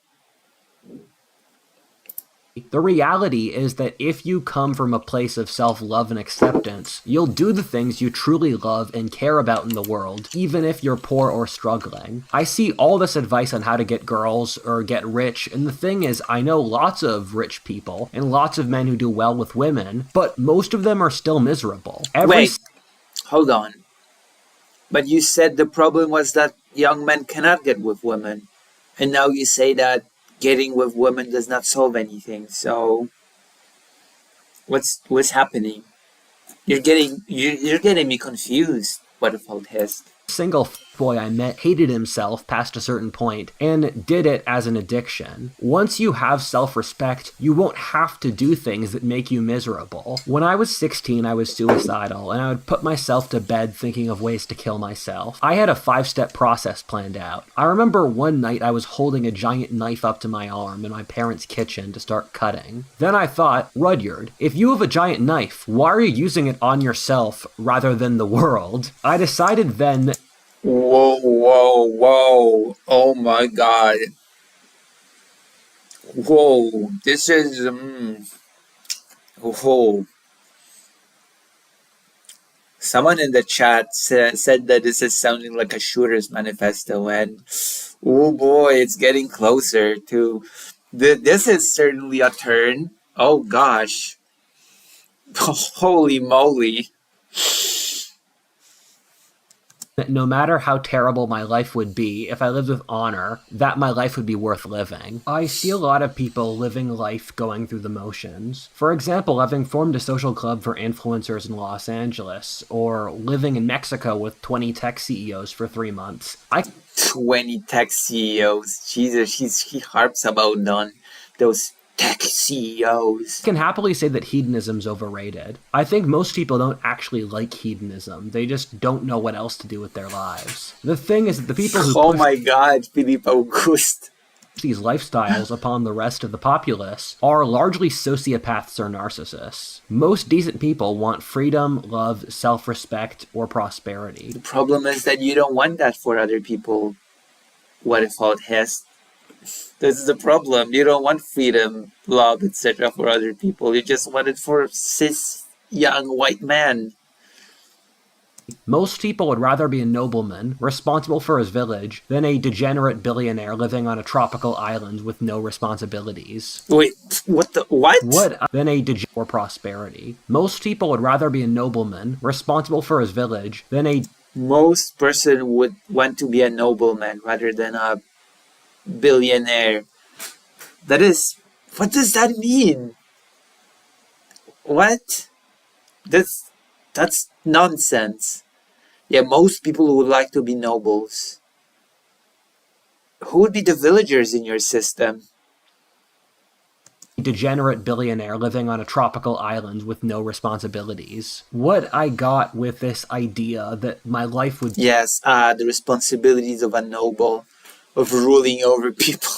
The reality is that if you come from a place of self-love and acceptance, you'll do the things you truly love and care about in the world, even if you're poor or struggling. I see all this advice on how to get girls or get rich, and the thing is, I know lots of rich people and lots of men who do well with women, but most of them are still miserable. Wait, hold on. But you said the problem was that young men cannot get with women. And now you say that getting with women does not solve anything. So what's happening? You're getting me confused. What if I'll test? Single boy I met hated himself past a certain point and did it as an addiction. Once you have self-respect, you won't have to do things that make you miserable. When I was 16, I was suicidal, and I would put myself to bed thinking of ways to kill myself. I had a 5-step process planned out. I remember one night I was holding a giant knife up to my arm in my parents' kitchen to start cutting. Then I thought, Rudyard, if you have a giant knife, why are you using it on yourself rather than the world? I decided then that Whoa. Oh my god. Whoa. This is... Whoa. Someone in the chat said that this is sounding like a shooter's manifesto, and oh boy, it's getting closer to... This is certainly a turn. Oh gosh. Holy moly. no matter how terrible my life would be, if I lived with honor, that my life would be worth living. I see a lot of people living life going through the motions. For example, having formed a social club for influencers in Los Angeles, or living in Mexico with 20 tech CEOs for 3 months. 20 tech CEOs. Jesus, he harps about those tech CEOs. I can happily say that hedonism's overrated. I think most people don't actually like hedonism. They just don't know what else to do with their lives. The thing is that the people who Oh my god, Philippe Auguste. these lifestyles upon the rest of the populace are largely sociopaths or narcissists. Most decent people want freedom, love, self-respect, or prosperity. The problem is that you don't want that for other people. What if all it has? This is the problem. You don't want freedom, love, etc. for other people. You just want it for cis young white man. Most people would rather be a nobleman, responsible for his village, than a degenerate billionaire living on a tropical island with no responsibilities. Wait, what? Than a degenerate for prosperity. Most people would rather be a nobleman, responsible for his village, than a most person would want to be a nobleman rather than a billionaire. What does that mean? What? That's nonsense. Yeah, most people would like to be nobles. Who would be the villagers in your system? Degenerate billionaire living on a tropical island with no responsibilities. What I got with this idea that my life would Yes, the responsibilities of a noble, of ruling over people.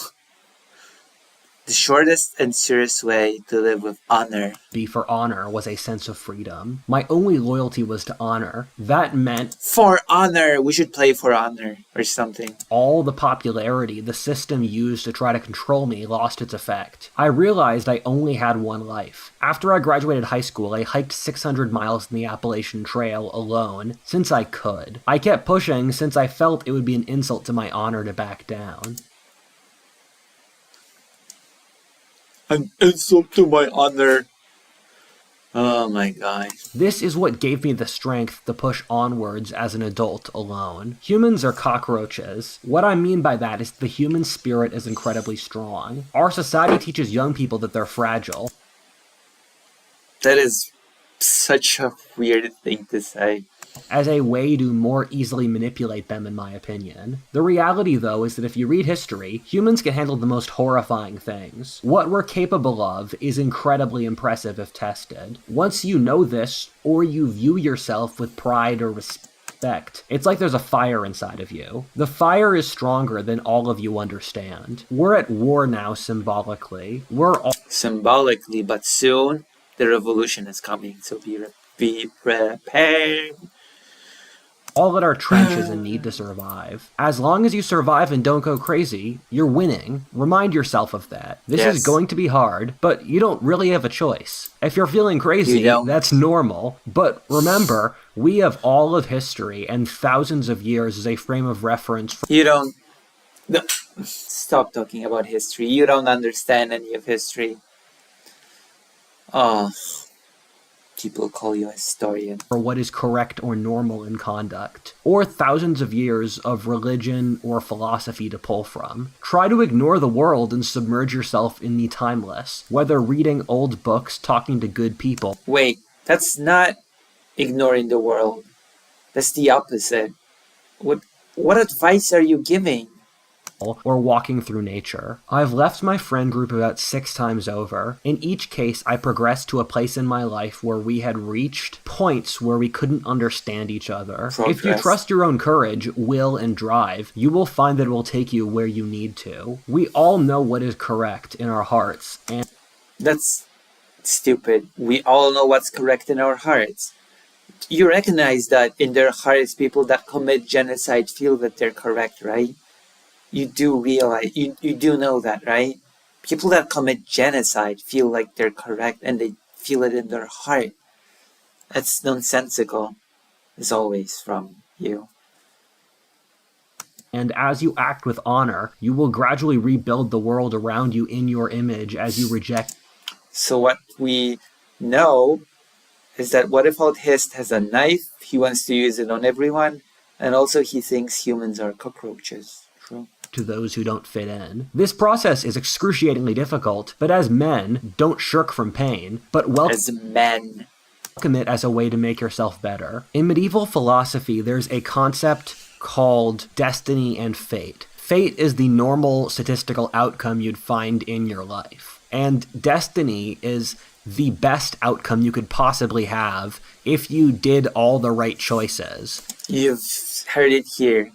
The shortest and surest way to live with honor. be for honor was a sense of freedom. My only loyalty was to honor. That meant For honor! We should play for honor or something. all the popularity the system used to try to control me lost its effect. I realized I only had one life. After I graduated high school, I hiked 600 miles in the Appalachian Trail alone, since I could. I kept pushing since I felt it would be an insult to my honor to back down. An insult to my honor. Oh my god. This is what gave me the strength to push onwards as an adult alone. Humans are cockroaches. What I mean by that is the human spirit is incredibly strong. Our society teaches young people that they're fragile. That is such a weird thing to say. As a way to more easily manipulate them, in my opinion. The reality, though, is that if you read history, humans can handle the most horrifying things. What we're capable of is incredibly impressive if tested. Once you know this, or you view yourself with pride or respect, it's like there's a fire inside of you. The fire is stronger than all of you understand. We're at war now, symbolically. We're all Symbolically, but soon the revolution is coming, so be prepared. all at our trenches and need to survive. As long as you survive and don't go crazy, you're winning. Remind yourself of that. This Yes. is going to be hard, but you don't really have a choice. If you're feeling crazy, You don't. that's normal. But remember, we have all of history and thousands of years as a frame of reference. You don't... No. Stop talking about history. You don't understand any of history. Oh... People call you a historian. For what is correct or normal in conduct, or thousands of years of religion or philosophy to pull from. Try to ignore the world and submerge yourself in the timeless, whether reading old books, talking to good people. Wait, that's not ignoring the world. That's the opposite. What advice are you giving? Or walking through nature. I've left my friend group about 6 times over. In each case, I progressed to a place in my life where we had reached points where we couldn't understand each other. If you Progress. trust your own courage, will, and drive, you will find that it will take you where you need to. We all know what is correct in our hearts, and That's stupid. We all know what's correct in our hearts. You recognize that in their hearts, people that commit genocide feel that they're correct, right? You do realize, you do know that, right? People that commit genocide feel like they're correct and they feel it in their heart. That's nonsensical, as always, from you. and as you act with honor, you will gradually rebuild the world around you in your image as you reject. So what we know is that What If Old Hist has a knife, he wants to use it on everyone, and also he thinks humans are cockroaches. True. To those who don't fit in. This process is excruciatingly difficult, but as men, don't shirk from pain, but As men. welcome it as a way to make yourself better. In medieval philosophy, there's a concept called destiny and fate. Fate is the normal statistical outcome you'd find in your life. And destiny is the best outcome you could possibly have if you did all the right choices. You've heard it here.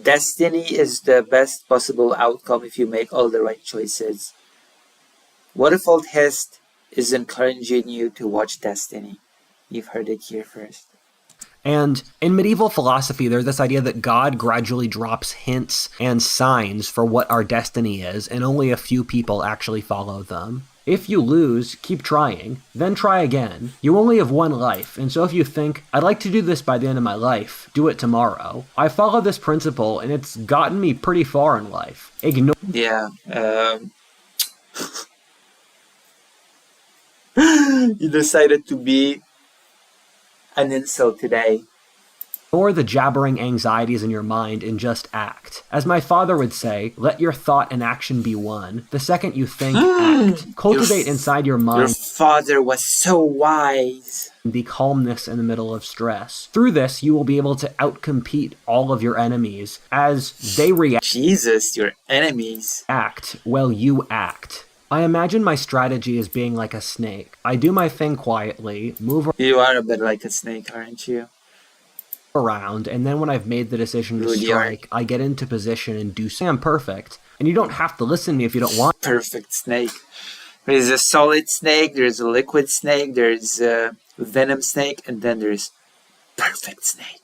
Destiny is the best possible outcome if you make all the right choices. What If Old Hist is encouraging you to watch Destiny. You've heard it here first. And in medieval philosophy, there's this idea that God gradually drops hints and signs for what our destiny is, and only a few people actually follow them. If you lose, keep trying, then try again. You only have one life, and so if you think, I'd like to do this by the end of my life, do it tomorrow. I follow this principle, and it's gotten me pretty far in life. Ignore Yeah. You decided to be an insult today. Ignore the jabbering anxieties in your mind and just act. As my father would say, let your thought and action be one. The second you think, act. Cultivate inside your Your mind father was so wise. the calmness in the middle of stress. Through this, you will be able to outcompete all of your enemies as they Jesus, your enemies. react while you act. I imagine my strategy as being like a snake. I do my thing quietly, move You are a bit like a snake, aren't you? around, and then when I've made the decision to Rudyard. strike, I get into position and do say I'm perfect. And you don't have to listen to me if you don't want Perfect snake. There's a solid snake, there's a liquid snake, there's a venom snake, and then there's perfect snake.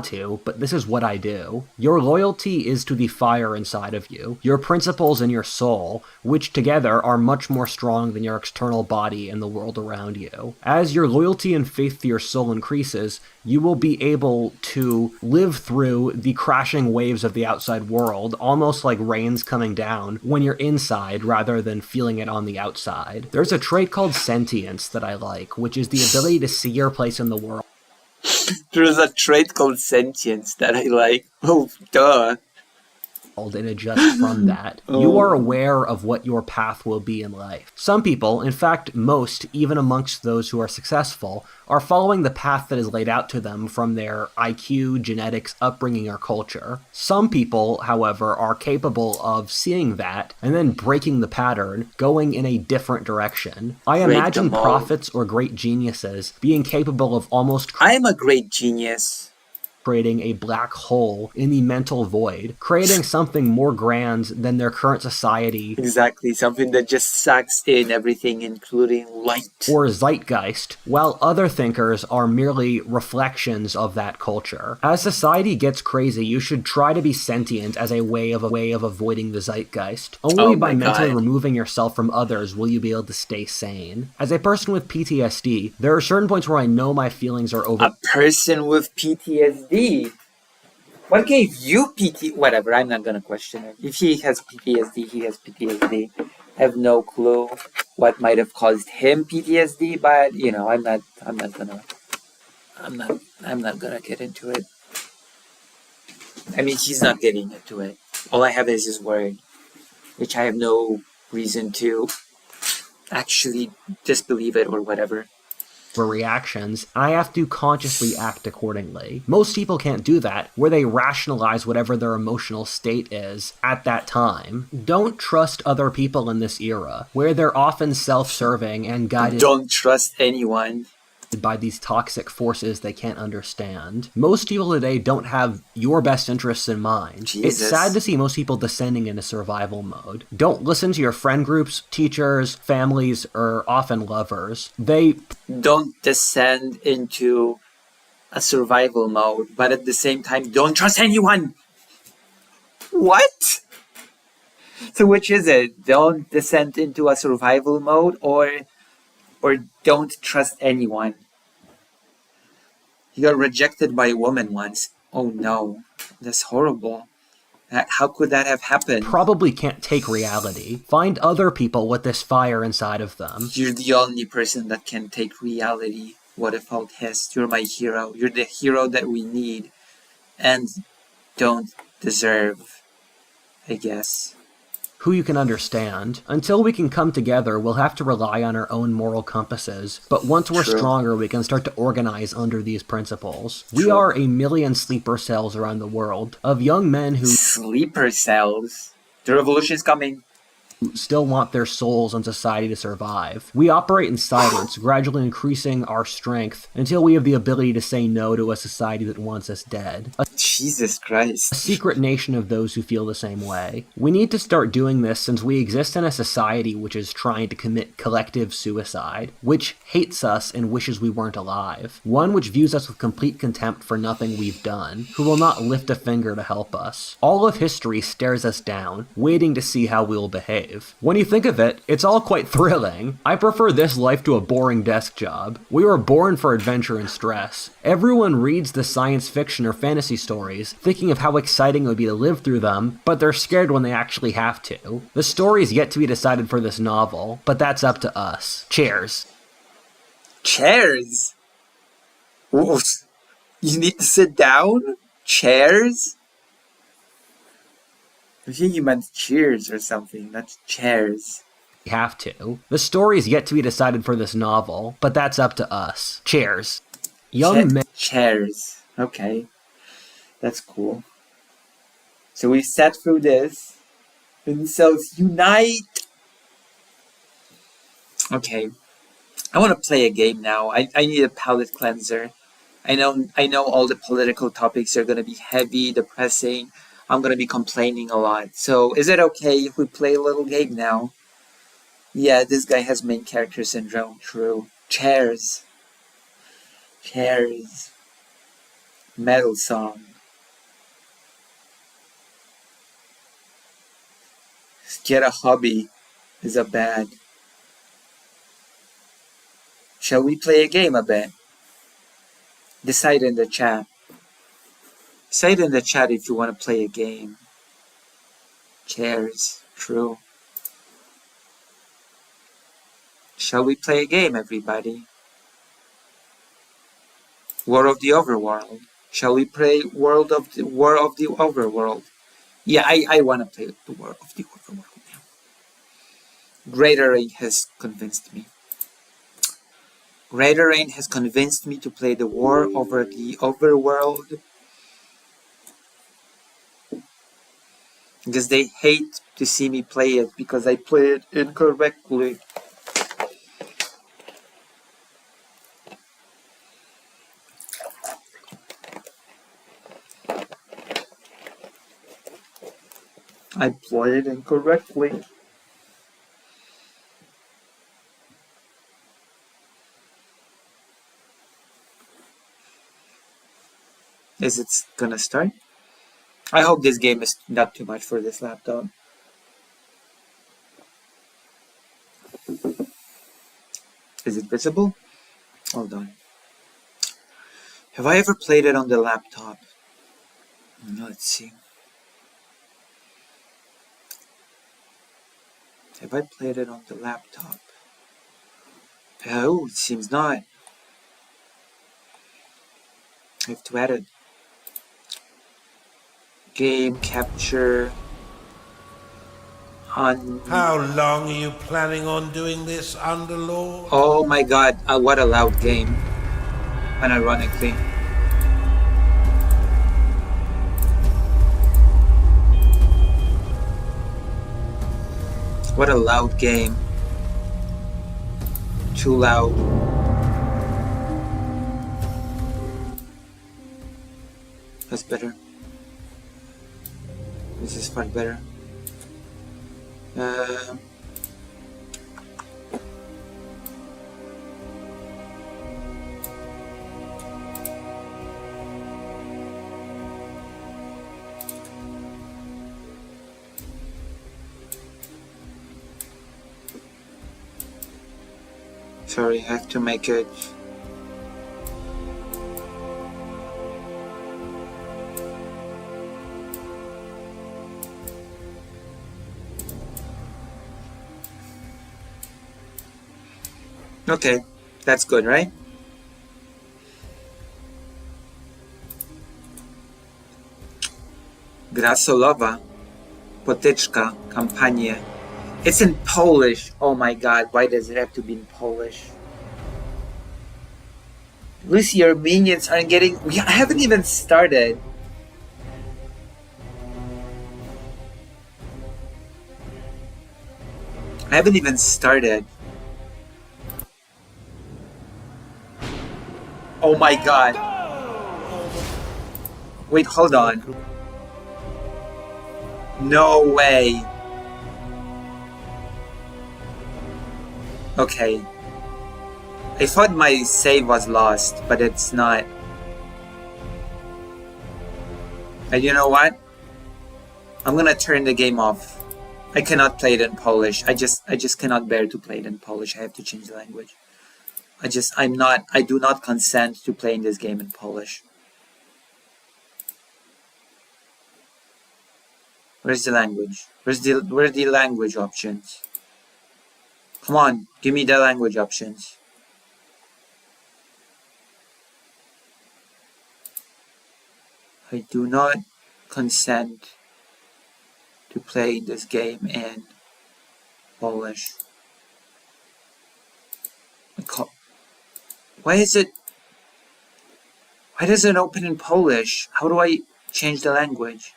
to, but this is what I do. Your loyalty is to the fire inside of you, your principles and your soul, which together are much more strong than your external body and the world around you. As your loyalty and faith to your soul increases, you will be able to live through the crashing waves of the outside world, almost like rain's coming down, when you're inside rather than feeling it on the outside. There's a trait called sentience that I like, which is the ability to see your place in the world. There's a trait called sentience that I like. Oh, duh. And adjust from that. You are aware of what your path will be in life. Some people, in fact most, even amongst those who are successful, are following the path that is laid out to them from their IQ, genetics, upbringing, or culture. Some people, however, are capable of seeing that and then breaking the pattern, going in a different direction. I Break imagine the mold. prophets or great geniuses being capable of almost I am a great genius. creating a black hole in the mental void, creating something more grand than their current society Exactly, something that just sucks in everything, including light. or zeitgeist, while other thinkers are merely reflections of that culture. As society gets crazy, you should try to be sentient as a way of avoiding the zeitgeist. Only Oh by my mentally God. removing yourself from others will you be able to stay sane. As a person with PTSD, there are certain points where I know my feelings are over. A person with PTSD. What gave you Whatever, I'm not gonna question it. If he has PTSD, he has PTSD. I have no clue what might have caused him PTSD, but I'm not gonna get into it. I mean, he's not getting into it. All I have is his word, which I have no reason to actually disbelieve it or whatever. For reactions, I have to consciously act accordingly. Most people can't do that, where they rationalize whatever their emotional state is at that time. Don't trust other people in this era, where they're often self-serving and guided Don't trust anyone. by these toxic forces they can't understand. Most people today don't have your best interests in mind. It's Jesus. sad to see most people descending into survival mode. Don't listen to your friend groups, teachers, families, or often lovers. They Don't descend into a survival mode, but at the same time, don't trust anyone. What? So which is it? Don't descend into a survival mode or don't trust anyone. You got rejected by a woman once. Oh no, that's horrible. How could that have happened? probably can't take reality. Find other people with this fire inside of them. You're the only person that can take reality. What if I'll test? You're my hero. You're the hero that we need and don't deserve, I guess. Who you can understand. Until we can come together, we'll have to rely on our own moral compasses. But once we're True. stronger, we can start to organize under these principles. We True. are a million sleeper cells around the world of young men who Sleeper cells. The revolution is coming. still want their souls and society to survive. We operate in silence, gradually increasing our strength until we have the ability to say no to a society that wants us dead. A Jesus Christ. secret nation of those who feel the same way. We need to start doing this since we exist in a society which is trying to commit collective suicide, which hates us and wishes we weren't alive. One which views us with complete contempt for nothing we've done, who will not lift a finger to help us. All of history stares us down, waiting to see how we'll behave. When you think of it, it's all quite thrilling. I prefer this life to a boring desk job. We were born for adventure and stress. Everyone reads the science fiction or fantasy stories, thinking of how exciting it would be to live through them, but they're scared when they actually have to. The story is yet to be decided for this novel, but that's up to us. Cheers. Chairs. Oof. You need to sit down? Chairs? I think you meant cheers or something, not chairs. We have to. The story is yet to be decided for this novel, but that's up to us. Cheers. Young men. Chairs. Okay. That's cool. So we sat through this. Incels unite! Okay. I want to play a game now. I need a palate cleanser. I know all the political topics are gonna be heavy, depressing. I'm gonna be complaining a lot. So is it okay if we play a little game now? Yeah, this guy has main character syndrome. True. Chairs. Chairs. Metal song. Get a hobby is a bad. Shall we play a game a bit? Decide in the chat. Decide in the chat if you want to play a game. Chairs. True. Shall we play a game, everybody? War of the Overworld. Shall we play War of the Overworld? Yeah, I want to play the War of the Overworld now. Greater Rain has convinced me. Greater Rain has convinced me to play the War over the Overworld. Because they hate to see me play it because I play it incorrectly. I play it incorrectly. Is it gonna start? I hope this game is not too much for this laptop. Is it visible? Hold on. Have I ever played it on the laptop? Let's see. Have I played it on the laptop? Oh, it seems not. I have to edit. Game capture on. How long are you planning on doing this, Underlord? Oh my god, what a loud game. Unironically. What a loud game. Too loud. That's better. This is far better. Sorry, I have to make it. Okay, that's good, right? Grasolowa, potyczka, kampanie. It's in Polish. Oh my god, why does it have to be in Polish? Lucy, your minions aren't getting. I haven't even started. I haven't even started. Oh my god. Wait, hold on. No way. Okay. I thought my save was lost, but it's not. And you know what? I'm gonna turn the game off. I cannot play it in Polish. I just cannot bear to play it in Polish. I have to change the language. I do not consent to playing this game in Polish. Where's the language? Where are the language options? Come on, give me the language options. I do not consent to play this game in Polish. Why does it open in Polish? How do I change the language?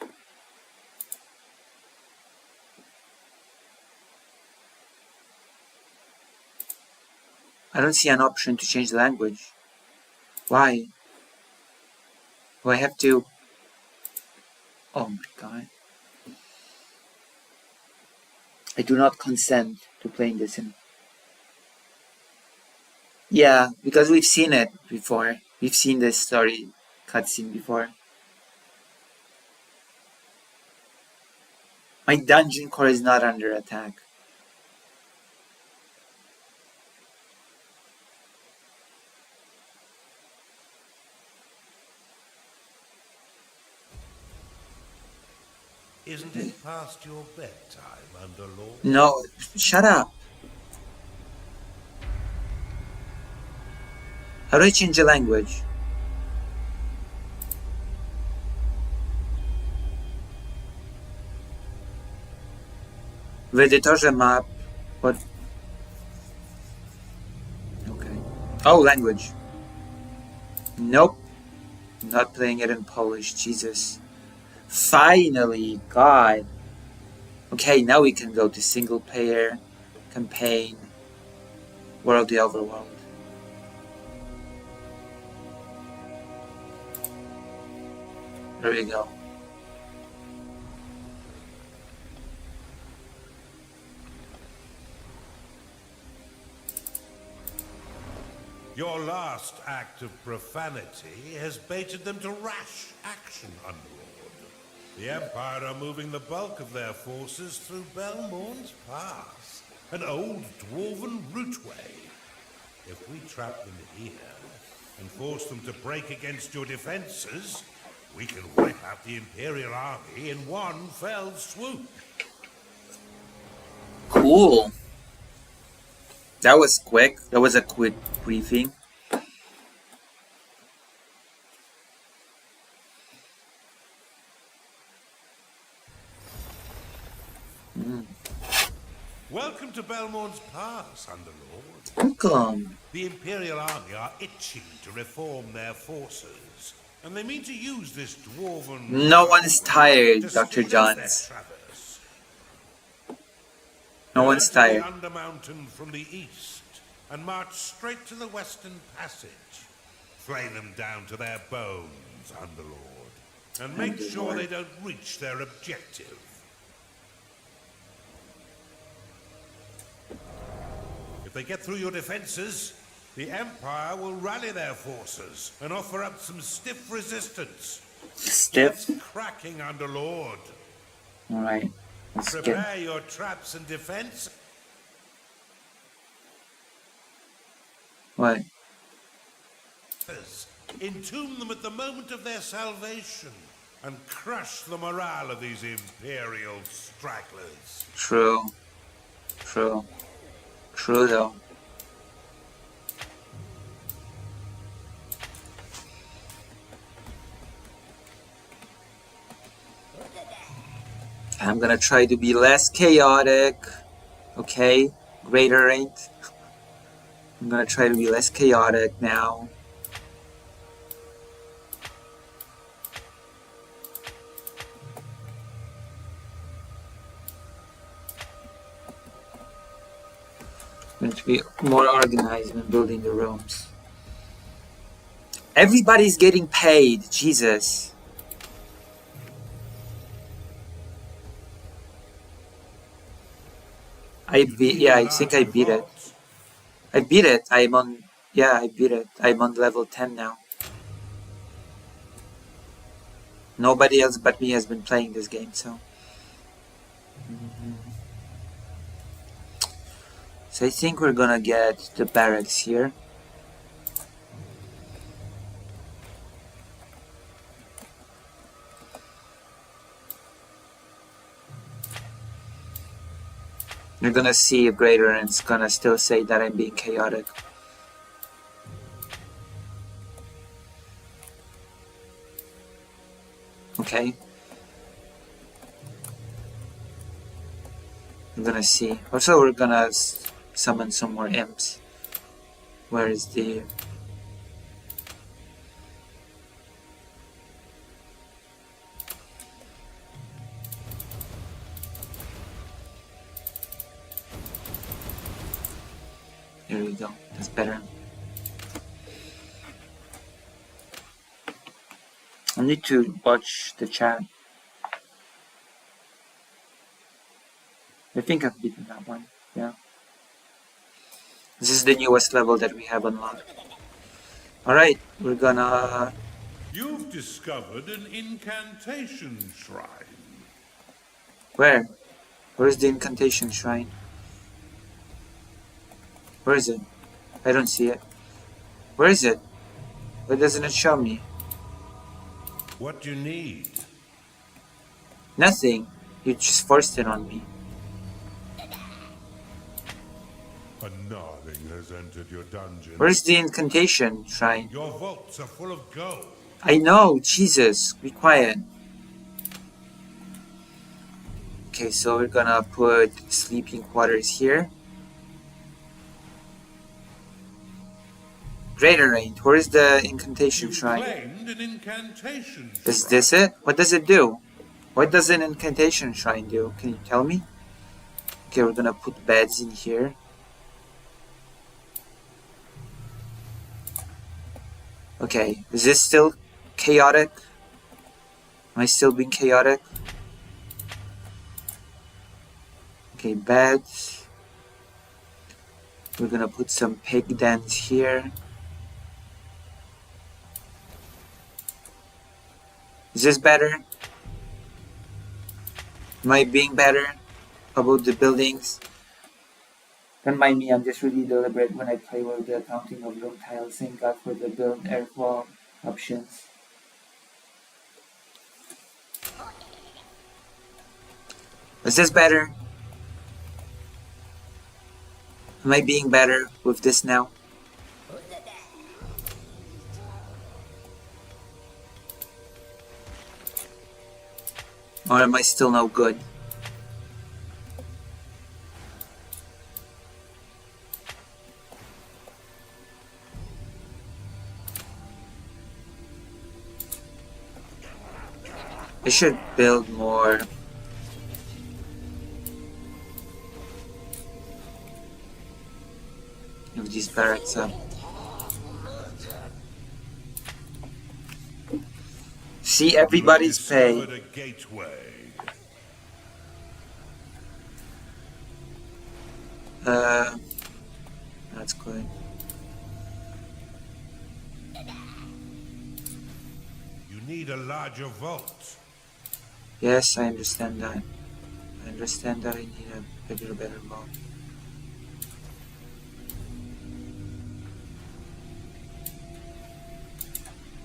I don't see an option to change the language. Why? Do I have to... Oh my god. I do not consent to playing this in... Yeah, because we've seen it before. We've seen this story cutscene before. My dungeon core is not under attack. Isn't it past your bedtime, Underlord? No, shut up. How do I change the language? W edytorze map. What? Okay. Oh, language. Nope. Not playing it in Polish. Jesus. Finally, God. Okay, now we can go to single player, campaign, World of the Overworld. There we go. Your last act of profanity has baited them to rash action, Underlord. The Empire are moving the bulk of their forces through Belmorn's Pass, an old dwarven routeway. If we trap them here and force them to break against your defenses, we can wipe out the Imperial army in one fell swoop. Cool. That was quick. That was a quick briefing. Welcome to Belmorn's Pass, Underlord. Welcome. The Imperial army are itching to reform their forces, and they mean to use this dwarven... No one is tired, to Dr. speed up Johns. their traverse. No one's tired. Enter the Undermountain from the east and march straight to the Western Passage. Flay them down to their bones, Underlord, and make sure they don't reach their objective. If they get through your defenses, the Empire will rally their forces and offer up some stiff resistance. Stiff? It's cracking, Underlord. Alright. Let's Prepare your traps and defense. What? Entomb them at the moment of their salvation and crush the morale of these Imperial stragglers. True. True. True though. I'm gonna try to be less chaotic. Okay? Greater 8. I'm gonna try to be less chaotic now. I'm going to be more organized when building the rooms. Everybody's getting paid. Jesus. I think I beat it. I beat it. I beat it. I'm on level 10 now. Nobody else but me has been playing this game, so. So I think we're gonna get the barracks here. You're gonna see a greater and it's gonna still say that I'm being chaotic. Okay. I'm gonna see. Also, we're gonna summon some more imps. Where is the... Here we go. That's better. I need to watch the chat. I think I've beaten that one. Yeah. This is the newest level that we have unlocked. Alright, we're gonna... You've discovered an incantation shrine. Where? Where's the incantation shrine? Where is it? I don't see it. Where is it? Why doesn't it show me? What do you need? Nothing. You just forced it on me. A Narling has entered your dungeon. Where's the incantation shrine? Your vaults are full of gold. I know, Jesus, be quiet. Okay, so we're gonna put sleeping quarters here. Greaterate, where's the incantation You shrine? claimed an incantation shrine. Is this it? What does it do? What does an incantation shrine do? Can you tell me? Okay, we're gonna put beds in here. Okay, is this still chaotic? Am I still being chaotic? Okay, beds. We're gonna put some pig dens here. Is this better? Am I being better about the buildings? Don't mind me, I'm just really deliberate when I play with the counting of room tiles. Thank God for the build airflow options. Is this better? Am I being better with this now? Or am I still no good? I should build more. Of these barracks up. See, everybody's pay. Discovered a gateway. That's good. You need a larger vault. Yes, I understand that. I understand that I need a bigger, better vault.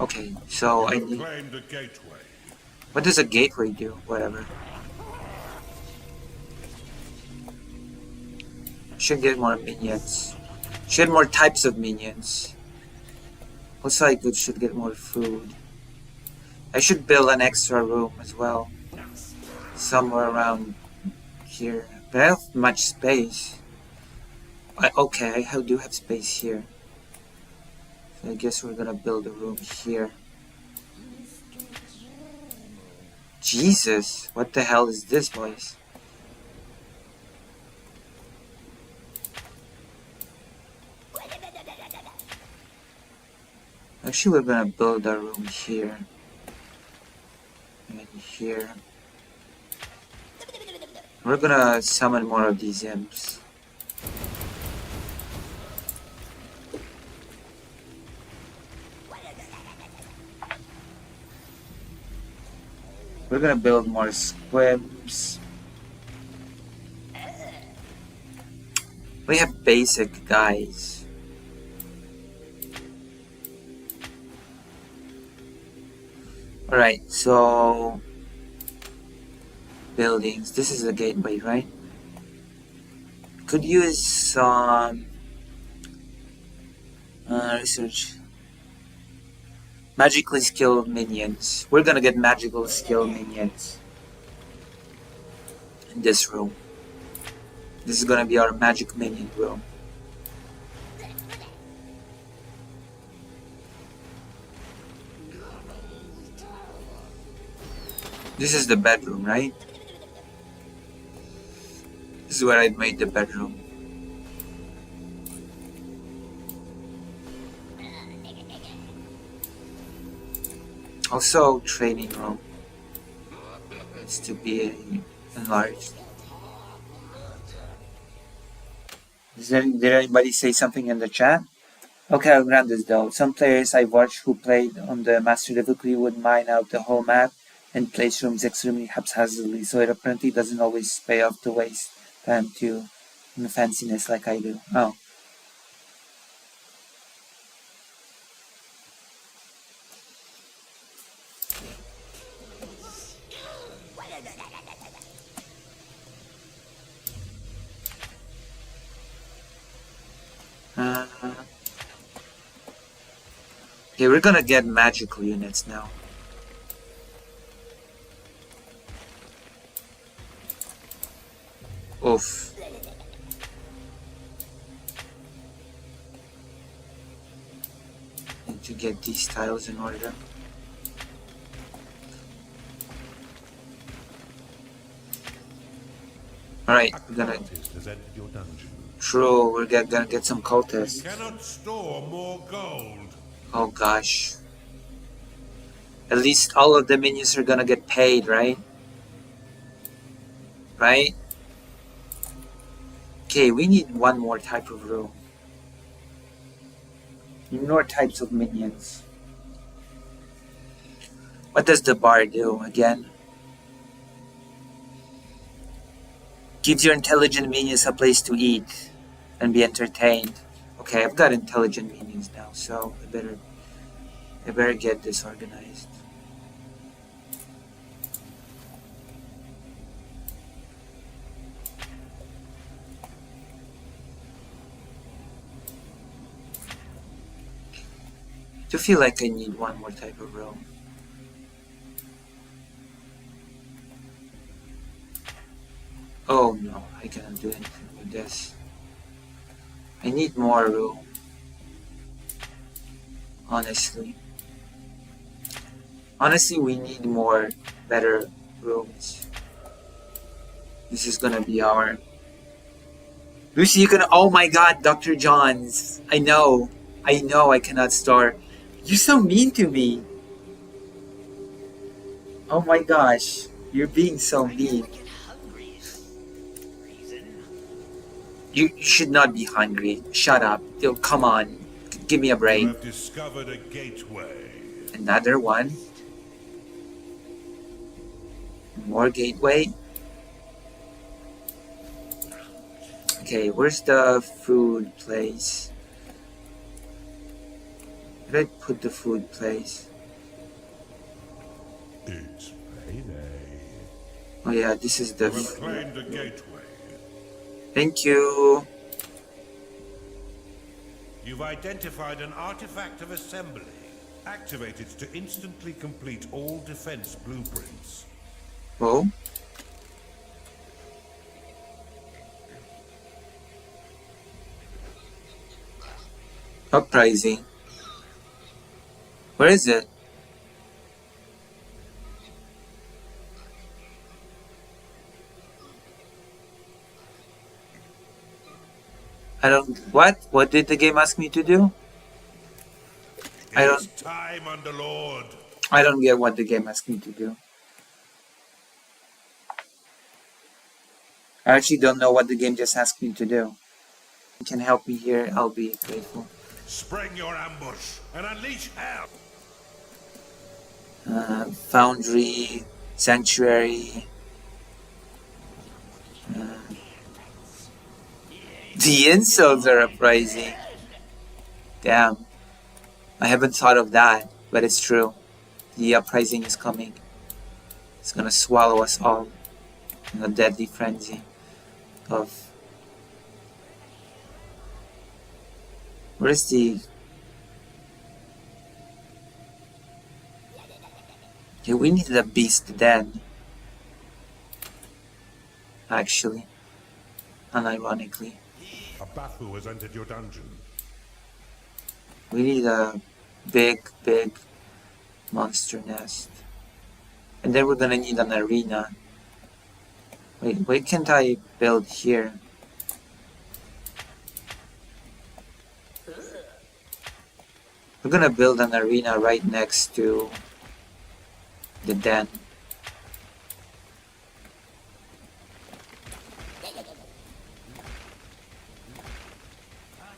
Okay, so I You need... claimed a gateway. What does a gateway do? Whatever. Should get more minions. Should more types of minions. Also, I should get more food. I should build an extra room as well. Somewhere around here. But I have much space. Okay, I do have space here. So I guess we're gonna build a room here. Jesus, what the hell is this place? Actually, we're gonna build a room here. And here. We're gonna summon more of these imps. We're gonna build more squibs. We have basic guys. Alright, so buildings. This is a gateway, right? Could use some research. Magically skilled minions. We're gonna get magical skilled minions in this room. This is gonna be our magic minion room. This is the bedroom, right? This is where I made the bedroom. Also, training room is to be enlarged. Did anybody say something in the chat? Okay, I'll grant this though. Some players I watched who played on the master difficulty would mine out the whole map and place rooms extremely haphazardly, so it apparently doesn't always pay off to waste time to in fanciness like I do. Oh. Okay, we're gonna get magical units now. Oof. Need to get these tiles in order. Alright, we're gonna... True, we're gonna get some cultists. Cannot store more gold. Oh gosh. At least all of the minions are gonna get paid, right? Right? Okay, we need one more type of room. More types of minions. What does the bar do again? Gives your intelligent minions a place to eat and be entertained. Okay, I've got intelligent minions now, so I better get this organized. I feel like I need one more type of room. Oh no, I cannot do anything with this. I need more room. Honestly. Honestly, we need more better rooms. This is gonna be our... Lucy, you can... Oh my god, Dr. Johns. I know I cannot store. You're so mean to me. Oh my gosh, you're being so mean. You should not be hungry. Shut up. Yo, come on. Give me a break. You have discovered a gateway. Another one. More gateway. Okay, where's the food place? Where did I put the food place? It's payday. Oh yeah, this is the... You have claimed a gateway. Thank you. You've identified an artifact of assembly. Activate it to instantly complete all defense blueprints. Oh. Uprising. Where is it? I don't... What? What did the game ask me to do? It's time, Underlord. I don't get what the game asked me to do. I actually don't know what the game just asked me to do. If you can help me here, I'll be grateful. Spring your ambush and unleash hell. Foundry, Sanctuary. The insults are uprising. Damn. I haven't thought of that, but it's true. The uprising is coming. It's gonna swallow us all in a deadly frenzy of... Where's the... Okay, we need the beast then. Actually, unironically. A Bathu has entered your dungeon. We need a big monster nest. And then we're gonna need an arena. Wait, why can't I build here? We're gonna build an arena right next to the den.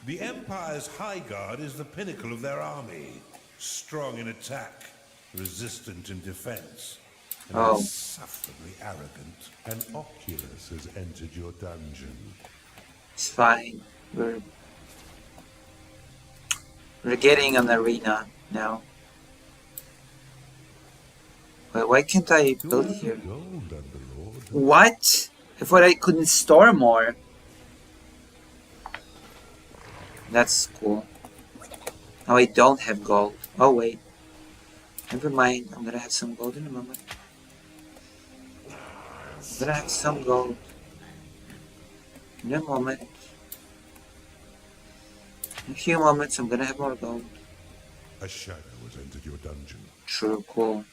The Empire's High Guard is the pinnacle of their army. Strong in attack, resistant in defense, and Oh. insufferably arrogant. An Oculus has entered your dungeon. It's fine. We're getting an arena now. Wait, why can't I build here? Gold, Underlord. What? I thought I couldn't store more. That's cool. Now I don't have gold. Oh wait. Never mind. I'm gonna have some gold in a moment. I'm gonna have some gold. In a moment. In a few moments I'm gonna have more gold. A shadow has entered your dungeon. True, cool.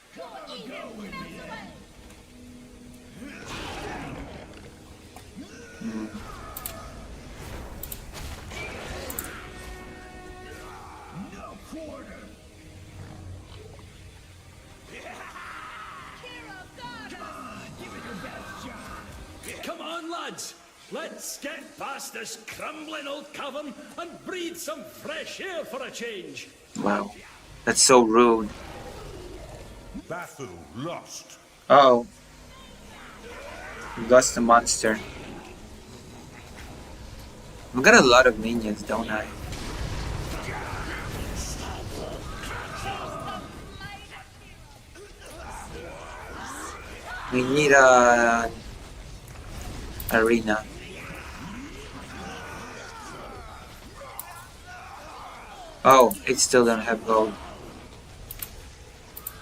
Come on, lads! Let's get past this crumbling old cavern and breathe some fresh air for a change. Wow. That's so rude. Bathu lost. Uh-oh. We lost the monster. I've got a lot of minions, don't I? We need a arena. Oh, it still don't have gold.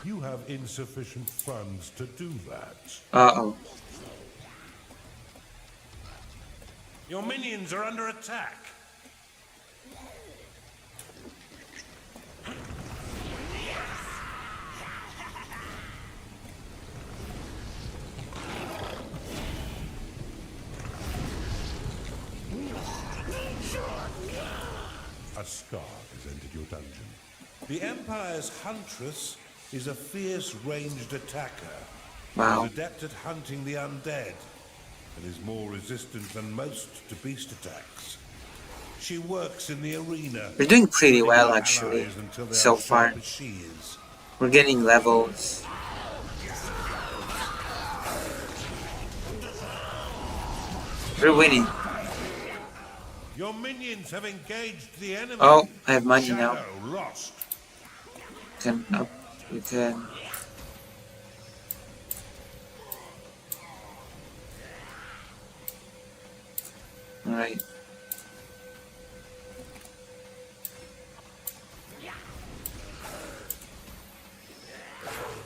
You have insufficient funds to do that. Uh-oh. Your minions are under attack. A Scar has entered your dungeon. The Empire's Huntress is a fierce ranged attacker. Wow. She's adept at hunting the undead and is more resistant than most to beast attacks. She works in the arena. We're doing pretty killing well, our actually, allies until they are so as far. sharp as she is. We're getting levels. We're winning. Your minions have engaged the enemy. Oh, I have money Shadow now. lost. Can up. You can. Alright.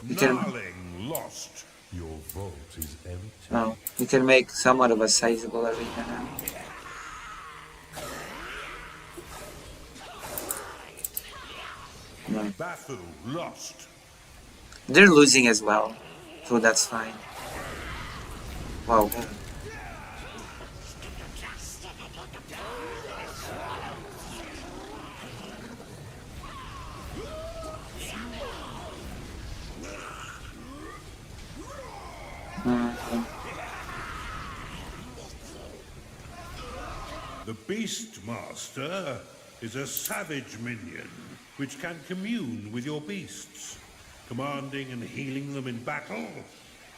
You can. Gnarling lost. Your vault is empty. Oh, you can make somewhat of a sizable arena now. No. Bathu lost. They're losing as well, so that's fine. Wow. The Beastmaster is a savage minion which can commune with your beasts, commanding and healing them in battle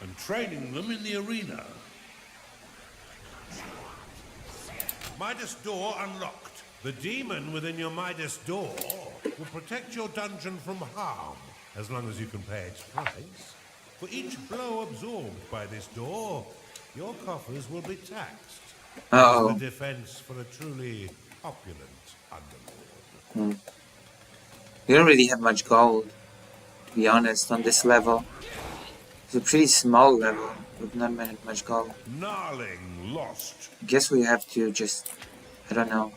and training them in the arena. Midas door unlocked. The demon within your Midas door will protect your dungeon from harm as long as you can pay its price. For each blow absorbed by this door, your coffers will be taxed. Uh-oh. The defense for a truly opulent underlord. We don't really have much gold. to be honest, on this level. It's a pretty small level with not much gold. Gnarling lost. I guess we have to just, I don't know,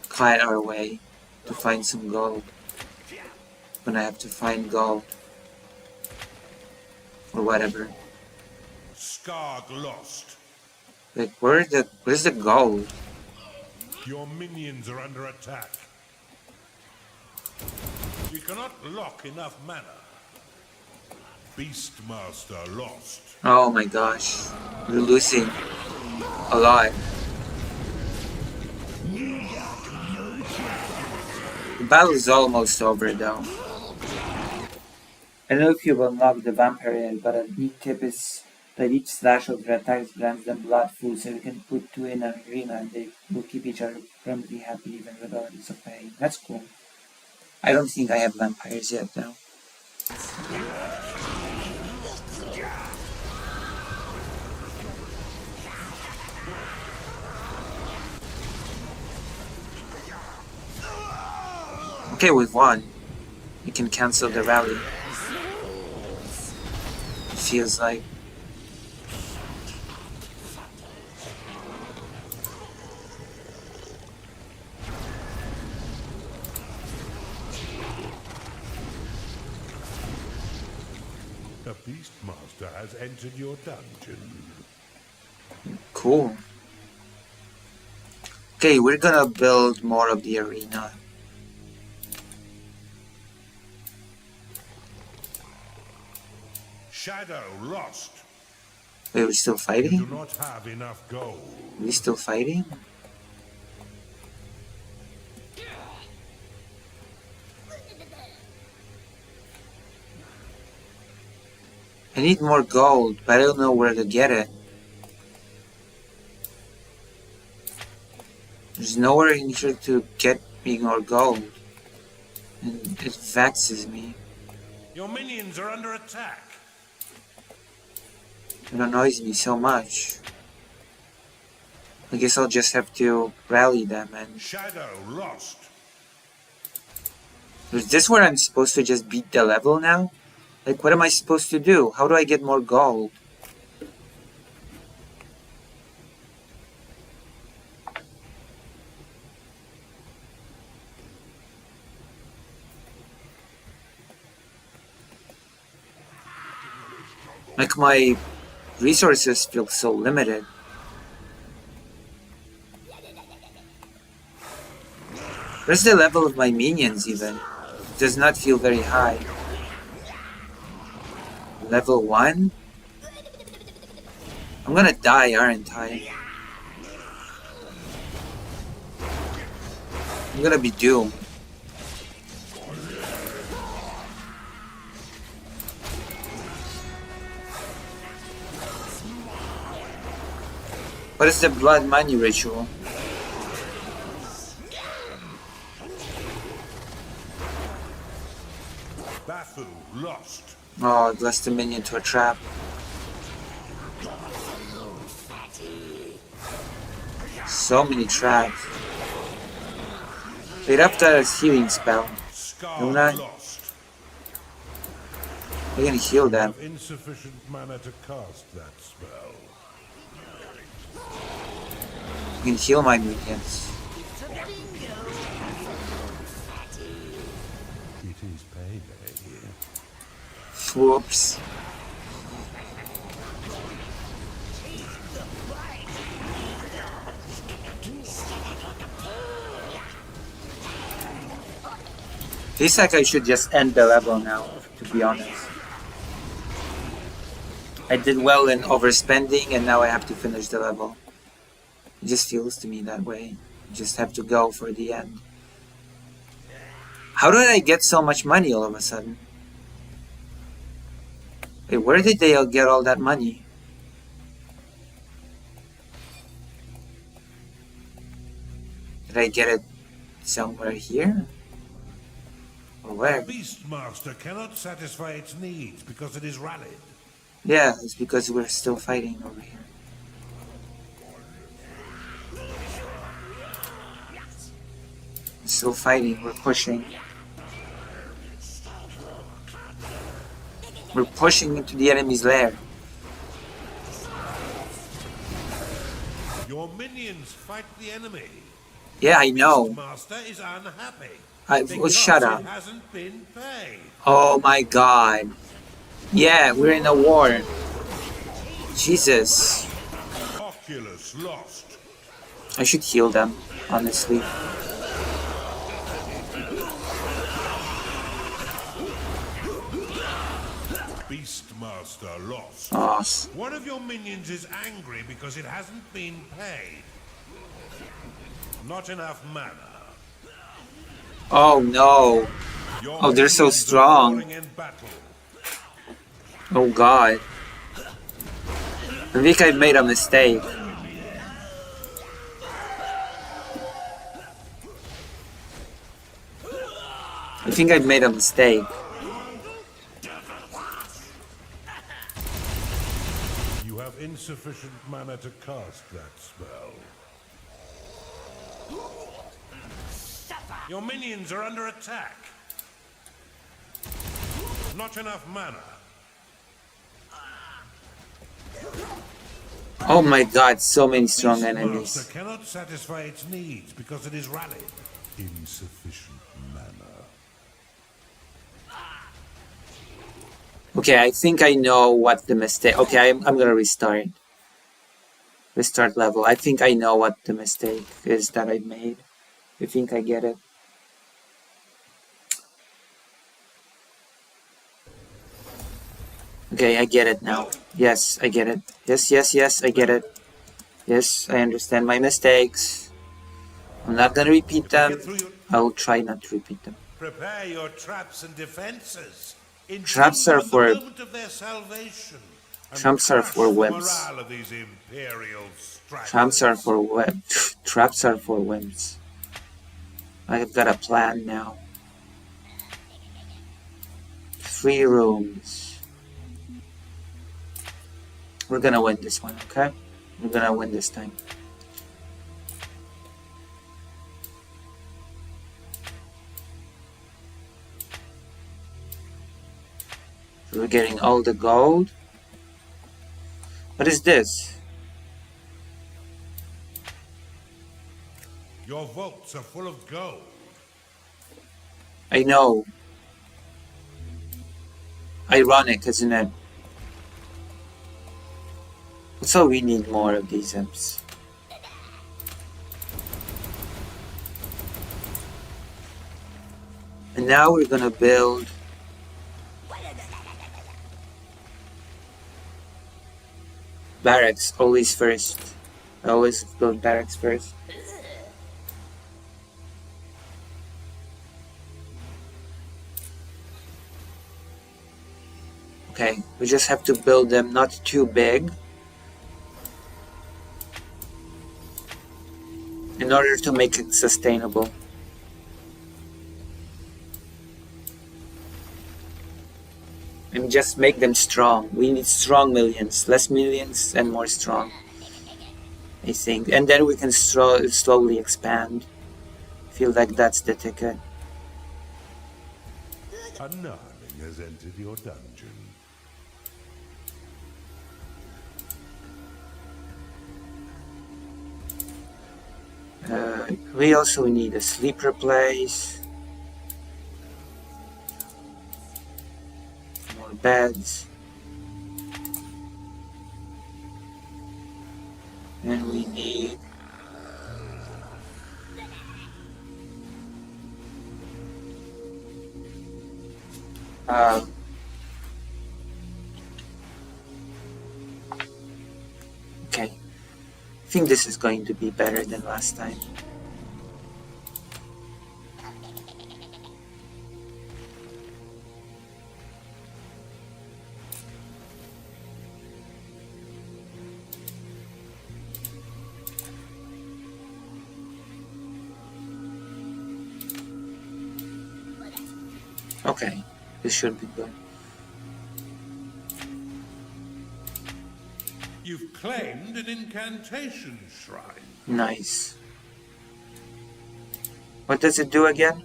kite our way to find some gold. When I have to find gold. Or whatever. Skarg lost. Like, where's the gold? Your minions are under attack. We cannot lock enough mana. Beastmaster lost. Oh my gosh. We're losing a lot. The battle is almost over though. I don't know if you've unlocked the vampire yet, but a neat tip is that each slash of their attacks grants them blood food, so you can put two in an arena and they will keep each other permanently happy even regardless of pain. That's cool. I don't think I have vampires yet though. Okay, we've won. We can cancel the rally. It feels like. The Beastmaster has entered your dungeon. Cool. Okay, we're gonna build more of the arena. Shadow lost. Wait, we're still You do fighting? not have enough gold. We still fighting? I need more gold, but I don't know where to get it. There's nowhere in here to get me more gold. And it vexes me. Your minions are under attack. It annoys me so much. I guess I'll just have to rally them and... Shadow lost. Is this where I'm supposed to just beat the level now? Like, what am I supposed to do? How do I get more gold? Like, my resources feel so limited. Where's the level of my minions even? It does not feel very high. Level 1? I'm gonna die, aren't I? I'm gonna be doomed. What is the blood money ritual? Bafu lost. Oh, it lost a minion to a trap. So many traps. Wait, after a healing spell. Don't I? Skarg lost. I'm gonna heal them. Have insufficient mana to cast that spell. I can heal my minions. It is payday. Whoops. Feels like I should just end the level now, to be honest. I did well in overspending and now I have to finish the level. It just feels to me that way. You just have to go for the end. How did I get so much money all of a sudden? Wait, where did they all get all that money? Did I get it somewhere here? Or where? Beastmaster cannot satisfy its needs because it is rallied. Yeah, it's because we're still fighting over here. We're still fighting, we're pushing. We're pushing into the enemy's lair. Your minions fight the enemy. Yeah, I know. Master is unhappy. Well, Because shut up. It hasn't been paid. Oh my god. Yeah, we're in a war. Jesus. Oculus lost. I should heal them, honestly. Beastmaster lost. Oh, One of your minions is angry because it hasn't been paid. Not enough mana. oh no. Your Oh, they're so minions are strong. falling in battle. Oh god. I think I've made a mistake. I think I've made a mistake. You have insufficient mana to cast that spell. Your minions are under attack. Not enough mana. Oh my god, so many strong Beastmaster enemies. cannot satisfy its needs because it is rallied. Insufficient mana. Okay, I think I know what the mistake... Okay, I'm gonna restart. Restart level. I think I know what the mistake is that I made. I think I get it. Okay, I get it now. Yes, I get it. Yes, yes, yes, I get it. Yes, I understand my mistakes. I'm not gonna repeat them. I'll try not to repeat them. Prepare your traps and defenses. Traps are for- the moment of their salvation. And Traps are crush for the wimps. morale of these imperial stragglers. Traps are for traps are for wimps. I've got a plan now. 3 rooms. We're gonna win this one, okay? We're gonna win this time. So we're getting all the gold. What is this? Your vaults are full of gold. I know. Ironic, isn't it? So we need more of these imps. And now we're gonna build barracks, always first. I always build barracks first. Okay, we just have to build them not too big in order to make it sustainable. And just make them strong. We need strong millions, less millions and more strong, I think. And then we can slowly expand. Feel like that's the ticket. A Gnarling has entered your dungeon. We also need a sleeper place. More beds. And we need okay. I think this is going to be better than last time. Okay, this should be good. You've claimed an incantation shrine. Nice. What does it do again?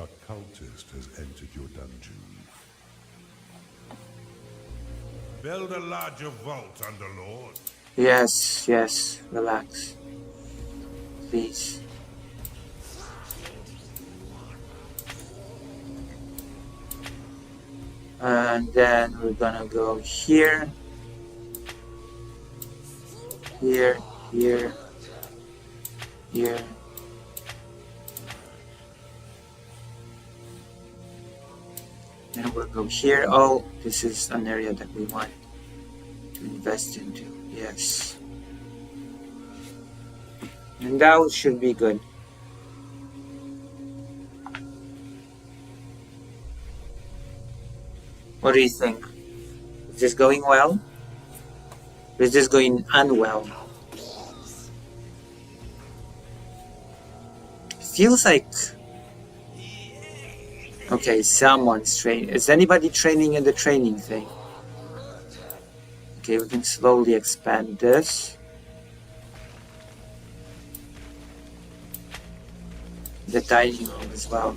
A cultist has entered your dungeon. Build a larger vault, Underlord. Yes, yes, relax. Please. And then we're gonna go here, here, here, here. Then we'll go here. Oh, this is an area that we want to invest into. Yes. And that should be good. What do you think? Is this going well? Or is this going unwell? Feels like... Okay, someone's training. Is anybody training in the training thing? Okay, we can slowly expand this. The dining room as well.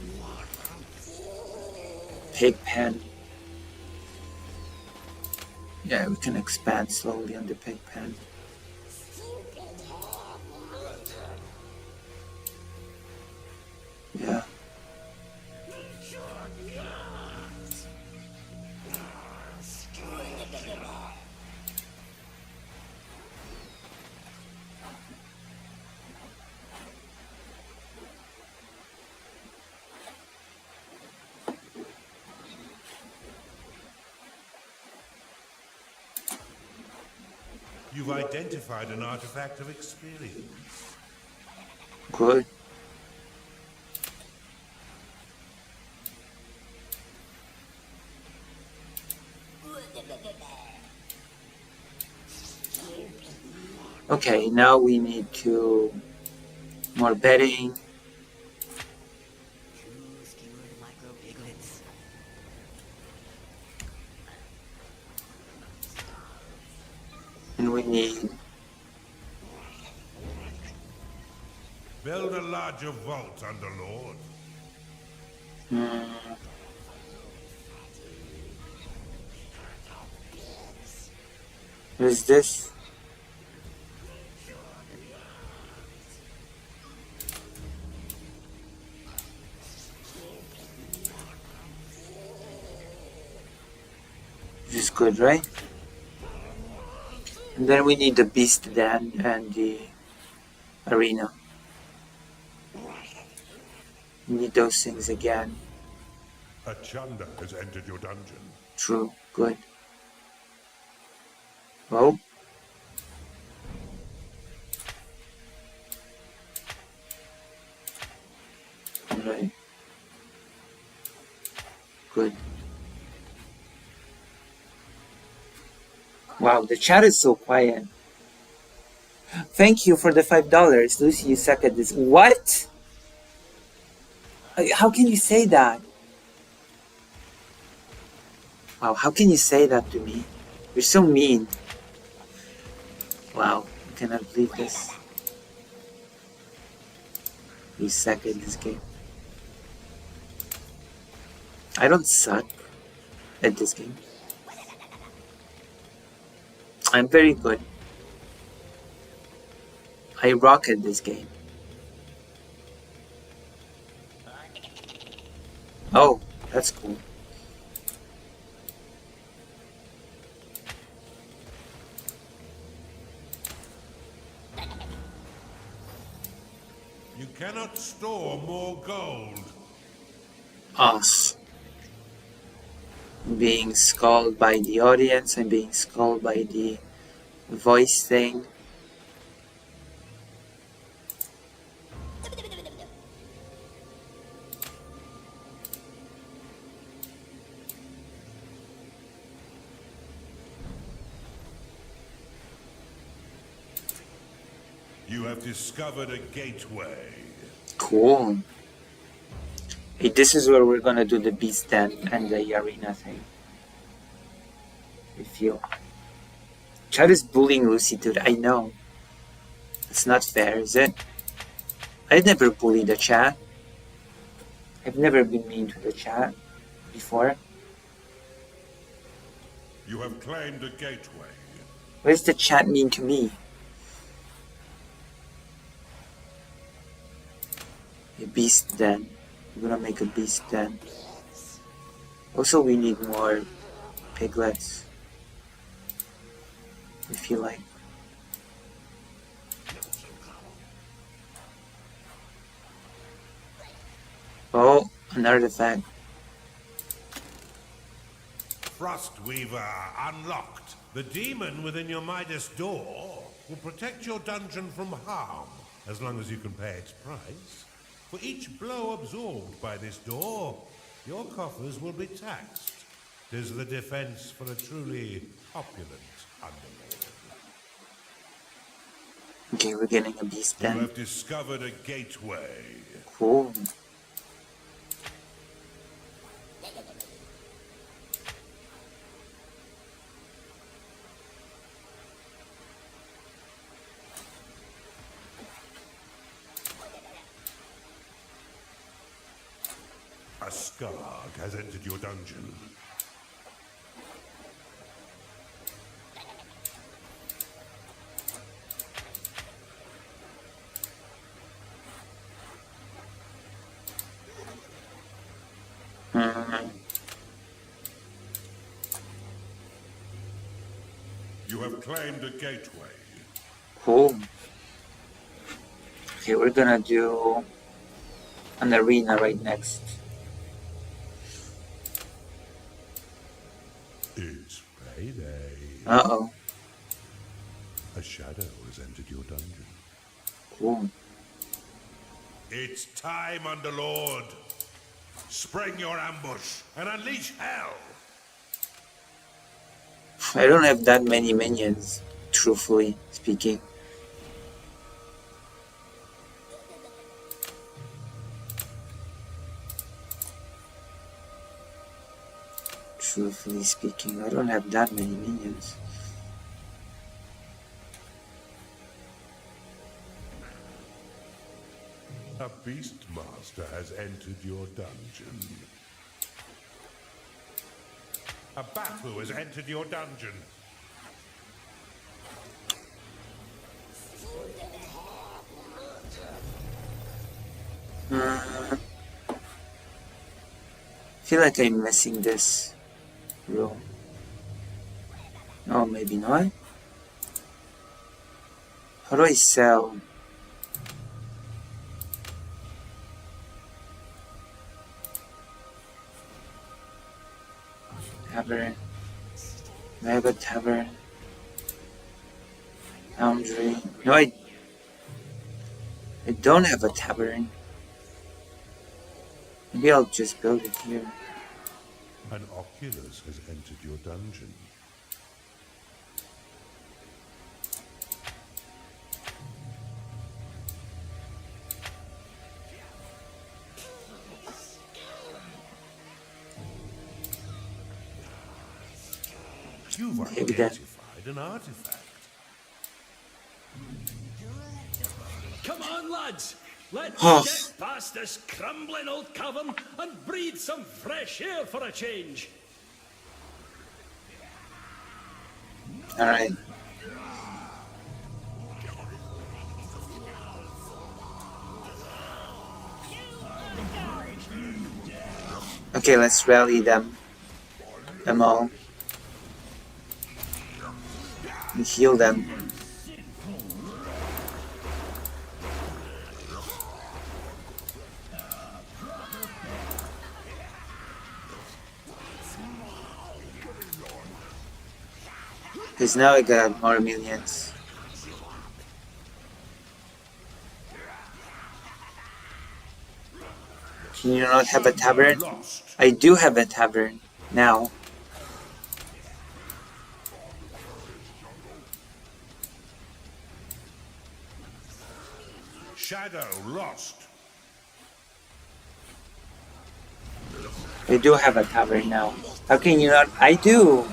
Pig pen. Yeah, we can expand slowly on the pig pen. Yeah. You've identified an artifact of experience. Good. Okay, now we need to more bedding. And we need Build a larger vault, Underlord. What is this? This is good, right? And then we need the beast den and the arena. We need those things again. A Chanda has entered your dungeon. True. Good. Oh. Alright. Good. Wow, the chat is so quiet. Thank you for the $5. Lucy, you suck at this. What? How can you say that? Wow, how can you say that to me? You're so mean. Wow, I cannot believe this. You suck at this game. I don't suck at this game. I'm very good. I rock at this game. Oh, that's cool. You cannot store more gold. Us. Being scolded by the audience and being scolded by the voice thing. You have discovered a gateway. Cool. Hey, this is where we're gonna do the beast den and the arena thing. I feel. Chad is bullying Lucy, dude. I know. It's not fair, is it? I never bully the chat. I've never been mean to the chat before. You have claimed a gateway. What does the chat mean to me? A beast den. We're gonna make a beast den. Also, we need more piglets. I feel like. Oh, an artifact. Frostweaver unlocked. The demon within your Midas door will protect your dungeon from harm, as long as you can pay its price. For each blow absorbed by this door, your coffers will be taxed. 'Tis the defense for a truly opulent underlord. Okay, we're getting a beast You den. have discovered a gateway. Cool. A Skarg has entered your dungeon. You have claimed a gateway. Cool. Okay, we're gonna do an arena right next. It's payday. Uh-oh. A shadow has entered your dungeon. Cool. It's time, Underlord. Spring your ambush and unleash hell. I don't have that many minions, truthfully speaking. Truthfully speaking, I don't have that many minions. A Beastmaster has entered your dungeon. A Batu has entered your dungeon. I feel like I'm missing this room. No, maybe not. How do I sell? Tavern. I have a tavern. Foundry. No, I don't have a tavern. Maybe I'll just build it here. An Oculus has entered your dungeon. You've Maybe that. identified an artifact. Come on, lads! Let's Oh. get past this crumbling old cavern and breathe some fresh air for a change. Alright. Okay, let's rally them all. And heal them. Because now I got more minions. Can you not have a tavern? Lost. I do have a tavern now. Shadow lost. I do have a tavern now. How can you not? I do!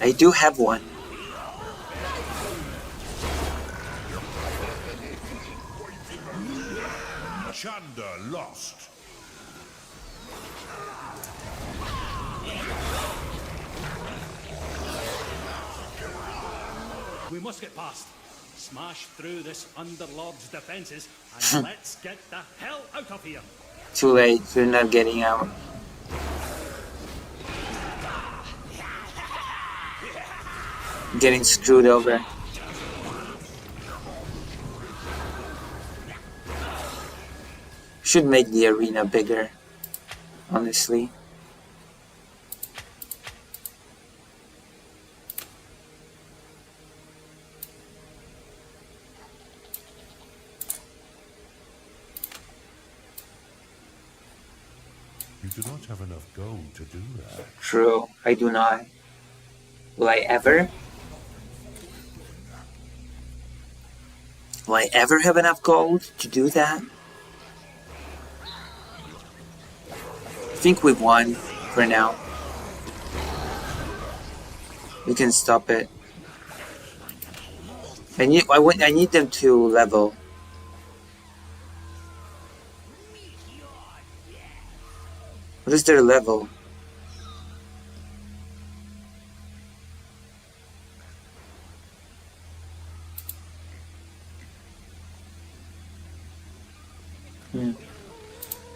I do have one. Chunder lost. We must get past. Smash through this Underlord's defenses and let's get the hell out of here. Too late, we're not getting out. Getting screwed over. Should make the arena bigger, honestly. You do not have enough gold to do that. True, I do not. Will I ever? Will I ever have enough gold to do that? I think we've won for now. We can stop it. I need them to level. What is their level?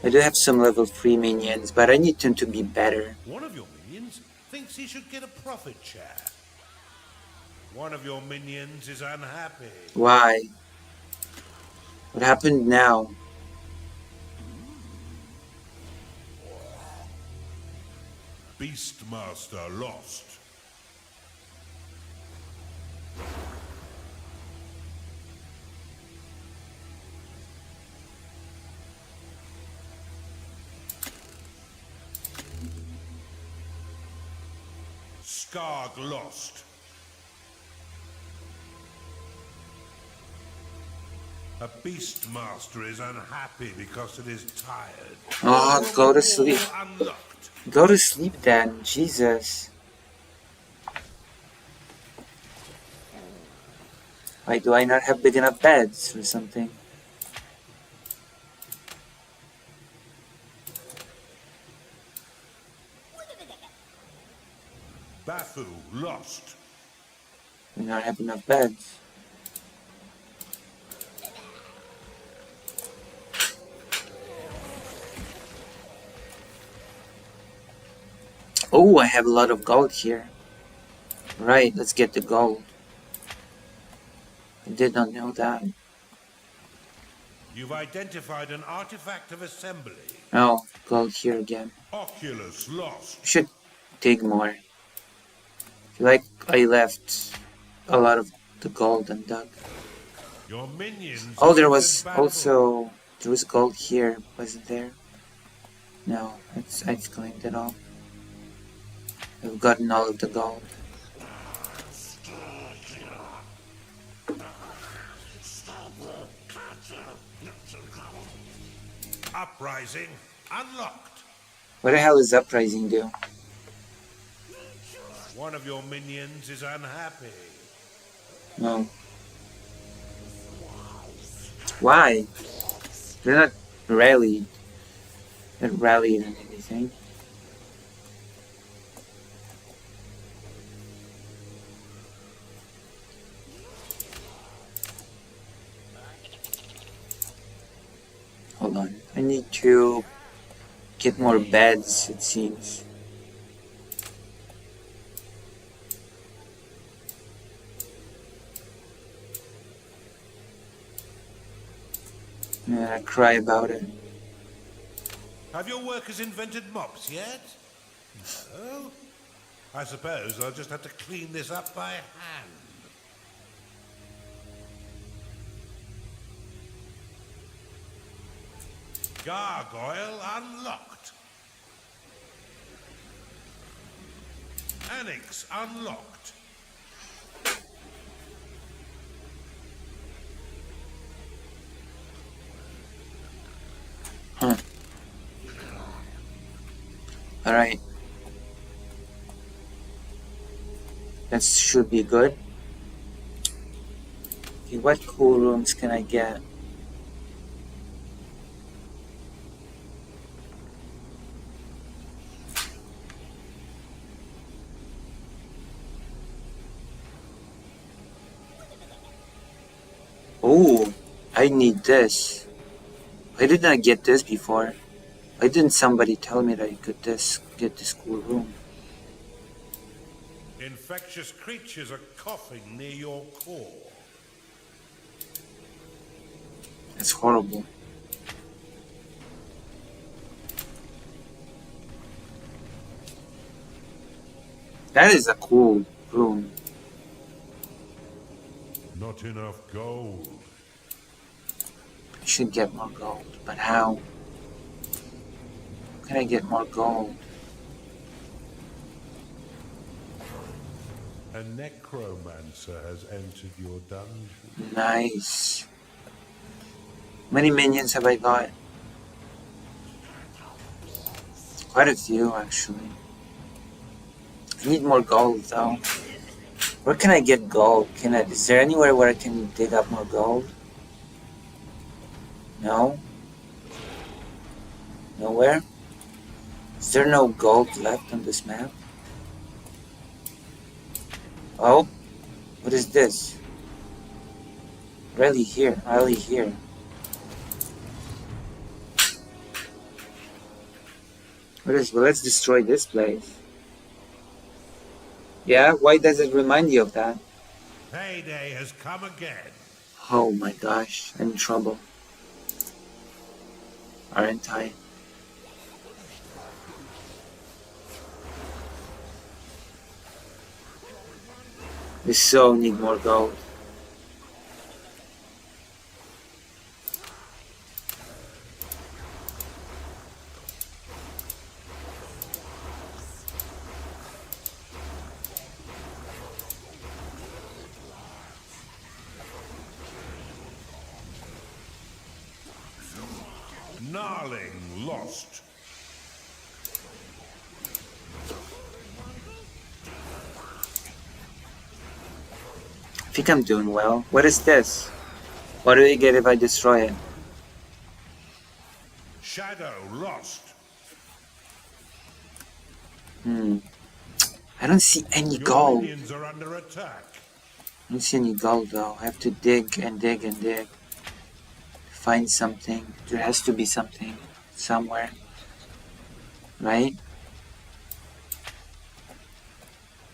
I do have some level 3 minions, but I need them to be better. One of your minions thinks he should get a profit share. One of your minions is unhappy. Why? What happened now? Beastmaster lost. Skarg lost. A Beastmaster is unhappy because it is tired. Oh, go to sleep. Unlocked. Go to sleep then, Jesus. Why do I not have big enough beds or something? Bathu lost. We not have enough beds. Oh, I have a lot of gold here. Right, let's get the gold. I did not know that. You've identified an artifact of assembly. Oh, gold here again. Oculus lost. Should dig more. I feel like I left a lot of the gold undug. Your minions. Oh, there entered was battle. also gold here, wasn't there? No, I've claimed it all. I've gotten all of the gold. Uprising unlocked. What the hell is Uprising do? One of your minions is unhappy. No. Why? They're not rallied. Not rallied on anything. Hold on. I need to get more beds, it seems. Yeah, I cry about it. Have your workers invented mops yet? No? I suppose I'll just have to clean this up by hand. Gargoyle unlocked. Annex unlocked. Huh. Alright. That should be good. Okay, what cool rooms can I get? Oh, I need this. Why didn't I get this before? Why didn't somebody tell me that I could get this cool room? Infectious creatures are coughing near your core. That's horrible. That is a cool room. Not enough gold. I should get more gold, but how? How can I get more gold? A necromancer has entered your dungeon. Nice. How many minions have I got? Quite a few, actually. I need more gold, though. Where can I get gold? Is there anywhere where I can dig up more gold? No? Nowhere? Is there no gold left on this map? Oh? What is this? Really here. Really here. Well, let's destroy this place. Yeah? Why does it remind you of that? Payday has come again. Oh my gosh. I'm in trouble. Aren't I? We so need more gold. Gnarling lost. I think I'm doing well. What is this? What do we get if I destroy it? Shadow lost. I don't see any Your gold. minions are under attack. I don't see any gold though. I have to dig and dig and dig. Find something. There has to be something somewhere. Right?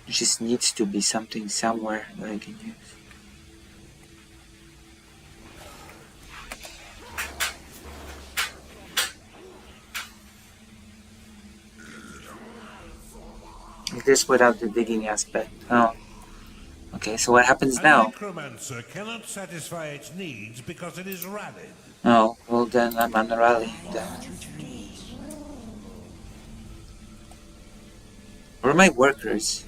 There just needs to be something somewhere that I can use. Like this without the digging aspect. Oh. Okay, so what happens A now? necromancer cannot satisfy its needs because it is rallied. Oh, well then I'm on the rally. Then. Where are my workers?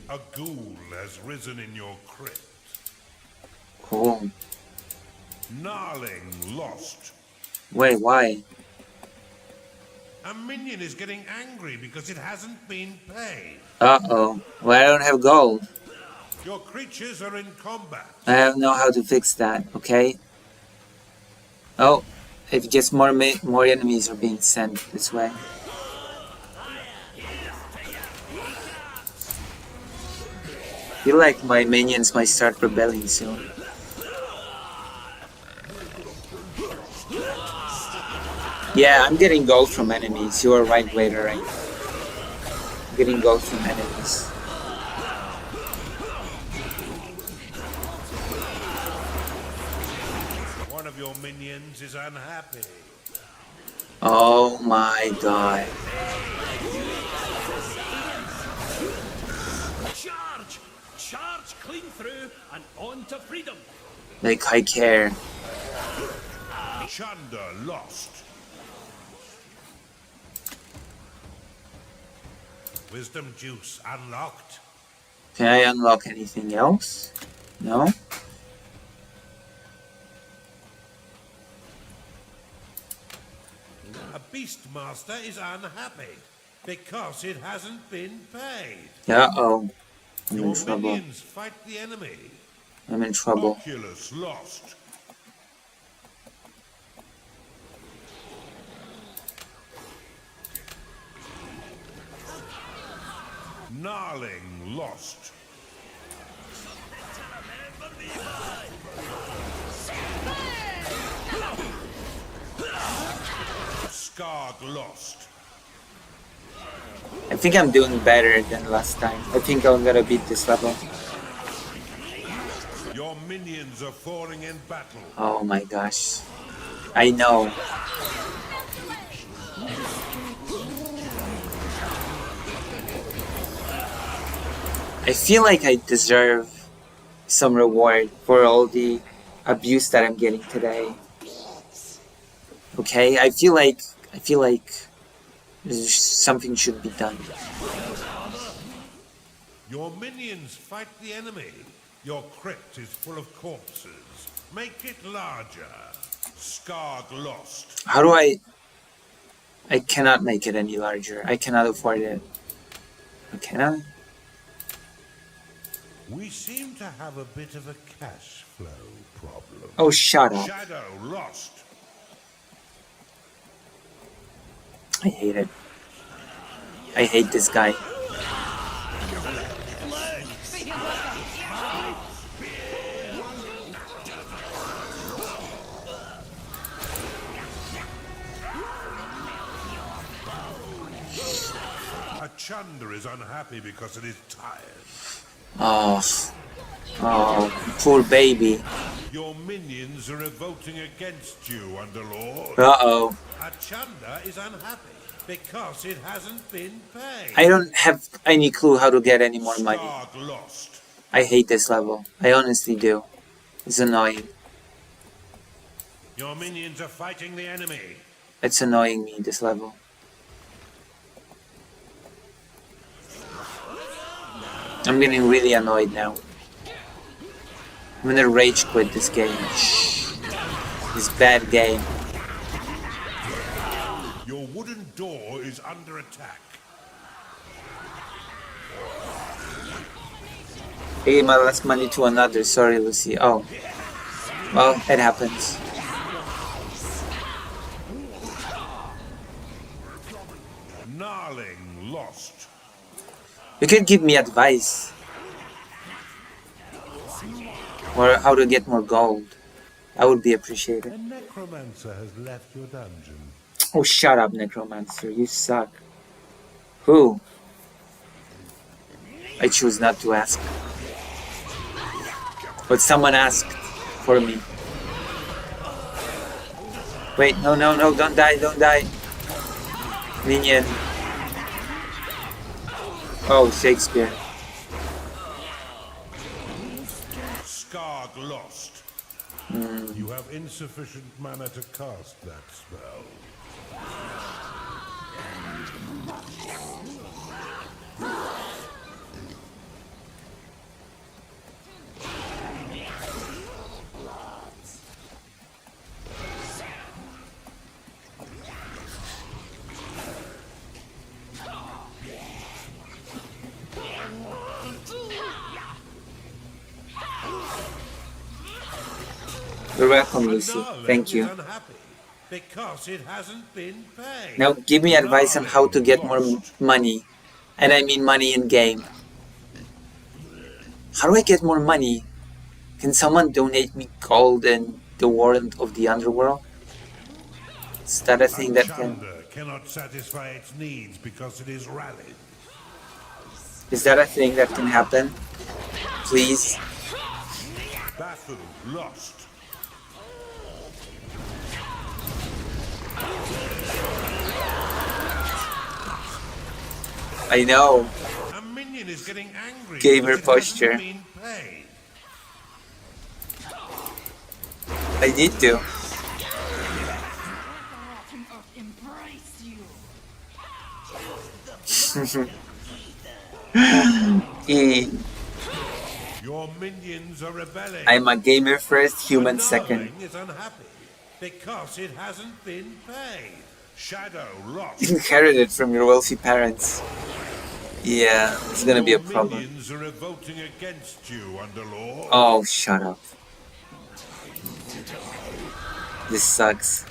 A ghoul has risen in your crypt. Cool. Gnarling lost. Wait, why? A minion is getting angry because it hasn't been paid. Uh-oh. Well, I don't have gold. Your creatures are in combat. I don't know how to fix that, okay? Oh, if just more enemies are being sent this way. I feel like my minions might start rebelling soon. Yeah, I'm getting gold from enemies. You are right, Raider. Right? I'm getting gold from enemies. One of your minions is unhappy. Oh my god. Charge! Charge clean through and on to freedom. Like I care. Chunder lost. Wisdom juice unlocked. Can I unlock anything else? No? A Beastmaster is unhappy because it hasn't been paid. Uh-oh. I'm Your in trouble. minions fight the enemy. I'm in trouble. Oculus lost. Gnarling lost. Skarg lost. I think I'm doing better than last time. I think I'm gonna beat this level. Your minions are falling in battle. Oh my gosh. I know. I feel like I deserve some reward for all the abuse that I'm getting today. Okay, I feel like something should be done. Your minions fight the enemy. Your crypt is full of corpses. Make it larger. Skarg lost. How do I cannot make it any larger. I cannot afford it. Can I? We seem to have a bit of a cash flow problem. Oh, shut up. Shadow lost. I hate it. I hate this guy. A Chunder is unhappy because it is tired. Oh, poor baby. Your minions are revolting against you, Underlord. Uh-oh. A Chunder is unhappy because it hasn't been paid. I don't have any clue how to get any more money. Skarg lost. I hate this level. I honestly do. It's annoying. Your minions are fighting the enemy. It's annoying me, this level. I'm getting really annoyed now. I'm gonna rage quit this game. This bad game. Your wooden door is under attack. I gave my last money to another. Sorry, Lucy. Oh. Well, it happens. Gnarling lost. You can give me advice. Or how to get more gold. I would be appreciated. A necromancer has left your dungeon. Oh, shut up, Necromancer. You suck. Who? I choose not to ask. But someone asked for me. Wait, no, no, no, don't die, don't die. Minion. Oh, Shakespeare. Skarg lost. You have insufficient mana to cast that spell. You're welcome, Lucy. Gnarling Thank you. is unhappy because it hasn't been paid. Now give me advice on how to get more money. And I mean money in game. How do I get more money? Can someone donate me gold and the warrant of the underworld? Is that a thing that can... Chunder cannot satisfy its needs because it is rallied. Is that a thing that can happen? Please? Bathu lost. I know. A minion is getting angry. Gamer because it hasn't posture. been paid. I need to. Your minions are rebelling. I'm a gamer first, human The second. Gnarling is unhappy because it hasn't been paid. Shadow lost. Inherited from your wealthy parents. Yeah, it's gonna be a Your problem. minions are revolting against you, Underlord. Oh, shut up. This sucks.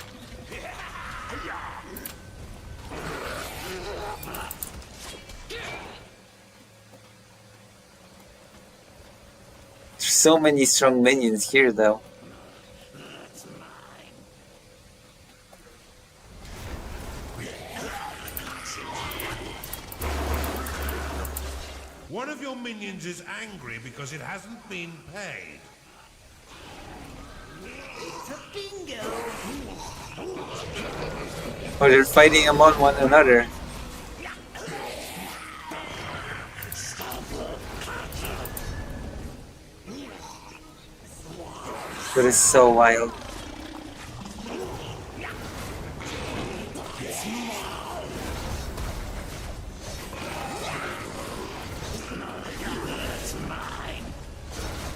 There's so many strong minions here, though. One of your minions is angry because it hasn't been paid. Oh, they're fighting among one another. That is so wild.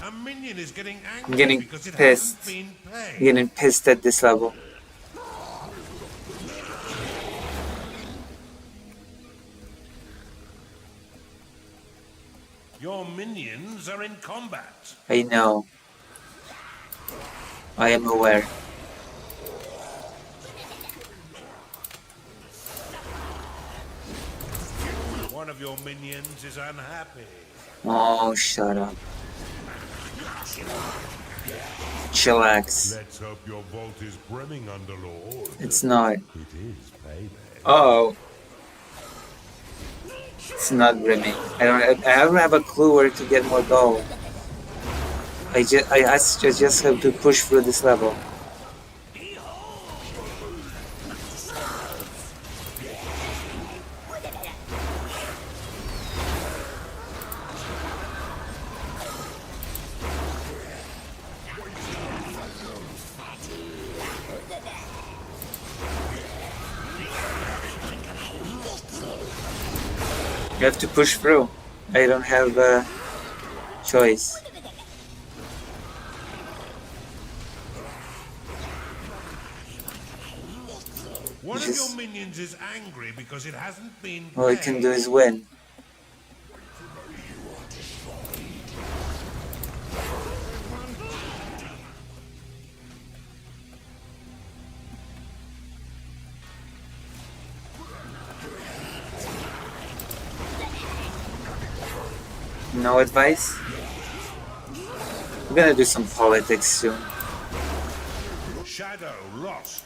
A minion is getting angry I'm getting because it pissed. hasn't been paid. I'm getting pissed at this level. Your minions are in combat. I know. I am aware. One of your minions is unhappy. Oh, shut up. Chillax. Let's hope your vault is brimming, Underlord. It's not. It is payday. Oh. It's not brimming. I don't have a clue where to get more gold. I just have to push through this level. You have to push through. I don't have a choice. One of Just- your minions is angry because it hasn't been paid. All I can do is win. No advice? I'm gonna do some politics soon. Shadow lost.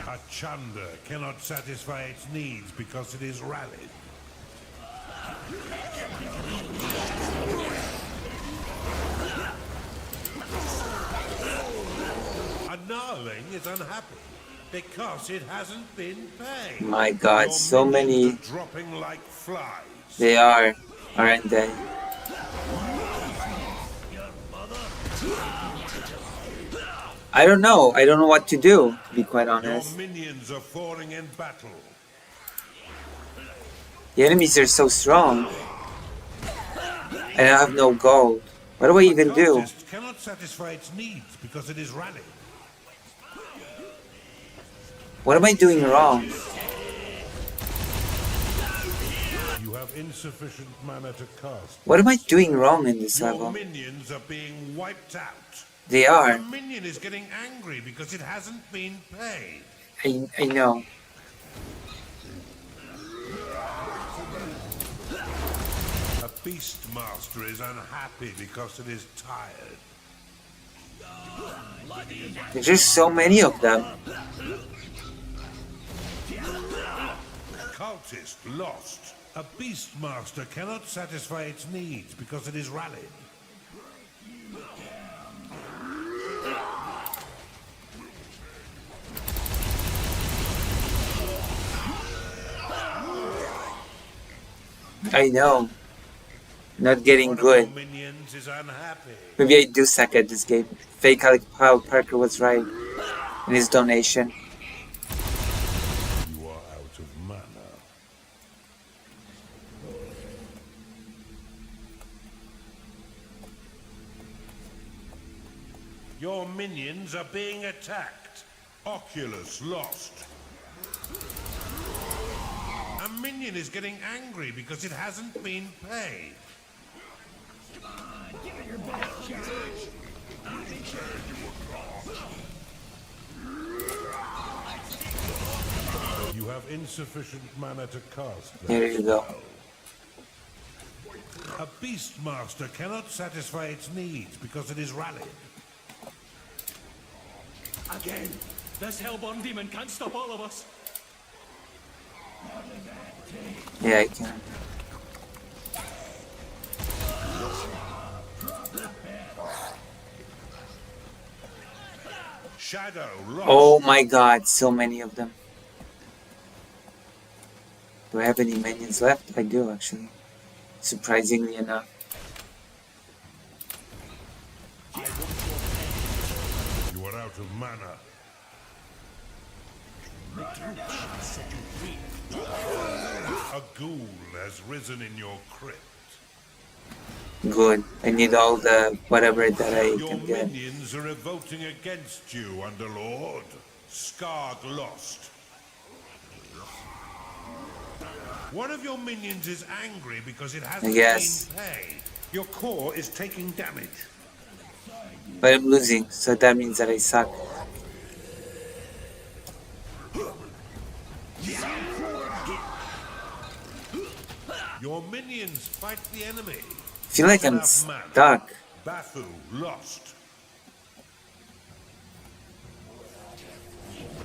A Chunder cannot satisfy its needs because it is rallied. A Gnarling is unhappy because it hasn't been paid. My God, Your so minions many. are dropping like flies. They are, aren't they? I don't know. I don't know what to do, to be quite Your honest. minions are falling in battle. The enemies are so strong. And I have no gold. What do I even do? Cultist cannot satisfy its needs because it is rallied. What am I doing wrong? You have insufficient mana to cast. What am I doing wrong in this Your level? minions are being wiped out. They A are. minion is getting angry because it hasn't been paid. I know. A Beastmaster is unhappy because it is tired. There's just so many of them. Cultist lost. A Beastmaster cannot satisfy its needs because it is rallied. I know. Not getting One of good. your minions is unhappy. Maybe I do suck at this game. Fake Alec Parker was right. in his donation. You are out of mana. Your minions are being attacked. Oculus lost. A minion is getting angry because it hasn't been paid. You have insufficient mana to cast that. Here you go. A Beastmaster cannot satisfy its needs because it is rallied. Again, this hellborn demon can't stop all of us. Yeah, I can. Shadow lost. Oh my god, so many of them. Do I have any minions left? I do, actually. Surprisingly enough. You are out of mana. A ghoul has risen in your crypt. Good. I need all the whatever that I Your can get. minions are revolting against you, Underlord. Skarg lost. One of your minions is angry because it hasn't Yes. been paid. Your core is taking damage. But I'm losing, so that means that I suck. Your minions fight the enemy. I feel like I'm Enough mana. stuck. Bathu lost.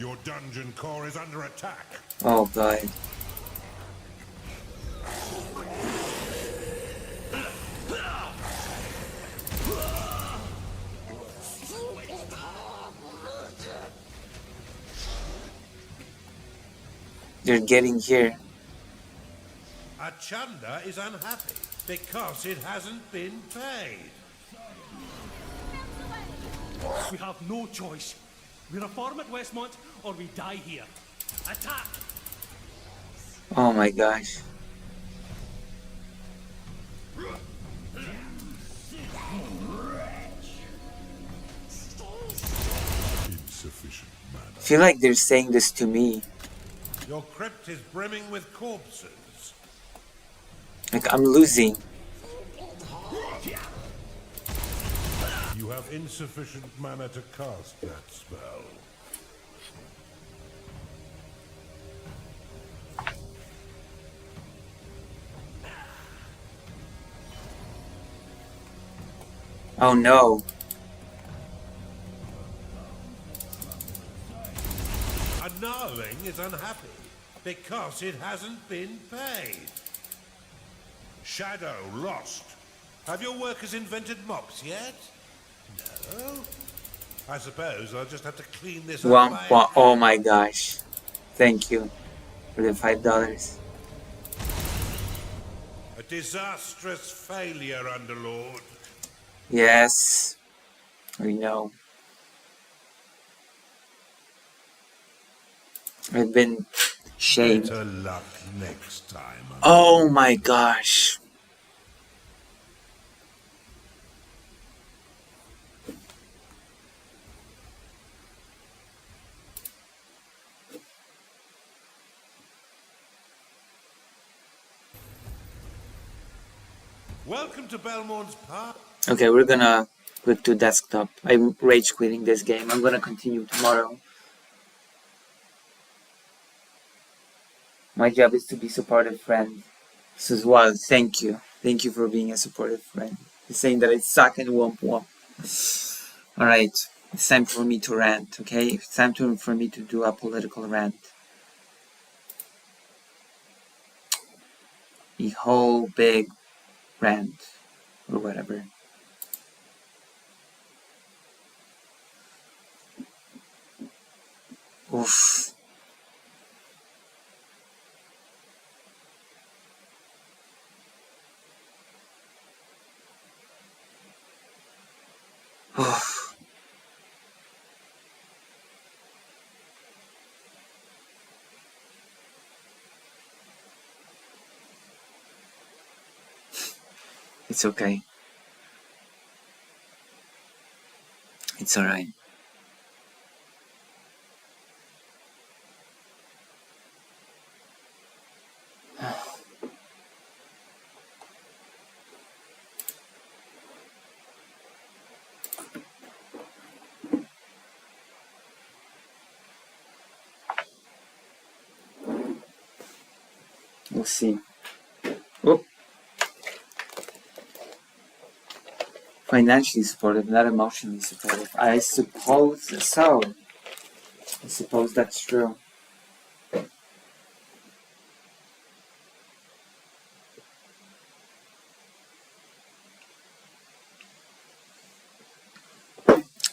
Your dungeon core is under attack. Oh god. They're getting here. Achanda is unhappy because it hasn't been paid. We have no choice. We reform at Westmont or we die here. Attack! Oh my gosh. Insufficient mana. I feel like they're saying this to me. Your crypt is brimming with corpses. Like I'm losing. You have insufficient mana to cast that spell. Oh no. A Gnarling is unhappy because it hasn't been paid. Shadow lost. Have your workers invented mops yet? No? I suppose I'll just have to clean this up. Womp womp. Oh my gosh. Thank you for the $5. A disastrous failure, Underlord. Yes. We know. I've been shamed. Better luck next time. Oh my gosh. Welcome to Belmont's Park. Okay, we're gonna click to desktop. I'm rage quitting this game. I'm gonna continue tomorrow. My job is to be supportive friend. So as well, thank you. Thank you for being a supportive friend. He's saying that I suck and womp womp. Alright, it's time for me to rant, okay? It's time for me to do a political rant. A whole big rant. Or whatever. Oof. Oof. It's okay. It's alright. We'll see. Oh. Financially supportive, not emotionally supportive. I suppose so. I suppose that's true. I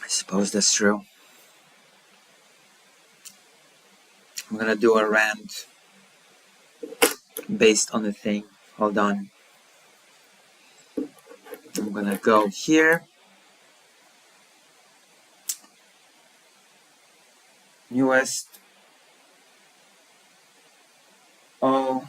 suppose that's true. I'm gonna do a rant based on the thing. Hold on. I'm gonna go here. Newest. Oh.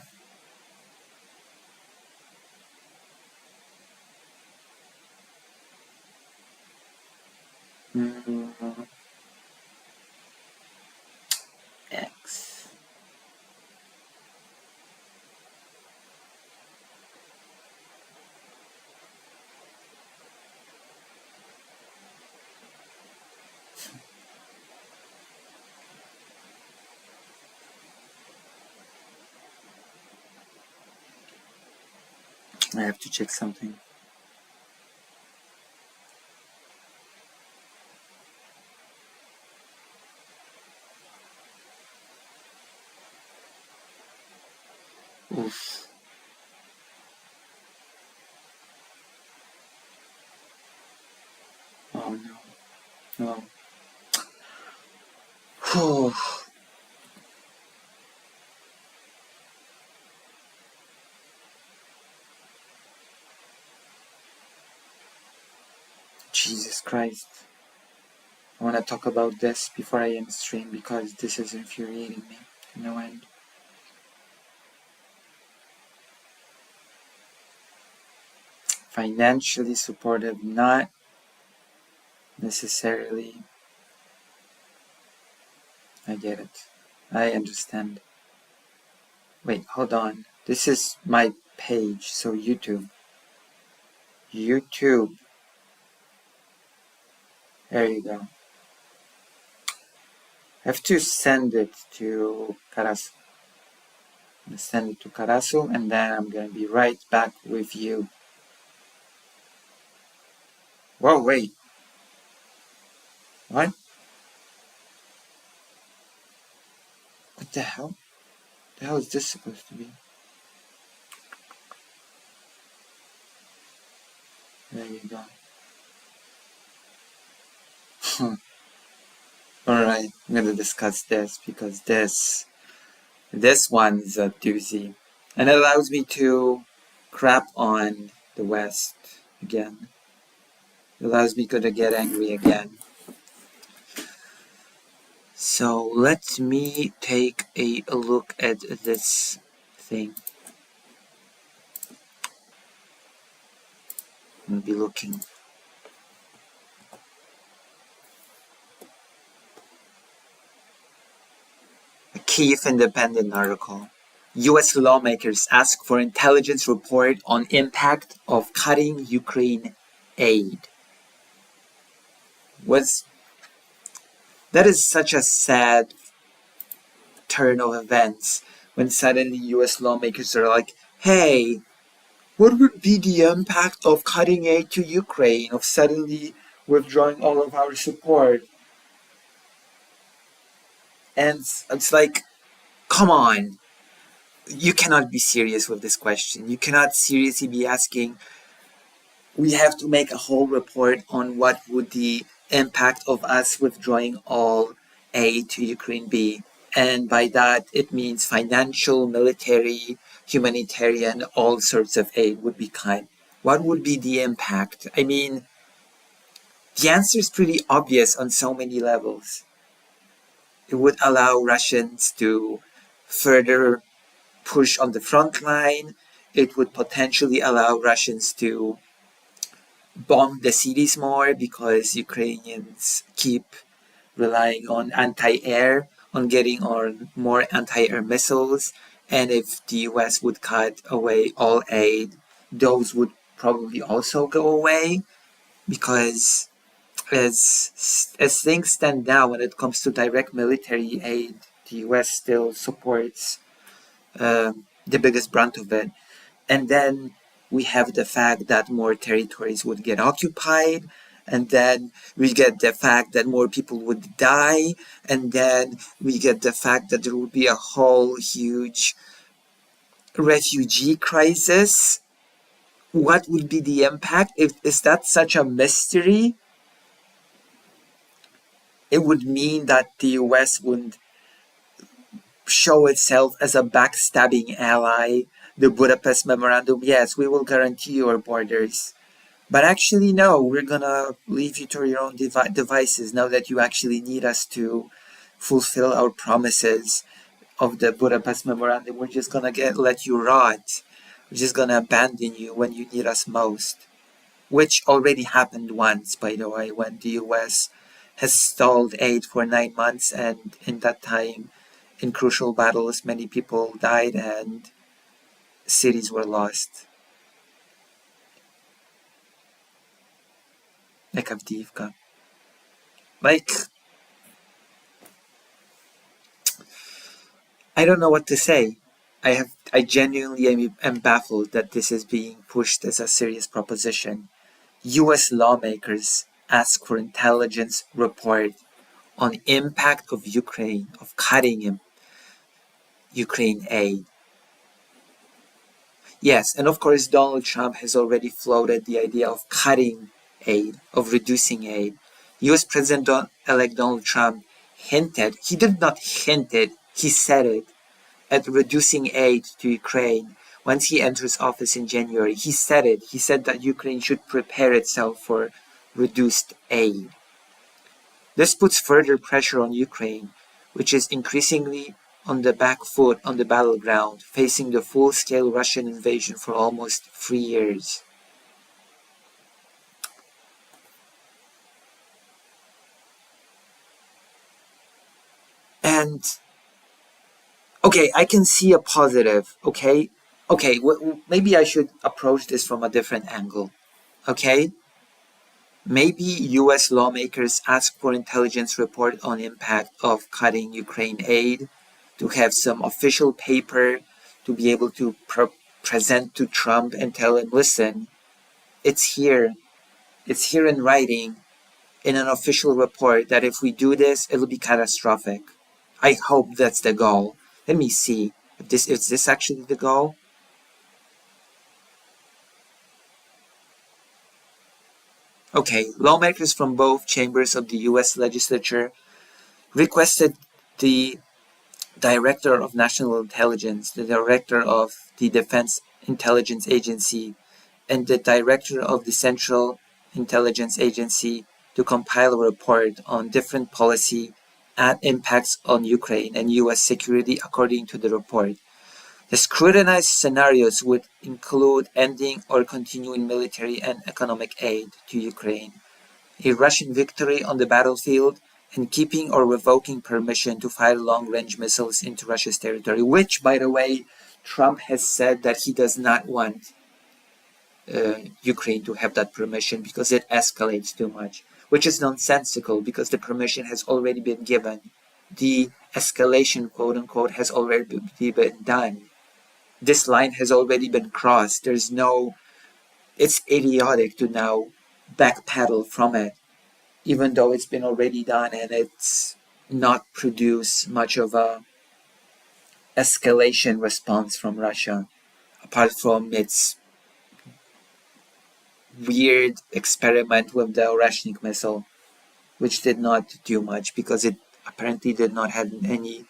X. I have to check something. Oof. Oh no. No. Whew. Jesus Christ. I want to talk about this before I end stream because this is infuriating me. No end. Financially supportive, not necessarily. I get it. I understand. Wait, hold on. This is my page, so YouTube. YouTube. There you go. I have to send it to Karasu. I'm gonna send it to Karasu and then I'm gonna be right back with you. Whoa, wait. What? What the hell? The hell is this supposed to be? There you go. Alright, I'm gonna discuss this because this one is a doozy. And it allows me to crap on the West again. It allows me to get angry again. So let me take a look at this thing. I'm gonna be looking. A Kyiv Independent article. US lawmakers ask for intelligence report on impact of cutting Ukraine aid. That is such a sad turn of events when suddenly US lawmakers are like, hey, what would be the impact of cutting aid to Ukraine, of suddenly withdrawing all of our support? And it's like, come on. You cannot be serious with this question. You cannot seriously be asking, we have to make a whole report on what would the impact of us withdrawing all aid to Ukraine be. And by that, it means financial, military, humanitarian, all sorts of aid would be cut. What would be the impact? I mean, the answer is pretty obvious on so many levels. It would allow Russians to further push on the front line. it would potentially allow Russians to bomb the cities more because Ukrainians keep relying on anti-air, on getting on more anti-air missiles. And if the US would cut away all aid, those would probably also go away, because as things stand now when it comes to direct military aid, the US still supports the biggest brunt of it. And then we have the fact that more territories would get occupied, and then we get the fact that more people would die, and then we get the fact that there would be a whole huge refugee crisis. What would be the impact? Is that such a mystery? It would mean that the US would show itself as a backstabbing ally. The Budapest Memorandum, yes, we will guarantee your borders. But actually, no, we're gonna leave you to your own devices now that you actually need us to fulfill our promises of the Budapest Memorandum. We're just gonna let you rot. We're just gonna abandon you when you need us most. Which already happened once, by the way, when the US has stalled aid for 9 months, and in that time, in crucial battles, many people died and cities were lost. Like Avdiivka. I don't know what to say. I genuinely am baffled that this is being pushed as a serious proposition. US lawmakers ask for intelligence report on impact of Ukraine, of cutting Ukraine aid. Yes, and of course Donald Trump has already floated the idea of cutting aid, of reducing aid. US President-elect Donald Trump he did not hint it, he said it, at reducing aid to Ukraine. Once he enters office in January, he said it. He said that Ukraine should prepare itself for reduced aid. This puts further pressure on Ukraine, which is increasingly on the back foot on the battleground, facing the full-scale Russian invasion for almost 3 years. And, okay, I can see a positive, okay? Okay, maybe I should approach this from a different angle, okay? Maybe US lawmakers ask for intelligence report on impact of cutting Ukraine aid, to have some official paper to be able to present to Trump and tell him, listen, it's here in writing, in an official report, that if we do this, it'll be catastrophic. I hope that's the goal. Let me see if this actually the goal. Okay, lawmakers from both chambers of the US legislature requested the Director of National Intelligence, the Director of the Defense Intelligence Agency, and the Director of the Central Intelligence Agency to compile a report on different policy and impacts on Ukraine and US security according to the report. The scrutinized scenarios would include ending or continuing military and economic aid to Ukraine, a Russian victory on the battlefield, and keeping or revoking permission to fire long-range missiles into Russia's territory, which, by the way, Trump has said that he does not want Ukraine to have that permission because it escalates too much, which is nonsensical because the permission has already been given. The escalation, quote-unquote, has already been done. This line has already been crossed. It's idiotic to now backpedal from it, even though it's been already done and it's not produced much of a escalation response from Russia, apart from its weird experiment with the Oreshnik missile, which did not do much because it apparently did not have any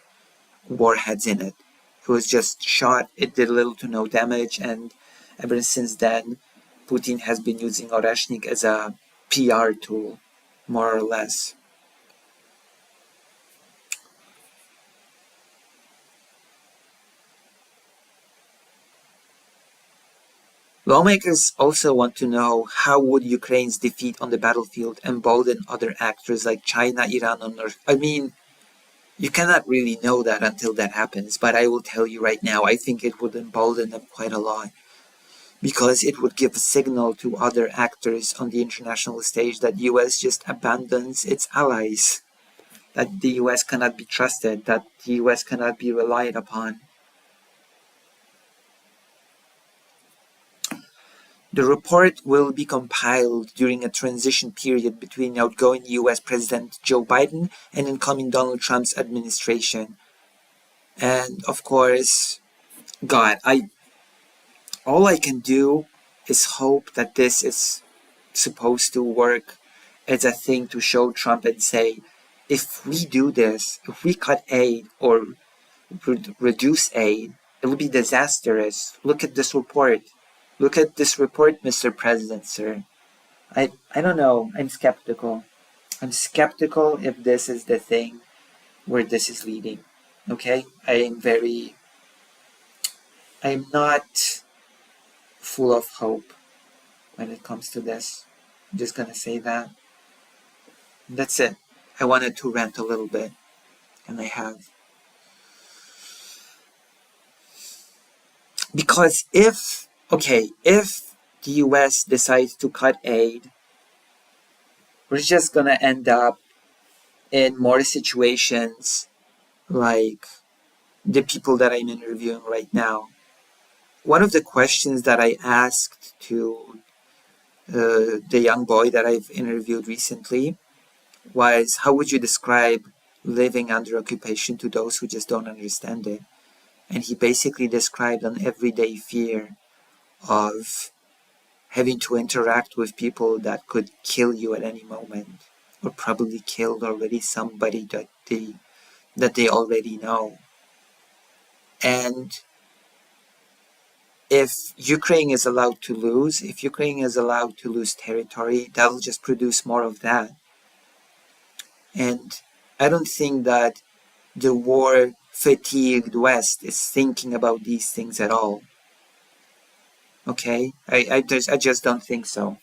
warheads in it. It was just shot, it did little to no damage, and ever since then, Putin has been using Oreshnik as a PR tool, more or less. Lawmakers also want to know how would Ukraine's defeat on the battlefield embolden other actors like China, Iran, or North. I mean, you cannot really know that until that happens, but I will tell you right now, I think it would embolden them quite a lot. Because it would give a signal to other actors on the international stage that US just abandons its allies. That the US cannot be trusted, that the US cannot be relied upon. The report will be compiled during a transition period between outgoing US President Joe Biden and incoming Donald Trump's administration. And of course, God, all I can do is hope that this is supposed to work as a thing to show Trump and say, if we do this, if we cut aid or reduce aid, it will be disastrous. Look at this report. Look at this report, Mr. President, sir. I don't know. I'm skeptical. I'm skeptical if this is the thing where this is leading. Okay? I'm not full of hope when it comes to this. I'm just gonna say that. That's it. I wanted to rant a little bit, and I have. Because if the US decides to cut aid, we're just gonna end up in more situations like the people that I'm interviewing right now. One of the questions that I asked to the young boy that I've interviewed recently was, how would you describe living under occupation to those who just don't understand it? And he basically described an everyday fear of having to interact with people that could kill you at any moment, or probably killed already somebody that they already know. And if Ukraine is allowed to lose, if Ukraine is allowed to lose territory, that'll just produce more of that. And I don't think that the war-fatigued West is thinking about these things at all. Okay? I just don't think so.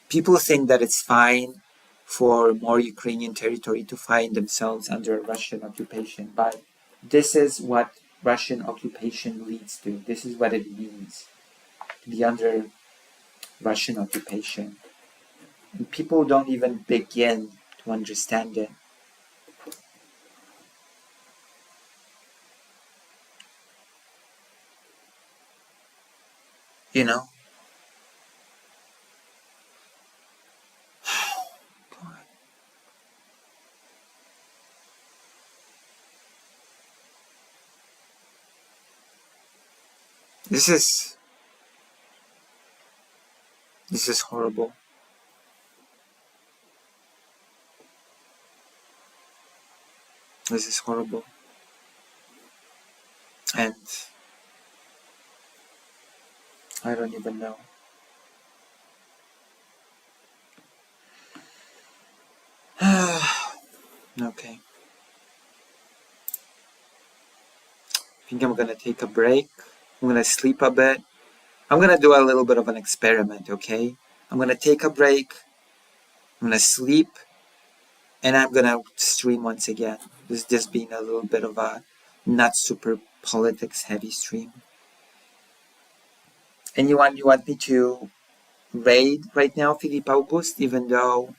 People think that it's fine for more Ukrainian territory to find themselves under Russian occupation, but this is what Russian occupation leads to. This is what it means to be under Russian occupation. And people don't even begin to understand it. You know? This is horrible. This is horrible. And I don't even know. Okay. I think I'm gonna take a break. I'm gonna sleep a bit. I'm gonna do a little bit of an experiment, okay? I'm gonna take a break. I'm gonna sleep. And I'm gonna stream once again. This is just being a little bit of a not super politics heavy stream. And you want me to raid right now, Philippe Auguste, even though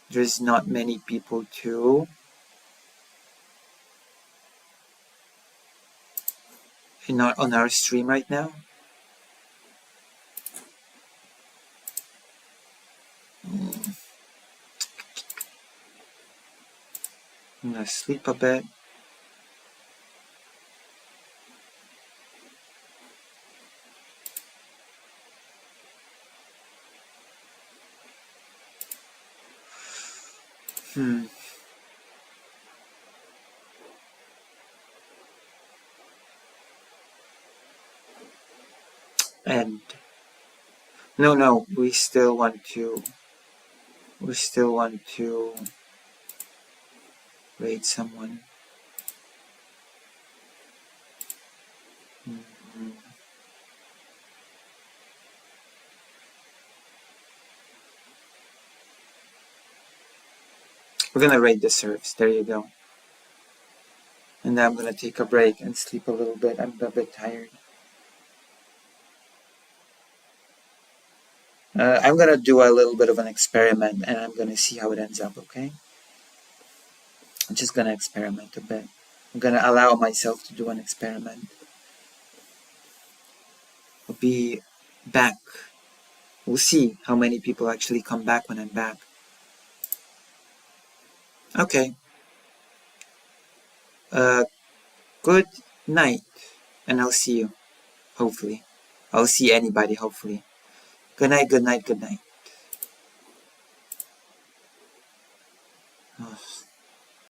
there's not many people to on our stream right now. I'm gonna sleep a bit. And no, we still want to raid someone. We're gonna raid the serfs. There you go. And then I'm gonna take a break and sleep a little bit. I'm a bit tired. I'm gonna do a little bit of an experiment and I'm gonna see how it ends up, okay? I'm just gonna experiment a bit. I'm gonna allow myself to do an experiment. I'll be back. We'll see how many people actually come back when I'm back. Okay. Good night. And I'll see you. Hopefully. I'll see anybody, hopefully. Good night, good night, good night. Ugh.